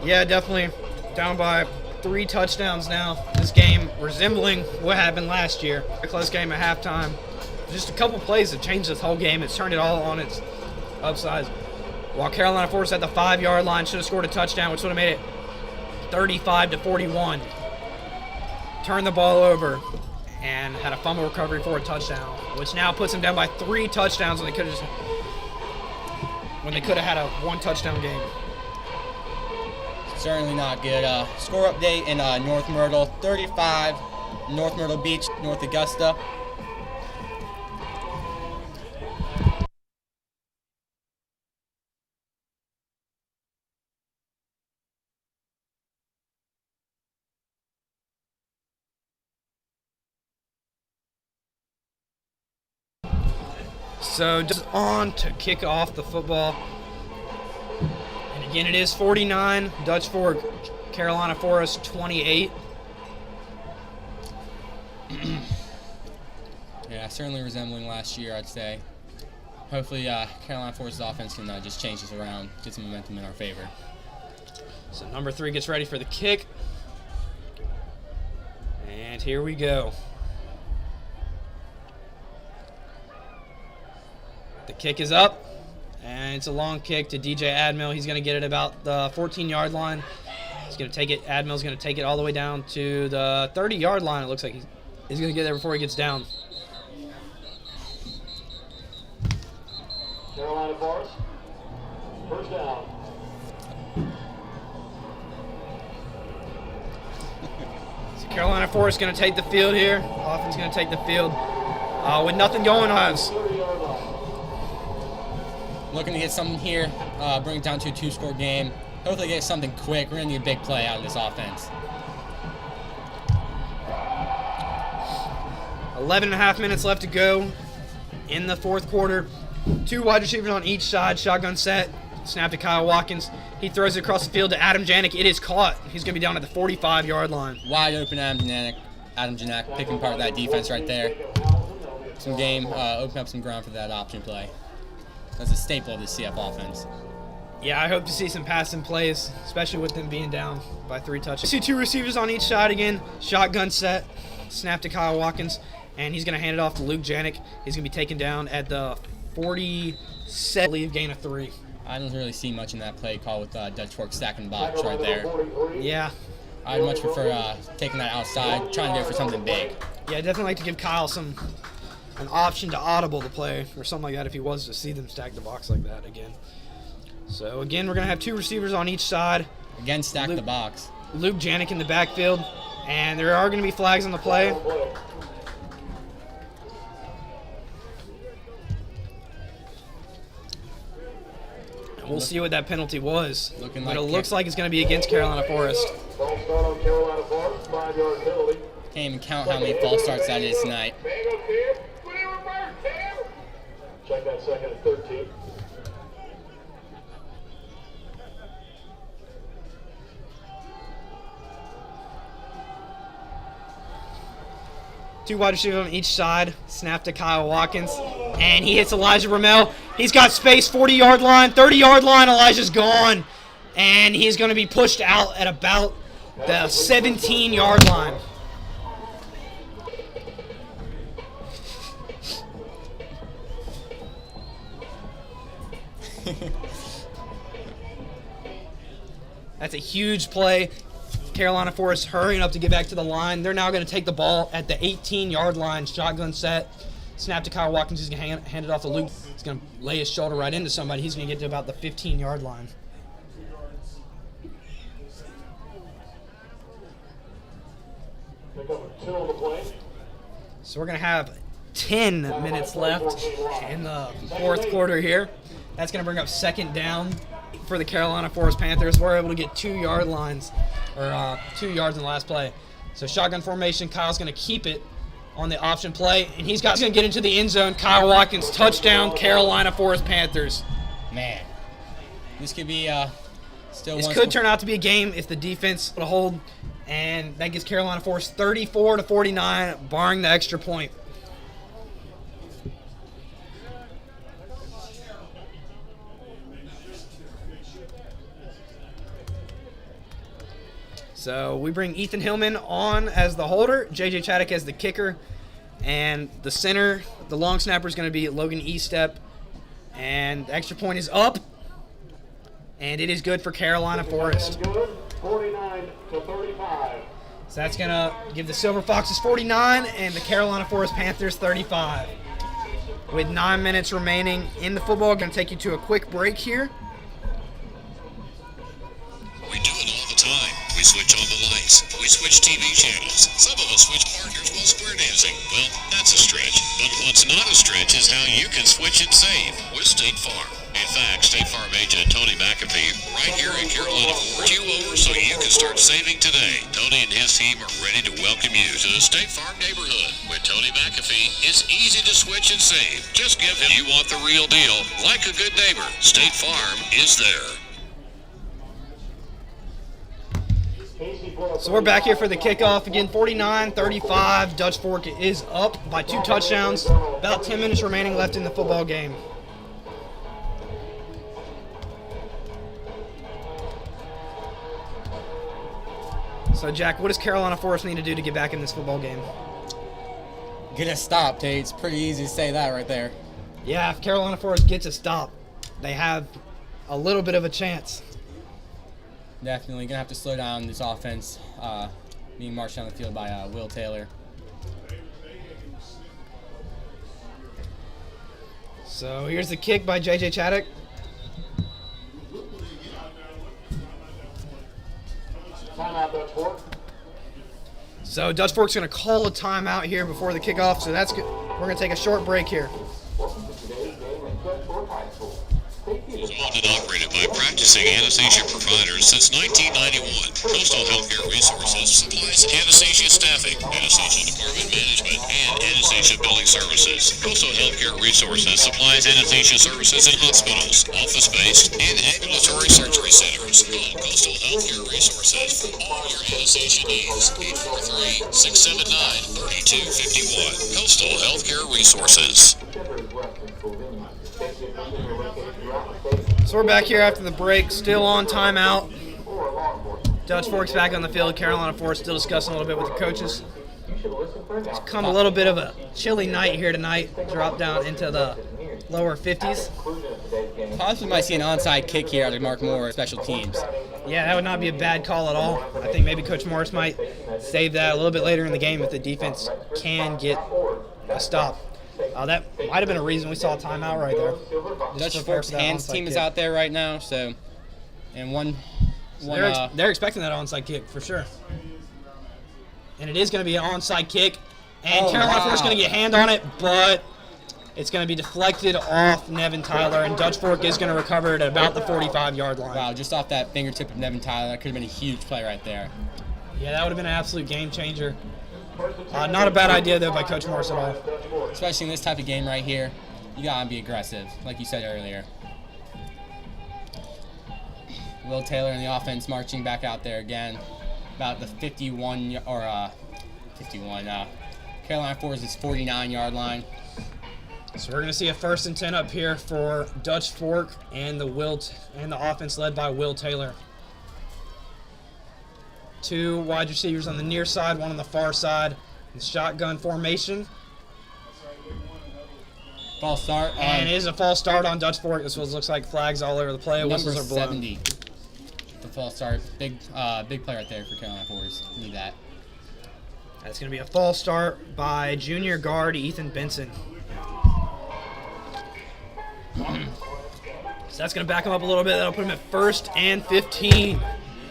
Yeah, definitely down by 3 touchdowns now. This game resembling what happened last year. A close game at halftime. Just a couple plays have changed this whole game. It's turned it all on its upside. While Carolina Forest at the 5-yard line should have scored a touchdown, which would have made it 35-41. Turned the ball over and had a fumble recovery for a touchdown, which now puts them down by 3 touchdowns when they could have had a 1-touchdown game. Certainly not good. Score update in North Myrtle, 35, North Myrtle Beach, North Augusta. So just on to kick off the football. And again, it is 49, Dutch Fork, Carolina Forest 28. Yeah, certainly resembling last year, I'd say. Hopefully, Carolina Forest's offense can just change this around, get some momentum in our favor. So number 3 gets ready for the kick. And here we go. The kick is up, and it's a long kick to DJ Admill. He's going to get it about the 14-yard line. He's going to take it. Admill's going to take it all the way down to the 30-yard line. It looks like he's going to get there before he gets down. Carolina Forest, first down. So Carolina Forest going to take the field here. Offense going to take the field with nothing going on. 30-yard line. Looking to get something here, bring it down to a 2-score game. Hopefully get something quick. We're going to need a big play out of this offense. 11.5 minutes left to go in the fourth quarter. 2 wide receivers on each side. Shotgun set. Snap to Kyle Watkins. He throws it across the field to Adam Janik. It is caught. He's going to be down at the 45-yard line. Wide open Adam Janak picking part of that defense right there. Some game, open up some ground for that option play. That's a staple of the CF offense. Yeah, I hope to see some passing plays, especially with them being down by 3 touchdowns. See 2 receivers on each side again. Shotgun set. Snap to Kyle Watkins. And he's going to hand it off to Luke Janik. He's going to be taken down at the 47, leave gain of 3. I don't really see much in that play call with Dutch Fork stacking the box right there. Yeah. I'd much prefer taking that outside, trying to go for something big. Yeah, I'd definitely like to give Kyle an option to audible the play or something like that if he was to see them stack the box like that again. So, again, we're going to have 2 receivers on each side. Again, stack the box. Luke Janik in the backfield. And there are going to be flags on the play. And we'll see what that penalty was. But it looks like it's going to be against Carolina Forest. False start on Carolina Forest, 5-yard penalty. Can't even count how many false starts that is tonight. Check that second and 13. Two wide receivers on each side. Snap to Kyle Watkins. And he hits Elijah Ramel. He's got space, 40-yard line, 30-yard line. Elijah's gone. And he's going to be pushed out at about the 17-yard line. That's a huge play. Carolina Forest hurrying up to get back to the line. They're now going to take the ball at the 18-yard line. Shotgun set. Snap to Kyle Watkins. He's going to hand it off to Luke. He's going to lay his shoulder right into somebody. He's going to get to about the 15-yard line. So we're going to have 10 minutes left in the fourth quarter here. That's going to bring up second down for the Carolina Forest Panthers. We're able to get 2 yard lines, or 2 yards in the last play. So shotgun formation, Kyle's going to keep it on the option play, and he's going to get into the end zone. Kyle Watkins, touchdown, Carolina Forest Panthers. Man, this could be still This one. could turn out to be a game if the defense would hold, and that gives Carolina Forest 34-49, barring the extra point. So we bring Ethan Hillman on as the holder, J.J. Chaddock as the kicker, and the center, the long snapper is going to be Logan Estep. And the extra point is up, and it is good for Carolina Forest. 49-35. So that's going to give the Silver Foxes 49 and the Carolina Forest Panthers 35. With 9 minutes remaining in the football, going to take you to a quick break here. We do it all the time. We switch on the lights. We switch TV channels. Some of us switch partners while square dancing. Well, that's a stretch. But what's not a stretch is how you can switch and save with State Farm. In fact, State Farm agent Tony McAfee, right here in Carolina, forward you over so you can start saving today. Tony and his team are ready to welcome you to the State Farm neighborhood. With Tony McAfee, it's easy to switch and save. Just give him you want the real deal. Like a good neighbor, State Farm is there. So we're back here for the kickoff. Again, 49-35. Dutch Fork is up by 2 touchdowns. About 10 minutes remaining left in the football game. So, Jack, what does Carolina Forest need to do to get back in this football game? Get a stop, Tate. It's pretty easy to say that right there. Yeah, if Carolina Forest gets a stop, they have a little bit of a chance. Definitely gonna have to slow down this offense being marched down the field by Will Taylor. So here's the kick by J.J. Chaddock. Timeout, Dutch Fork. So Dutch Fork's going to call a timeout here before the kickoff. So that's good. We're going to take a short break here. Welcome to today's game at Dutch Fork High School. Safety is Owned and operated by practicing anesthesia providers since 1991. Coastal Healthcare Resources supplies anesthesia staffing, anesthesia department management, and anesthesia billing services. Coastal Healthcare Resources supplies anesthesia services in hospitals, office-based, and ambulatory surgery centers. Call Coastal Healthcare Resources for all your anesthesia needs. 843-679-3251. Coastal Healthcare Resources. Shepherd Western School venue. Safety equipment are located throughout the state So we're back here after the break, still on timeout. or law enforcement. Dutch Fork's back on the field. Carolina Forest still discussing a little bit with the coaches. You should listen for announcements. Come a little bit of a chilly night here tonight. Drop down into the lower 50s. Conclusion of today's game. Possibly might see an onside kick here out of Mark Moore, special teams. Yeah, that would not be a bad call at all. I think maybe Coach Morris might save that a little bit later in the game if the defense can get a stop. That might have been a reason we saw a timeout right there. Dutch prepare Fork's for that hands onside team is kick. out there right now, so and one They're expecting that onside kick for sure. And it is going to be an onside kick. And Oh, Carolina wow. Forest going to get a hand on it, but it's going to be deflected off Nevin Tyler. And Dutch Fork is going to recover it at about the 45-yard line. wow, just off that fingertip of Nevin Tyler, that could have been a huge play right there. Yeah, that would have been an absolute game changer. Not a bad idea, though, by Coach Morris at all. Especially in this type of game right here, you gotta be aggressive, like you said earlier. Will Taylor and the offense marching back out there again, about the 51 or 51. Carolina Forest is 49-yard line. So we're going to see a 1st and 10 up here for Dutch Fork and the offense led by Will Taylor. 2 wide receivers on the near side, 1 on the far side. The shotgun formation. False start. And it is a false start on Dutch Fork. This looks like flags all over the play. Whistles are blown. 70. The false start. Big play right there for Carolina Forest. Need that. That's going to be a false start by junior guard Ethan Benson. So that's going to back him up a little bit. That'll put him at 1st and 15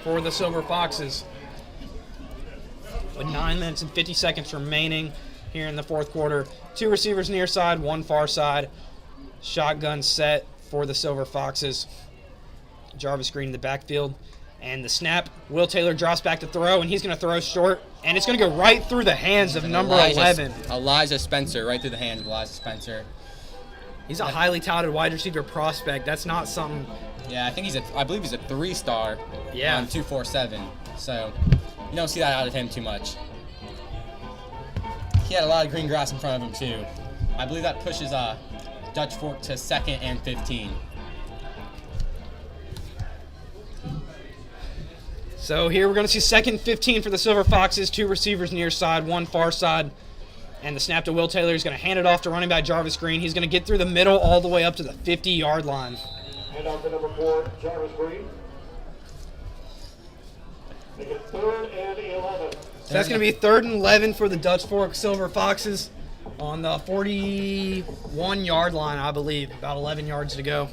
for the Silver Foxes. With 9 minutes and 50 seconds remaining here in the 4th quarter. 2 receivers near side, 1 far side. Shotgun set for the Silver Foxes. Jarvis Green in the backfield. And the snap, Will Taylor drops back to throw, and he's going to throw short. And it's going to go right through the hands of number 11. Elijah Spencer, right through the hands of Elijah Spencer. He's a highly touted wide receiver prospect. That's not something. Yeah, I believe he's a 3-star on 247. So you don't see that out of him too much. He had a lot of green grass in front of him too. I believe that pushes Dutch Fork to 2nd and 15. So here we're going to see 2nd and 15 for the Silver Foxes. 2 receivers near side, 1 far side. And the snap to Will Taylor. He's going to hand it off to running back Jarvis Green. He's going to get through the middle all the way up to the 50-yard line. And on to number 4, Jarvis Green. Make it 3rd and 11. So that's going to be 3rd and 11 for the Dutch Fork Silver Foxes on the 41-yard line, I believe. About 11 yards to go.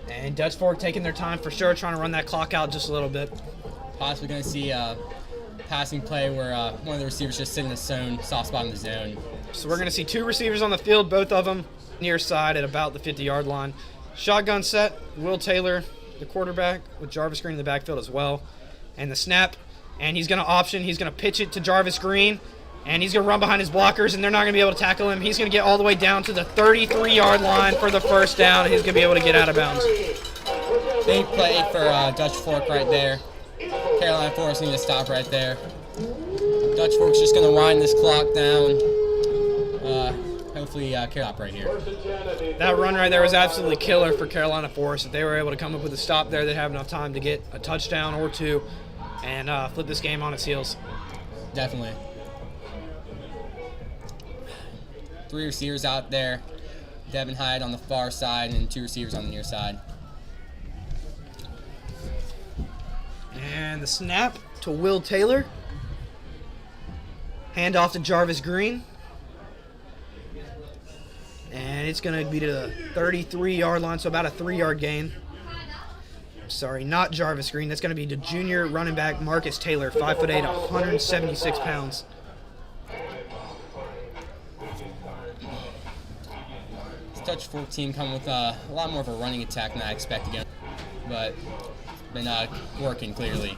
And Dutch Fork taking their time for sure, trying to run that clock out just a little bit. Possibly going to see a passing play where one of the receivers just sit in the zone, soft spot in the zone. So we're going to see 2 receivers on the field, both of them near side at about the 50-yard line. Shotgun set, Will Taylor, the quarterback, with Jarvis Green in the backfield as well. And the snap, and he's going to option. He's going to pitch it to Jarvis Green, and he's going to run behind his blockers, and they're not going to be able to tackle him. He's going to get all the way down to the 33-yard line for the 1st down, and he's going to be able to get out of bounds. Big play for Dutch Fork right there. Carolina Forest need to stop right there. Dutch Fork's just going to wind this clock down. Hopefully carry up right here. That run right there was absolutely killer for Carolina Forest. If they were able to come up with a stop there, they'd have enough time to get a touchdown or 2 and flip this game on its heels. Definitely. 3 receivers out there. Devin Hyde on the far side and 2 receivers on the near side. And the snap to Will Taylor. Hand off to Jarvis Green. And it's going to be to the 33-yard line, so about a 3-yard gain. Sorry, not Jarvis Green. That's going to be to junior running back Marcus Taylor, 5'8", 176 pounds. This Dutch Fork team come with a lot more of a running attack than I expect again, but been working clearly.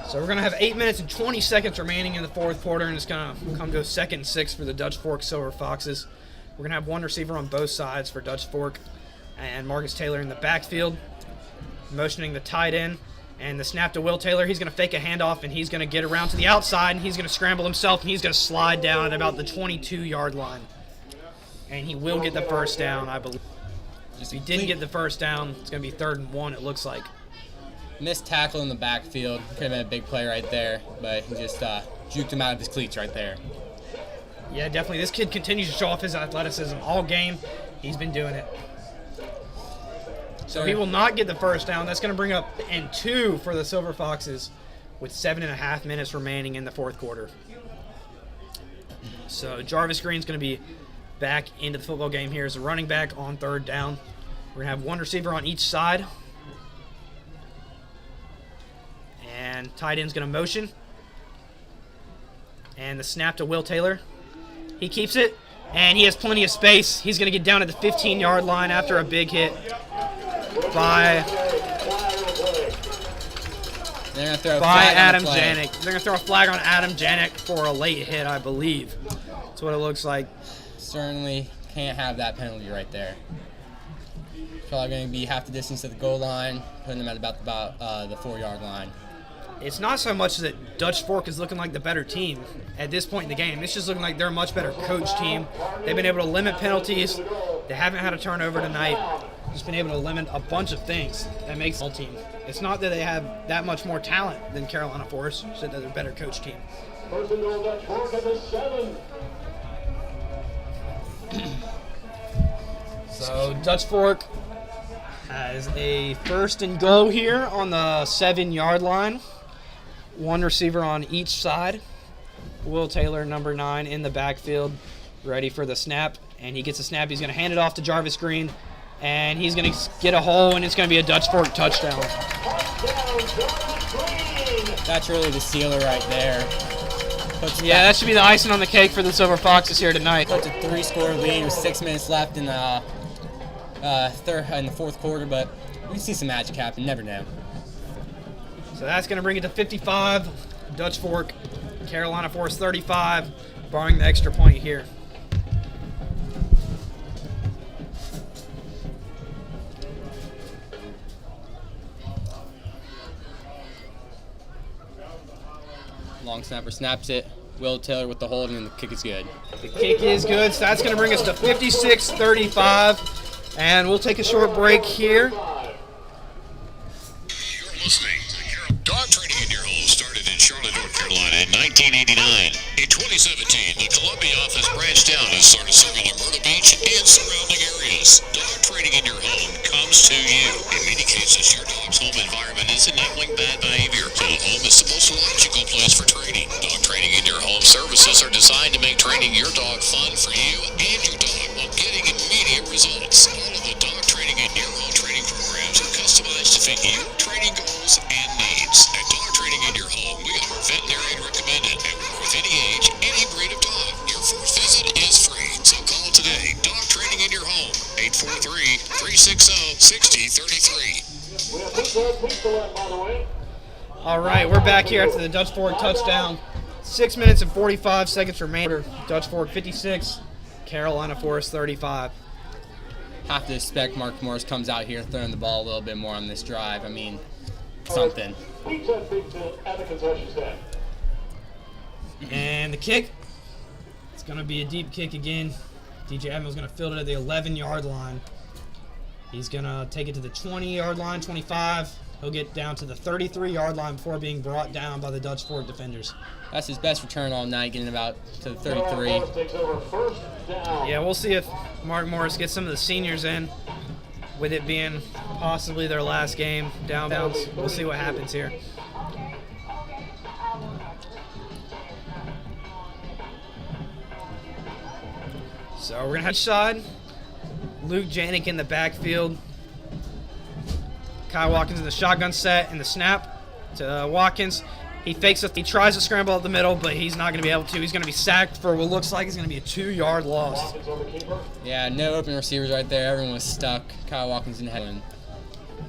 So we're going to have 8 minutes and 20 seconds remaining in the 4th quarter, and it's going to come to 2nd and 6 for the Dutch Fork Silver Foxes. We're going to have 1 receiver on both sides for Dutch Fork, and Marcus Taylor in the backfield, motioning the tight end. And the snap to Will Taylor, he's going to fake a handoff, and he's going to get around to the outside, and he's going to scramble himself, and he's going to slide down at about the 22-yard line. And he will get the 1st down, I believe. If he didn't get the 1st down, it's going to be 3rd and 1, it looks like. Missed tackle in the backfield. Could have been a big play right there, but he just juked him out of his cleats right there. Yeah, definitely. This kid continues to show off his athleticism all game. He's been doing it. So he will not get the 1st down. That's going to bring up and 2 for the Silver Foxes with 7.5 minutes remaining in the 4th quarter. So Jarvis Green's going to be back into the football game here as a running back on 3rd down. We're going to have 1 receiver on each side. And tight end's going to motion. And the snap to Will Taylor. He keeps it, and he has plenty of space. He's going to get down at the 15-yard line after a big hit by Adam Janik. They're going to throw a flag on Adam Janik for a late hit, I believe. That's what it looks like. Certainly can't have that penalty right there. Probably going to be half the distance to the goal line, putting them at about the 4-yard line. it's not so much that Dutch Fork is looking like the better team at this point in the game. It's just looking like they're a much better coach team. They've been able to limit penalties. They haven't had a turnover tonight. Just been able to limit a bunch of things that makes the team. It's not that they have that much more talent than Carolina Forest, it's that they're a better coach team. First and goal, Dutch Fork at the 7. So Dutch Fork has a first and goal here on the 7-yard line. One receiver on each side. Will Taylor, number 9, in the backfield, ready for the snap. And he gets a snap. He's going to hand it off to Jarvis Green. And he's going to get a hole, and it's going to be a Dutch Fork touchdown. That's really the sealer right there. Yeah, that should be the icing on the cake for the Silver Foxes here tonight. Puts a 3-score lead with 6 minutes left in the fourth quarter, but we see some magic happen. Never know. So that's going to bring it to 55. Dutch Fork, Carolina Forest 35, barring the extra point here. Long snapper snaps it. Will Taylor with the hold, and the kick is good. The kick is good, so that's going to bring us to 56-35. And we'll take a short break here. You're listening to Dog Training in Your Home started in Charlotte, North Carolina in 1989. In 2017, the Columbia office branched out and started serving Myrtle Beach and surrounding areas. Dog Training in Your Home comes to you. In many cases, your dog's home environment is enabling bad behavior, so the home is the most logical place for training. Dog Training in Your Home services are designed to make training your dog fun for you and your dog while getting immediate results. All of the Dog Training in Your Home training programs are customized to fit your training goals and needs. At Dog Training in Your Home, we are veterinarian recommended and work with any age, any breed of dog. Your first visit is free, so call today. Dog Training in Your Home, 843-360-6033. We have football pizza left, by the way. All right, we're back here after the Dutch Fork touchdown. 6 minutes and 45 seconds remainder. Dutch Fork 56, Carolina Forest 35. Have to expect Mark Morris comes out here throwing the ball a little bit more on this drive. I mean, something. Pizza at the concession stand. And the kick, it's going to be a deep kick again. DJ Adams going to field it at the 11-yard line. He's going to take it to the 20-yard line, 25. He'll get down to the 33-yard line before being brought down by the Dutch Fork defenders. That's his best return all night, getting about to the 33. Takes over first down. Yeah, we'll see if Mark Morris gets some of the seniors in, with it being possibly their last game downbounds. We'll see what happens here. So we're going to have side. Luke Janik in the backfield. Kyle Watkins in the shotgun set and the snap to Watkins. He fakes it. He tries to scramble up the middle, but he's not going to be able to. He's going to be sacked for what looks like it's going to be a 2-yard loss. Yeah, no open receivers right there. Everyone was stuck. Kyle Watkins in heaven.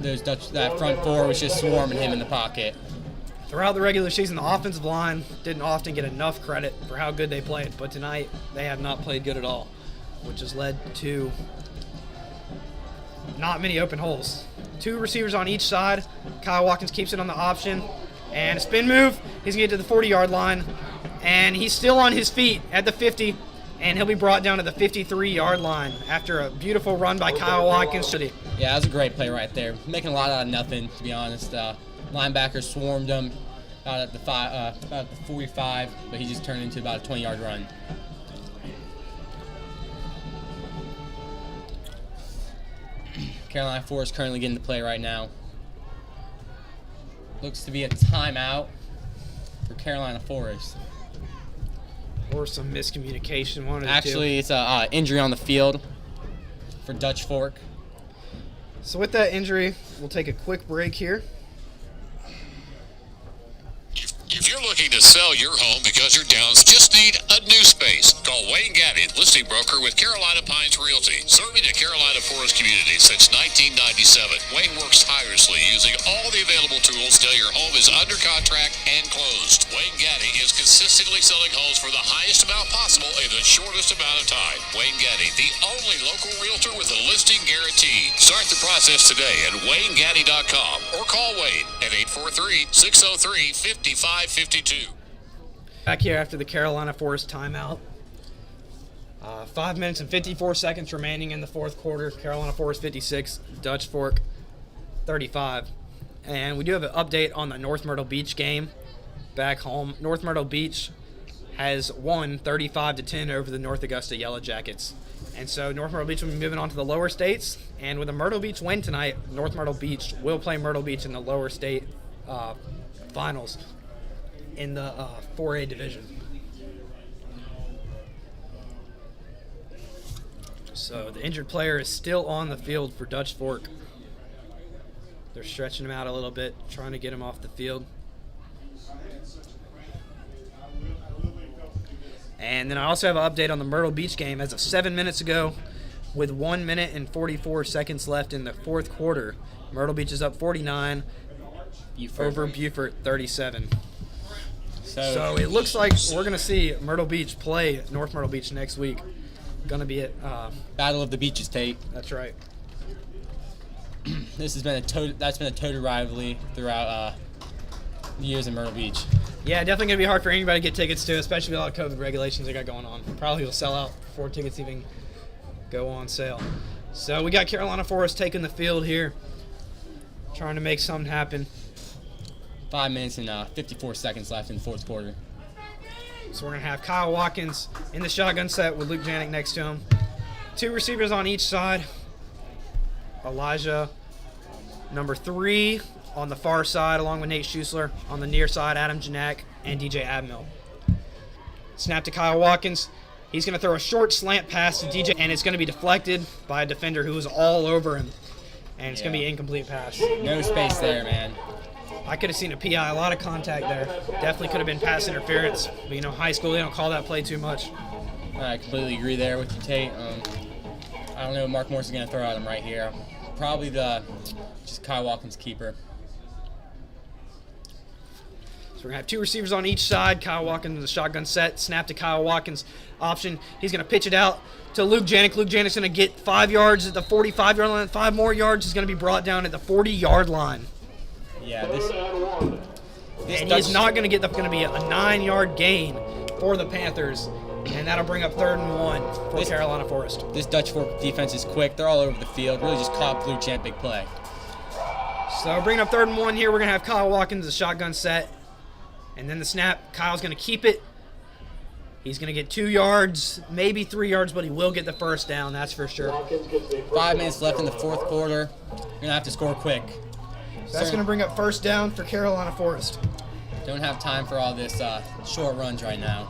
That front four was just swarming him in the pocket. Throughout the regular season, the offensive line didn't often get enough credit for how good they played, but tonight they have not played good at all, which has led to not many open holes. 2 receivers on each side. Kyle Watkins keeps it on the option. And a spin move. He's going to get to the 40-yard line. And he's still on his feet at the 50. And he'll be brought down to the 53-yard line after a beautiful run by Kyle Watkins. Yeah, that was a great play right there. Making a lot out of nothing, to be honest. Linebackers swarmed him about at the 45, but he just turned into about a 20-yard run. Carolina Forest currently getting the play right now. Looks to be a timeout for Carolina Forest. Or some miscommunication. One of the Actually, two. it's an injury on the field for Dutch Fork. So with that injury, we'll take a quick break here. If you're looking to sell your home because you're down, just need a new space. Call Wayne Gaddy, listing broker with Carolina Pines Realty, serving the Carolina Forest community since 1997. Wayne works tirelessly using all the available tools till your home is under contract and closed. Wayne Gaddy is consistently selling homes for the highest amount possible in the shortest amount of time. Wayne Gaddy, the only local realtor with a listing guarantee. Start the process today at WayneGaddy.com or call Wayne at 843-603-5552. Back here after the Carolina Forest timeout. 5 minutes and 54 seconds remaining in the fourth quarter. Carolina Forest 56, Dutch Fork 35. And we do have an update on the North Myrtle Beach game back home. North Myrtle Beach has won 35-10 over the North Augusta Yellow Jackets. And so North Myrtle Beach will be moving on to the lower states. And with a Myrtle Beach win tonight, North Myrtle Beach will play Myrtle Beach in the lower state finals in the 4A division. So the injured player is still on the field for Dutch Fork. They're stretching him out a little bit, trying to get him off the field. And then I also have an update on the Myrtle Beach game. As of 7 minutes ago, with 1 minute and 44 seconds left in the fourth quarter, Myrtle Beach is up 49 over Beaufort 37. So it looks like we're going to see Myrtle Beach play North Myrtle Beach next week. Going to be at Battle of the Beaches, Tate. That's right. This has been a total rivalry throughout the years in Myrtle Beach. Yeah, definitely going to be hard for anybody to get tickets to, especially with all the COVID regulations they got going on. Probably will sell out before tickets even go on sale. So we got Carolina Forest taking the field here, trying to make something happen. 5 minutes and 54 seconds left in the fourth quarter. So we're going to have Kyle Watkins in the shotgun set with Luke Janik next to him. 2 receivers on each side. Elijah, number 3, on the far side, along with Nate Schuessler. On the near side, Adam Janak and DJ Admill. Snap to Kyle Watkins. He's going to throw a short slant pass to DJ, and it's going to be deflected by a defender who is all over him. And it's going to be an incomplete pass. No space there, man. I could have seen a PI, a lot of contact there. Definitely could have been pass interference. But, high school, they don't call that play too much. I completely agree there with you, Tate. I don't know what Mark Morse is going to throw at him right here. Probably just Kyle Watkins' keeper. So we're going to have 2 receivers on each side. Kyle Watkins in the shotgun set. Snap to Kyle Watkins. Option. He's going to pitch it out to Luke Janik. Luke Janik's going to get 5 yards at the 45-yard line. 5 more yards is going to be brought down at the 40-yard line. Yeah, and he's not going to get going to be a 9-yard gain for the Panthers. And that'll bring up 3rd and 1 for Carolina Forest. This Dutch Fork defense is quick. They're all over the field. Really just caught Luke Janik big play. So bringing up 3rd and 1 here, we're going to have Kyle Watkins, the shotgun set. And then the snap, Kyle's going to keep it. He's going to get 2 yards, maybe 3 yards, but he will get the first down, that's for sure. 5 minutes left in the fourth quarter. You're going to have to score quick. So that's going to bring up 1st down for Carolina Forest. Don't have time for all this short runs right now.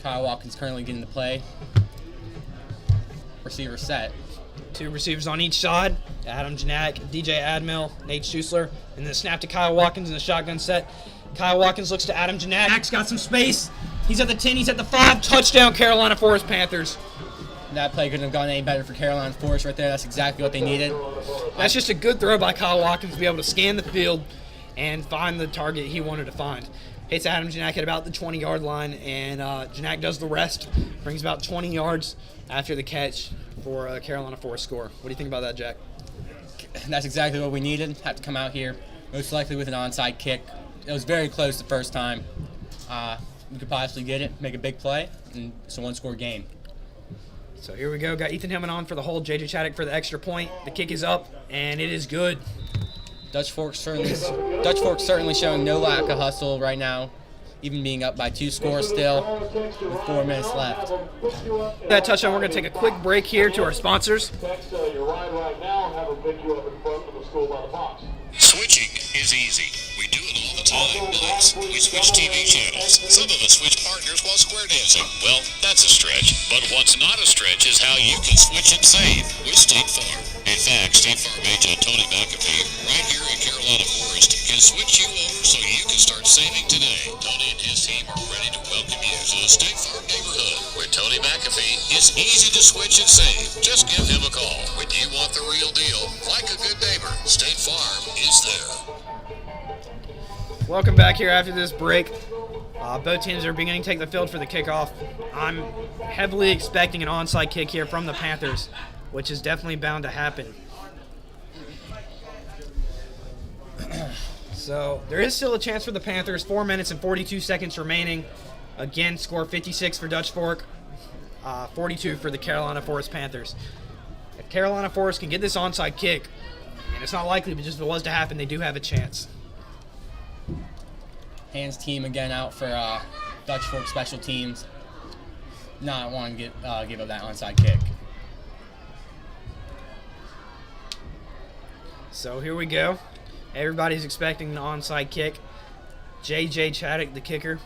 Kyle Watkins currently getting the play. Receiver set. 2 receivers on each side. Adam Janak, DJ Admill, Nate Schuessler. And then snap to Kyle Watkins in the shotgun set. Kyle Watkins looks to Adam Janak. Janak's got some space. He's at the 10, he's at the 5. Touchdown, Carolina Forest Panthers. That play couldn't have gone any better for Carolina Forest right there. That's exactly what they needed. That's just a good throw by Kyle Watkins to be able to scan the field and find the target he wanted to find. Hits Adam Janak at about the 20-yard line, and Janak does the rest. Brings about 20 yards after the catch for a Carolina Forest score. What do you think about that, Jack? That's exactly what we needed. Had to come out here, most likely with an onside kick. It was very close the first time. We could possibly get it, make a big play, and it's a 1-score game. So here we go. Got Ethan Hillman on for the hold. JJ Chaddock for the extra point. The kick is up, and it is good. Dutch Fork certainly showing no lack of hustle right now, even being up by 2 scores still with 4 minutes left. That touchdown, we're going to take a quick break here to our sponsors. Switching is easy. We do it all the time. Nice. We switch TV channels. Some of us switch partners while call square dancing. Well, that's a stretch. But what's not a stretch is how you can switch and save with State Farm. In fact, State Farm agent Tony McAfee, right here in Carolina Forest, can switch you over so you can start saving today. Tony and his team are ready to welcome you to the State Farm neighborhood, where Tony McAfee is easy to switch and save. Just give him a call. When you want the real deal, like a good neighbor, State Farm is there. Welcome back here after this break. Both teams are beginning to take the field for the kickoff. I'm heavily expecting an onside kick here from the Panthers, which is definitely bound to happen. So there is still a chance for the Panthers. 4 minutes and 42 seconds remaining. Again, score 56 for Dutch Fork, 42 for the Carolina Forest Panthers. If Carolina Forest can get this onside kick, and it's not likely, but just if it was to happen, they do have a chance. Hans team again out for Dutch Fork special teams. Not wanting to give up that onside kick. So here we go. Everybody's expecting an onside kick. J.J. Chaddock, the kicker.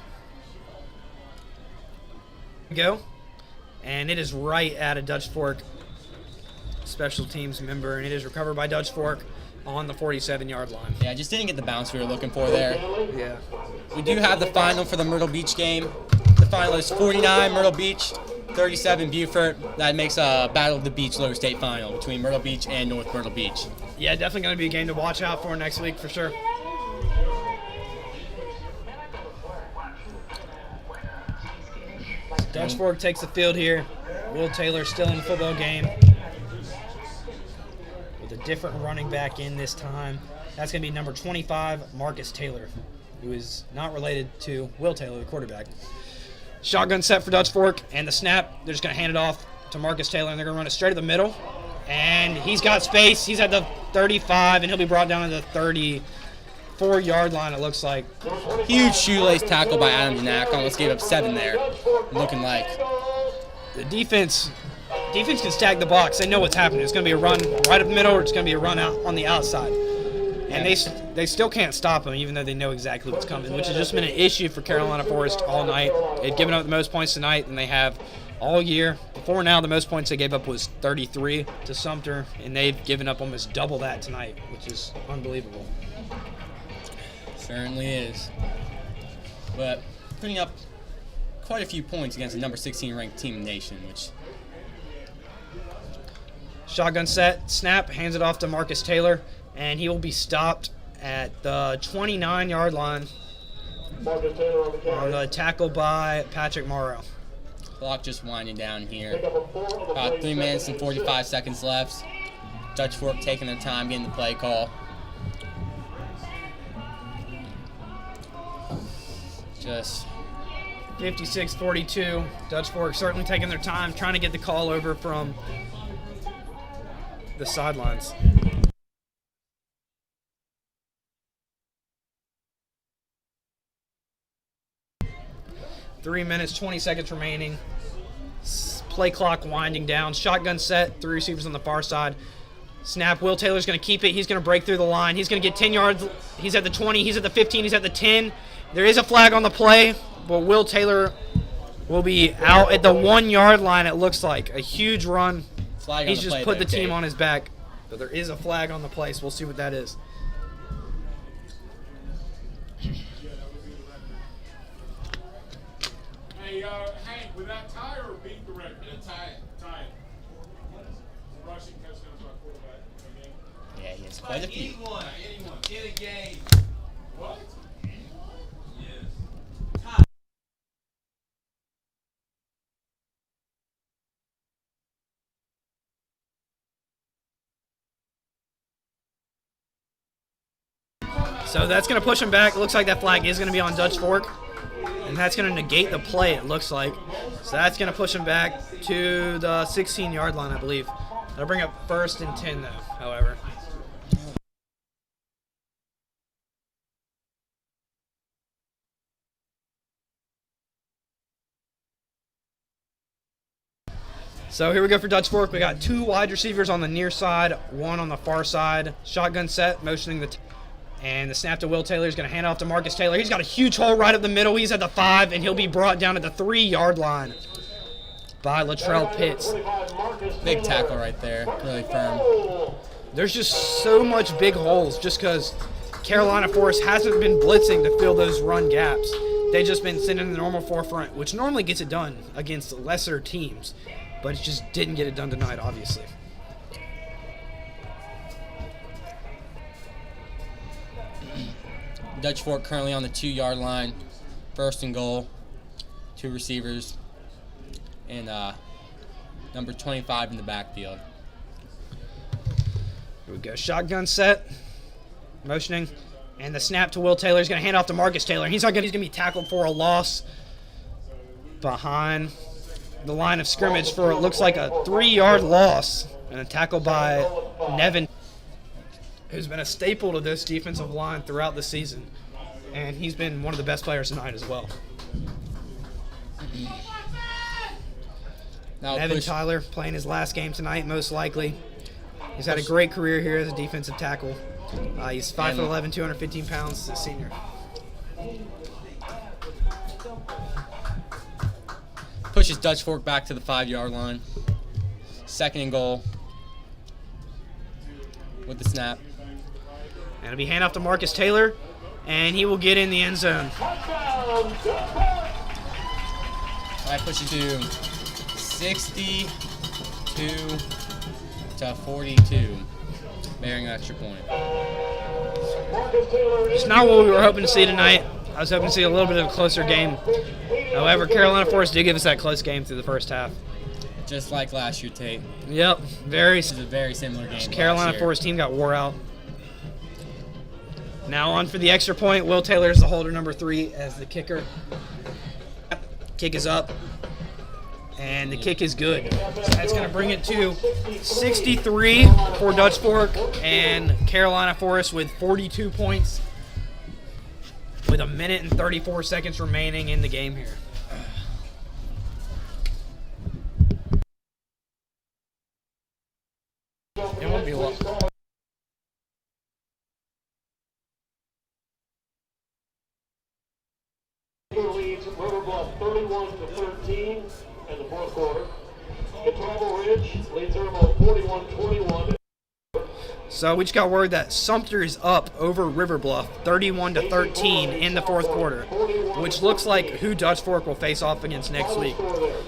Go. And it is right at a Dutch Fork special teams member, and it is recovered by Dutch Fork on the 47-yard line. Yeah, just didn't get the bounce we were looking for there. Yeah. We do have the final for the Myrtle Beach game. The final is 49 Myrtle Beach, 37 Beaufort. That makes a Battle of the Beach Lower State final between Myrtle Beach and North Myrtle Beach. Yeah, definitely going to be a game to watch out for next week for sure. Dutch Fork takes the field here. Will Taylor still in the football game with a different running back in this time. That's going to be number 25, Marcus Taylor, who is not related to Will Taylor, the quarterback. Shotgun set for Dutch Fork, and the snap, they're just going to hand it off to Marcus Taylor, and they're going to run it straight to the middle. And he's got space. He's at the 35, and he'll be brought down to the 34-yard line, it looks like. Huge shoelace tackle by Adam Janak. Almost gave up 7 there. Looking like The defense can stack the box. They know what's happening. It's going to be a run right up the middle, or it's going to be a run out on the outside. And they still can't stop them, even though they know exactly what's coming, which has just been an issue for Carolina Forest all night. They've given up the most points tonight than they have all year. Before now, the most points they gave up was 33 to Sumter, and they've given up almost double that tonight, which is unbelievable. certainly is. But putting up quite a few points against the number 16 ranked team in the nation, which shotgun set, snap, hands it off to Marcus Taylor, and he will be stopped at the 29-yard line on a tackle by Patrick Morrow. clock just winding down here. About 3 minutes and 45 seconds left. Dutch Fork taking their time getting the play call. Just 56-42. Dutch Fork certainly taking their time, trying to get the call over from the sidelines. Three minutes, 20 seconds remaining. Play clock winding down. Shotgun set, three receivers on the far side. Snap, Will Taylor's going to keep it. He's going to break through the line. He's going to get 10 yards. He's at the 20. He's at the 15. He's at the 10. There is a flag on the play, but Will Taylor will be out at the 1-yard line, it looks like. A huge run. flag on He's the just play put there, the team Dave. on his back. But there is a flag on the play, so we'll see what that is. Hey, Hank, would that tie or beat the record? Tie it. Tie it. Rushing touchdowns by quarterback in a game. Yeah, he has quite a few. Anyone in a game. What? So that's going to push him back. It looks like that flag is going to be on Dutch Fork. And that's going to negate the play, it looks like. So that's going to push him back to the 16-yard line, I believe. That'll bring up 1st and 10, though, however. So here we go for Dutch Fork. We got 2 wide receivers on the near side, 1 on the far side. Shotgun set, motioning And the snap to Will Taylor is going to hand off to Marcus Taylor. He's got a huge hole right up the middle. He's at the 5, and he'll be brought down at the 3-yard line by Latrell Pitts. Big tackle right there, really firm. There's just so much big holes just because Carolina Forest hasn't been blitzing to fill those run gaps. They've just been sending the normal forefront, which normally gets it done against lesser teams, but it just didn't get it done tonight, obviously. Dutch Fork currently on the 2-yard line. 1st and goal. 2 receivers. And number 25 in the backfield. Here we go. Shotgun set. Motioning. And the snap to Will Taylor. He's going to hand off to Marcus Taylor. He's going to be tackled for a loss behind the line of scrimmage for, it looks like, a 3-yard loss. And a tackle by Nevin, who's been a staple to this defensive line throughout the season. And he's been one of the best players tonight as well. Now Evan Tyler playing his last game tonight, most likely. He's had a great career here as a defensive tackle. He's 5'11", 215 pounds, a senior. Pushes Dutch Fork back to the 5-yard line. 2nd and goal with the snap. And it'll be hand off to Marcus Taylor, and he will get in the end zone. I push it to 62 to 42, bearing an extra point. It's not what we were hoping to see tonight. I was hoping to see a little bit of a closer game. However, Carolina Forest did give us that close game through the first half. Just like last year, Tate. Yep, This is a very similar game. Carolina Forest team got wore out. Now on for the extra point. Will Taylor is the holder, number 3, as the kicker. Kick is up, and the kick is good. So that's going to bring it to 63 for Dutch Fork, and Carolina Forest with 42 points with 1 minute and 34 seconds remaining in the game here. It won't be long. Leads River Bluff 31-13 in the 4th quarter. Catawba Ridge leads Irmo 41-21. So we just got word that Sumter is up over River Bluff 31-13 in the 4th quarter, which looks like who Dutch Fork will face off against next week.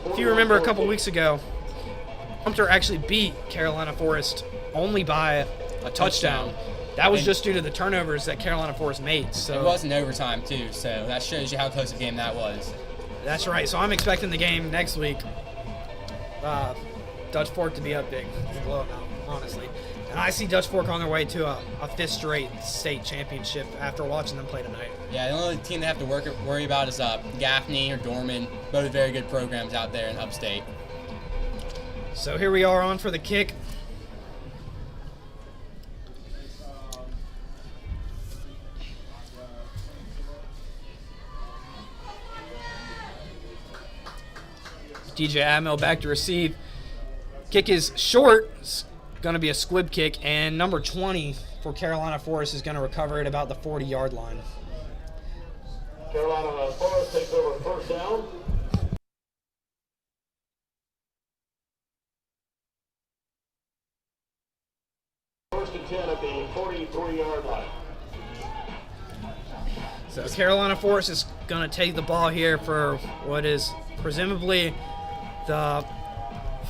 If you remember a couple weeks ago, Sumter actually beat Carolina Forest only by a touchdown. That was just due to the turnovers that Carolina Forest made. So it was in overtime, too, so that shows you how close a game that was. That's right. So I'm expecting the game next week, Dutch Fork to be up big. Blow them out, honestly. And I see Dutch Fork on their way to a 5th straight state championship after watching them play tonight. Yeah, the only team they have to worry about is Gaffney or Dorman, both very good programs out there in upstate. So here we are on for the kick. DJ Admiral back to receive. Kick is short. It's going to be a squib kick, and number 20 for Carolina Forest is going to recover at about the 40-yard line. Carolina Forest takes over 1st down. First and 10 at the 43-yard line. So Carolina Forest is going to take the ball here for what is presumably the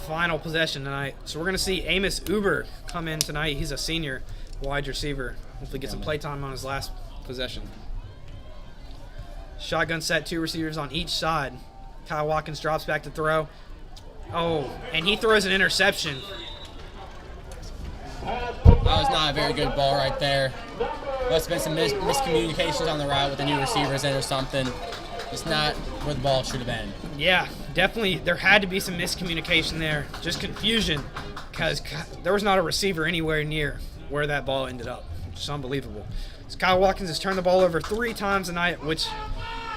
final possession tonight. So we're going to see Amos Uber come in tonight. He's a senior wide receiver. Hopefully get some play time on his last possession. Shotgun set, 2 receivers on each side. Kyle Watkins drops back to throw. Oh, and he throws an interception. That was not a very good ball right there. Must have been some miscommunications on the route with the new receivers in or something. It's not where the ball should have been. Yeah, definitely. There had to be some miscommunication there. Just confusion, because there was not a receiver anywhere near where that ball ended up, which is unbelievable. So Kyle Watkins has turned the ball over 3 times tonight, which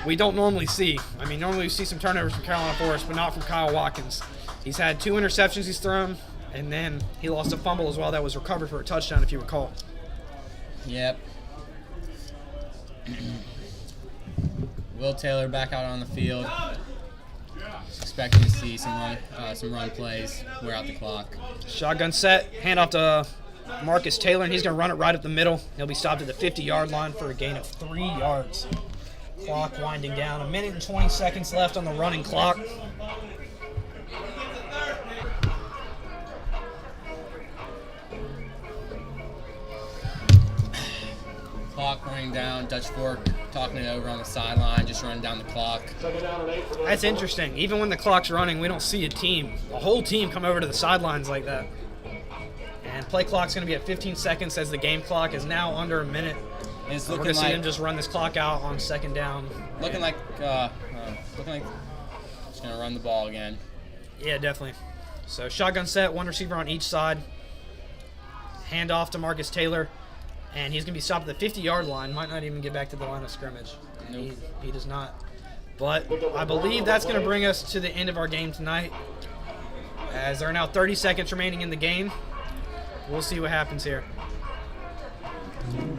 we don't normally see. I mean, normally we see some turnovers from Carolina Forest, but not from Kyle Watkins. He's had 2 interceptions he's thrown, and then he lost a fumble as well that was recovered for a touchdown, if you recall. Yep. Will Taylor back out on the field. Expecting to see some run plays. Wear out the clock. Shotgun set, hand off to Marcus Taylor, and he's going to run it right up the middle. He'll be stopped at the 50-yard line for a gain of 3 yards. Clock winding down. 1 minute and 20 seconds left on the running clock. Clock running down. Dutch Fork talking it over on the sideline, just running down the clock. That's interesting. Even when the clock's running, we don't see a whole team come over to the sidelines like that. And play clock's going to be at 15 seconds as the game clock is now under a minute. And it's We're looking going to see like them just run this clock out on second down. looking like just gonna run the ball again. Yeah, definitely. So shotgun set, one receiver on each side. Hand off to Marcus Taylor. And he's going to be stopped at the 50-yard line. Might not even get back to the line of scrimmage. Nope. He does not. But I believe that's going to bring us to the end of our game tonight. As there are now 30 seconds remaining in the game. We'll see what happens here.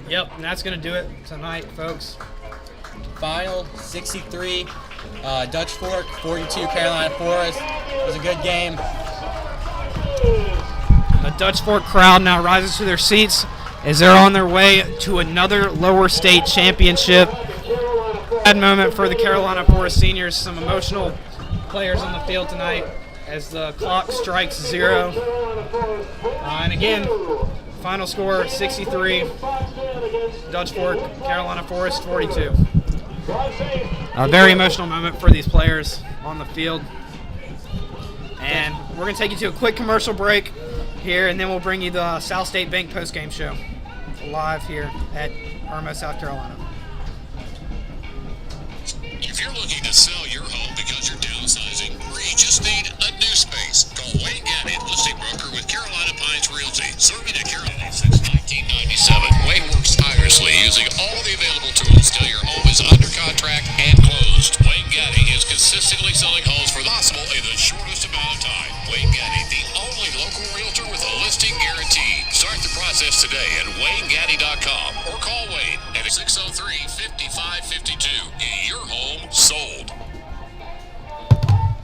Yep, and that's going to do it tonight, folks. Final 63, Dutch Fork, 42, Carolina Forest. It was a good game. The Dutch Fork crowd now rises to their seats as they're on their way to another lower state championship. Bad moment for the Carolina Forest seniors. Some emotional players on the field tonight as the clock strikes 0. And again, final score 63, Dutch Fork, Carolina Forest 42. A very emotional moment for these players on the field. And we're going to take you to a quick commercial break here, and then we'll bring you the South State Bank postgame show live here at Irmo, South Carolina. If you're looking to sell your home because you're downsizing or you just need a new space, call Wayne Gaddy, listing broker with Carolina Pines Realty. Serving in Carolina since 1997, Wayne works tirelessly using all the available tools till your home is under contract and closed. Wayne Gaddy is consistently selling homes for the possible in the shortest amount of time. Wayne Gaddy, the only local realtor with a listing guarantee. Start the process today at WayneGaddy.com or call Wayne at 603-5552. Get your home sold.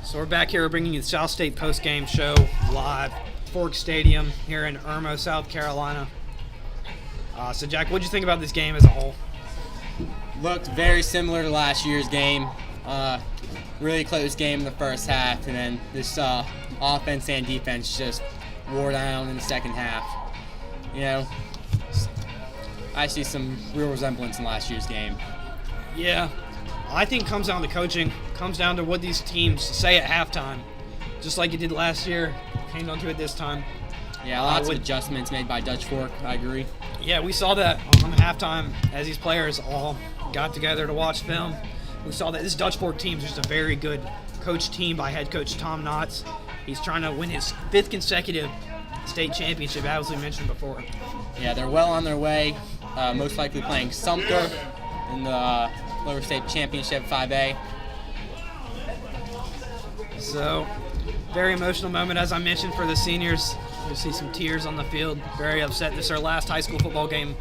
So we're back here bringing you the South State postgame show live, Fork Stadium here in Irmo, South Carolina. So Jack, what did you think about this game as a whole? Looked very similar to last year's game. Really close game in the first half, and then this offense and defense just wore down in the second half. You know, I see some real resemblance in last year's game. Yeah, I think it comes down to coaching. Comes down to what these teams say at halftime. Just like it did last year, came down to it this time. Yeah, lots of adjustments made by Dutch Fork, I agree. Yeah, we saw that on the halftime as these players all got together to watch film. We saw that this Dutch Fork team is just a very good coached team by head coach Tom Knotts. He's trying to win his 5th consecutive state championship, as we mentioned before. Yeah, they're well on their way, most likely playing Sumter in the lower state championship 5A. So, very emotional moment, as I mentioned, for the seniors. You'll see some tears on the field. Very upset. This is our last high school football game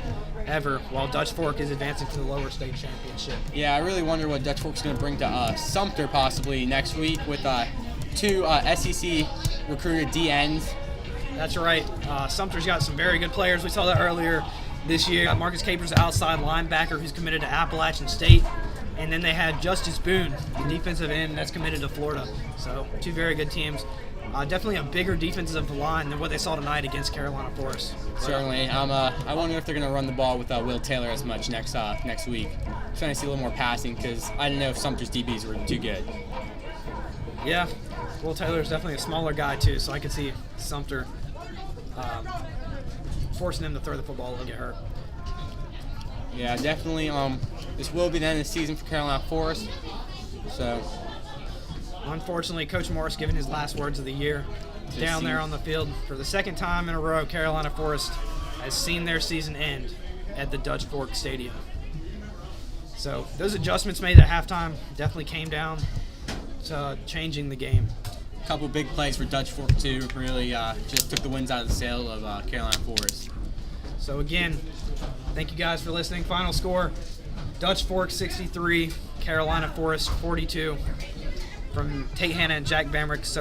ever, while Dutch Fork is advancing to the lower state championship. Yeah, I really wonder what Dutch Fork's going to bring to Sumter possibly next week with 2 SEC recruited DNs. That's right. Sumter's got some very good players. We saw that earlier this year. Marcus Capers, the outside linebacker, who's committed to Appalachian State. And then they had Justice Boone, the defensive end, that's committed to Florida. So 2 very good teams. Definitely a bigger defensive line than what they saw tonight against Carolina Forest. Certainly. I wonder if they're going to run the ball with Will Taylor as much next week. I'm trying to see a little more passing because I didn't know if Sumter's DBs were too good. Yeah, Will Taylor's definitely a smaller guy too, so I could see Sumter forcing him to throw the football and get hurt. Yeah, definitely. This will be the end of the season for Carolina Forest. So, unfortunately, Coach Morris giving his last words of the year down there on the field. For the 2nd time in a row, Carolina Forest has seen their season end at the Dutch Fork Stadium. So those adjustments made at halftime definitely came down to changing the game. A couple big plays for Dutch Fork too. Really just took the winds out of the sail of Carolina Forest. So again, thank you guys for listening. Final score, Dutch Fork 63, Carolina Forest 42. From Tate Hanna and Jack Bamrick. So